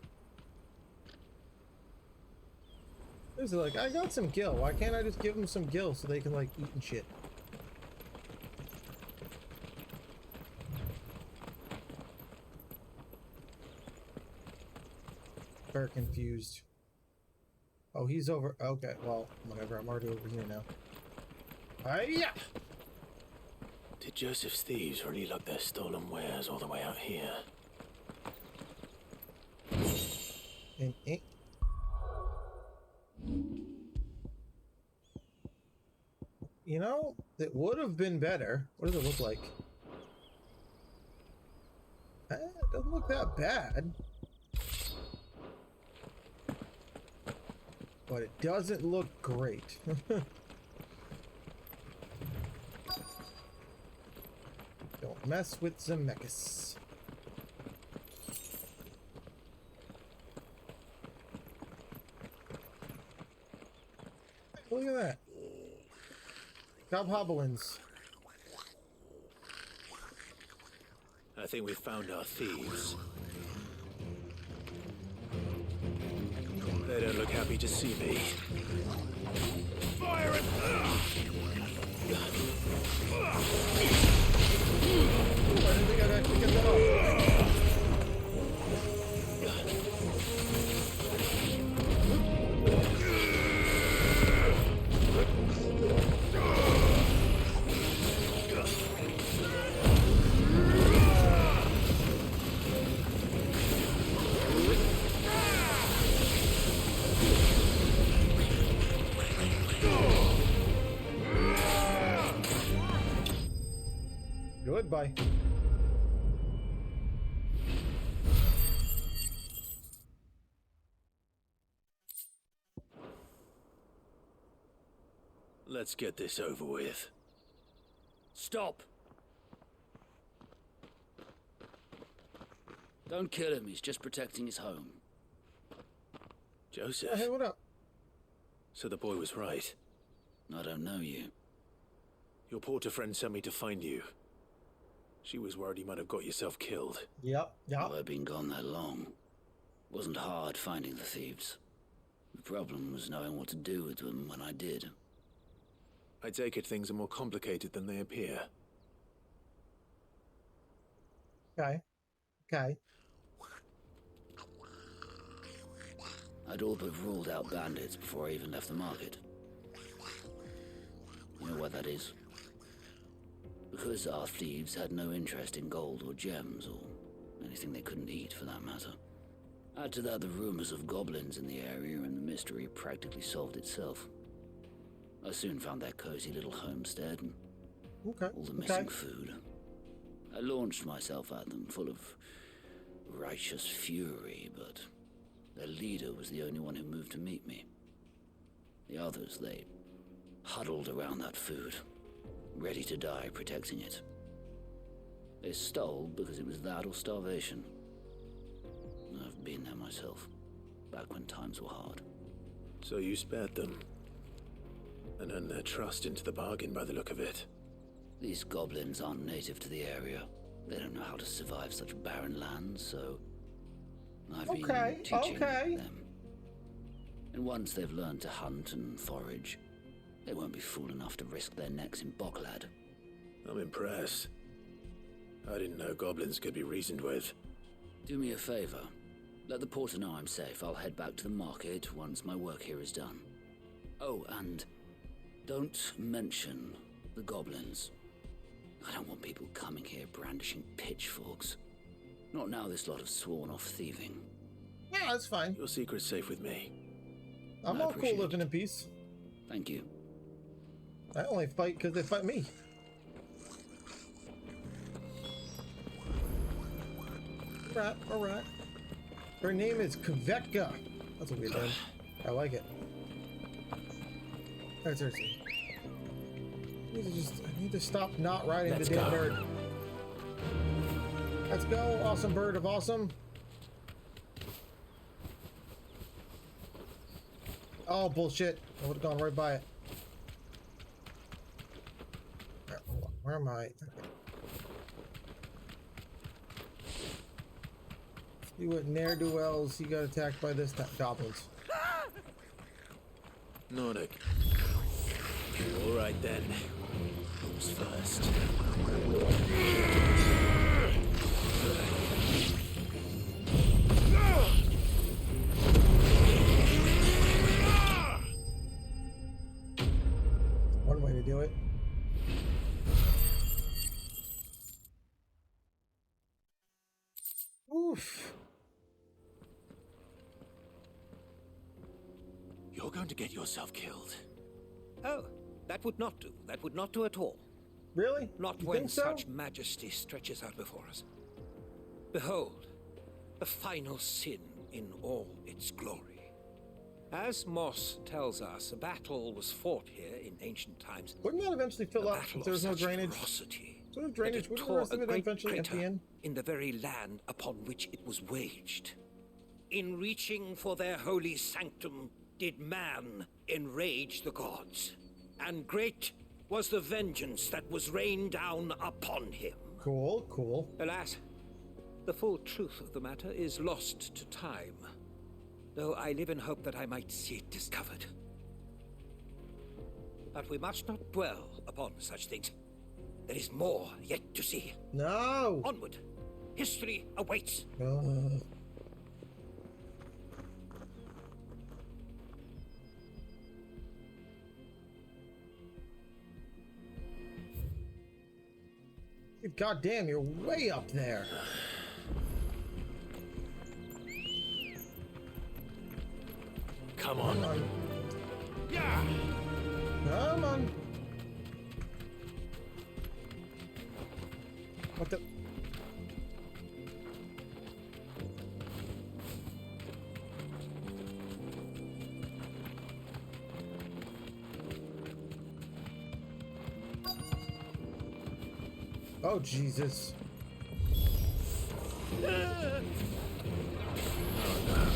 This is like, I got some gill. Why can't I just give them some gill so they can, like, eat and shit? Very confused. Oh, he's over. Okay, well, whatever. I'm already over here now. Hiya! Did Joseph's thieves really lug their stolen wares all the way out here? You know, it would have been better. What does it look like? It doesn't look that bad. but it doesn't look great. Don't mess with Zemeckis. Look at that. Gobhoblins. I think we've found our thieves. They don't look happy to see me. Fire it! I didn't think I'd actually get that off. Goodbye. Let's get this over with. Stop! Don't kill him, he's just protecting his home. Joseph? Hey, what up? So the boy was right. I don't know you. Your porter friend sent me to find you. She was worried you might have got yourself killed. Yep. Well, I've been gone that long. Wasn't hard finding the thieves. The problem was knowing what to do with them when I did. I take it things are more complicated than they appear. Okay. Okay. I'd all but ruled out bandits before I even left the market. You know why that is? Because our thieves had no interest in gold or gems, or anything they couldn't eat for that matter. Add to that the rumors of goblins in the area, and the mystery practically solved itself. I soon found their cozy little homestead and all the missing food. I launched myself at them, full of righteous fury, but their leader was the only one who moved to meet me. The others, they huddled around that food, ready to die protecting it. They stole because it was that or starvation. I've been there myself, back when times were hard. So you spared them, and earned their trust into the bargain by the look of it. These goblins aren't native to the area. They don't know how to survive such barren lands, so I've been teaching them. And once they've learned to hunt and forage, they won't be fool enough to risk their necks in Boklad. I'm impressed. I didn't know goblins could be reasoned with. Do me a favor. Let the porter know I'm safe. I'll head back to the market once my work here is done. Oh, and don't mention the goblins. I don't want people coming here brandishing pitchforks. Not now this lot have sworn off thieving. Yeah, that's fine. Your secret's safe with me. I'm all cool living in peace. Thank you. I only fight because they fight me. Alright, alright. Her name is Kveka. That's a weird name. I like it. Alright, seriously. I need to stop not riding the dead bird. Let's go, awesome bird of awesome. Oh, bullshit. I would have gone right by it. Where am I? Okay. See what ne'er-do-wells he got attacked by this goblins. Nordic. All right then. Who's first? One way to do it. Oof. You're going to get yourself killed. Oh, that would not do. That would not do at all. Really? Not You when think so? such majesty stretches out before us. Behold, the final sin in all its glory. As Moss tells us, a battle was fought here in ancient times. Wouldn't that eventually fill up if there's no drainage? Sort of drainage wouldn't the rest of it eventually empty in? In the very land upon which it was waged. In reaching for their holy sanctum, did man enrage the gods, and great was the vengeance that was rained down upon him. Cool, cool. Alas, the full truth of the matter is lost to time, though I live in hope that I might see it discovered. But we must not dwell upon such things. There is more yet to see. No! Onward! History awaits! God damn, you're way up there. Come on. Come on. Yeah. Come on. What the? Oh, Jesus. Oh, no.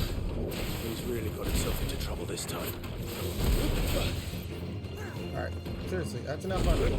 He's really got himself into trouble this time. Alright, seriously, that's enough of it.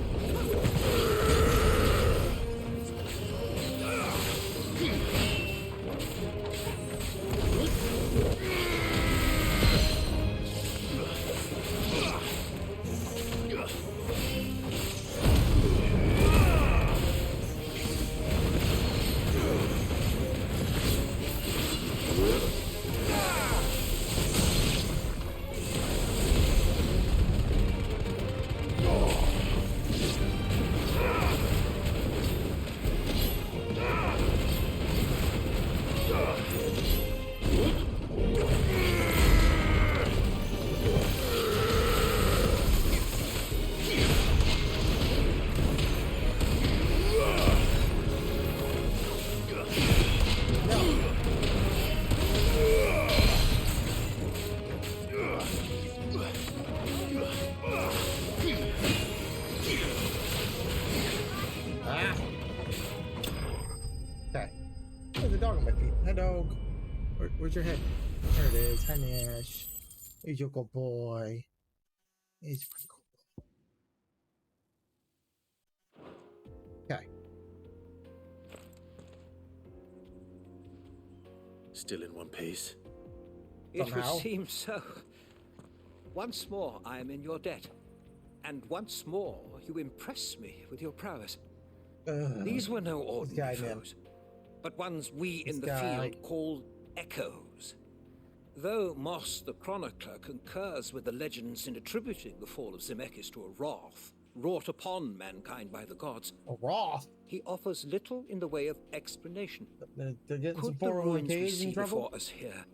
Where's your head? There it is. Hi, Nash. Here's your good boy. He's pretty cool. Okay. Still in one piece. It would seem so. Once more I am in your debt. And once more you impress me with your prowess. These were no ordinary foes, but ones we in the field call echoes. Though Moss the chronicler concurs with the legends in attributing the fall of Zemeckis to a wrath wrought upon mankind by the gods, a wrath, he offers little in the way of explanation. They're getting Could the ruins we see before us here,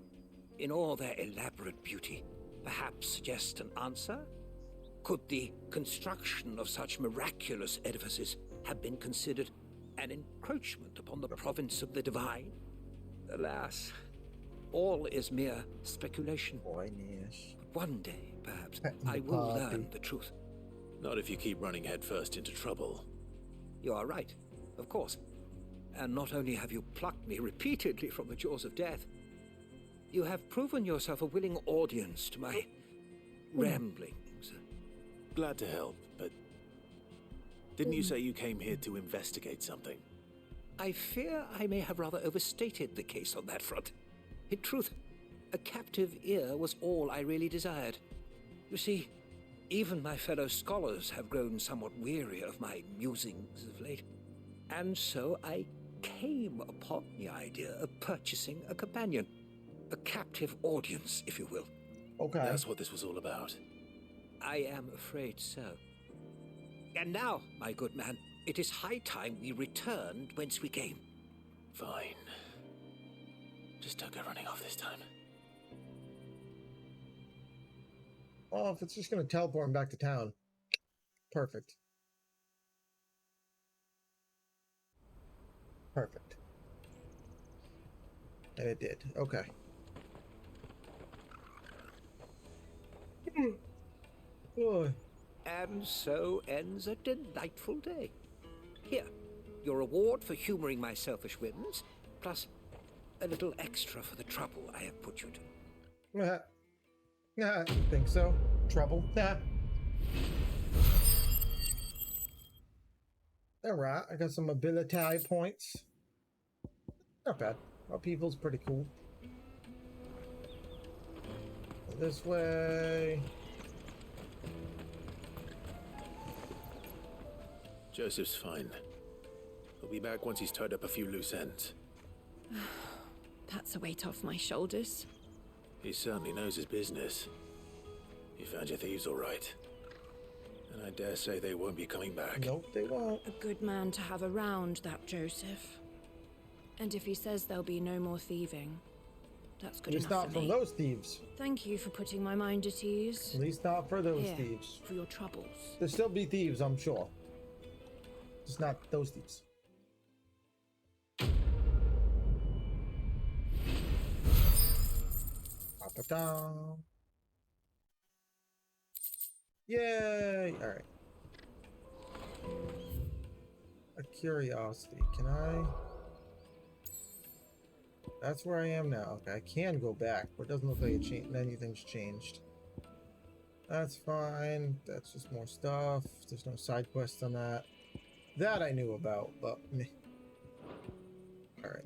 in all their elaborate beauty, perhaps suggest an answer? Could the construction of such miraculous edifices have been considered an encroachment upon the province of the divine? Alas, all is mere speculation. Boy, Nash. But one day, perhaps, I will learn the truth. Not if you keep running headfirst into trouble. You are right, of course. And not only have you plucked me repeatedly from the jaws of death, you have proven yourself a willing audience to my ramblings. Glad to help, but didn't you say you came here to investigate something? I fear I may have rather overstated the case on that front. In truth, a captive ear was all I really desired. You see, even my fellow scholars have grown somewhat weary of my musings of late. And so I came upon the idea of purchasing a companion. A captive audience, if you will. Okay. That's what this was all about. I am afraid so. And now, my good man, it is high time we returned whence we came. Fine. Just don't go running off this time. Oh, if it's just going to teleport him back to town. Perfect. Perfect. And it did. Okay. And so ends a delightful day. Here, your reward for humoring my selfish whims, plus a little extra for the trouble I have put you to. Yeah, you think so? Trouble? Nah. Alright, I got some ability points. Not bad. Upheaval's pretty cool. This way. Joseph's fine. He'll be back once he's tied up a few loose ends. That's a weight off my shoulders. He certainly knows his business. You found your thieves all right. And I dare say they won't be coming back. Nope, they won't. A good man to have around, that Joseph. And if he says there'll be no more thieving, that's good enough for me. At least not from those thieves. Thank you for putting my mind at ease. At least not for those Here, thieves. for your troubles. There'll still be thieves, I'm sure. Just not those thieves. Ba-ba-da. Yay! Alright. A curiosity. Can I? That's where I am now. Okay, I can go back, but it doesn't look like anything's changed. That's fine. That's just more stuff. There's no side quest on that. That I knew about, but meh. Alright.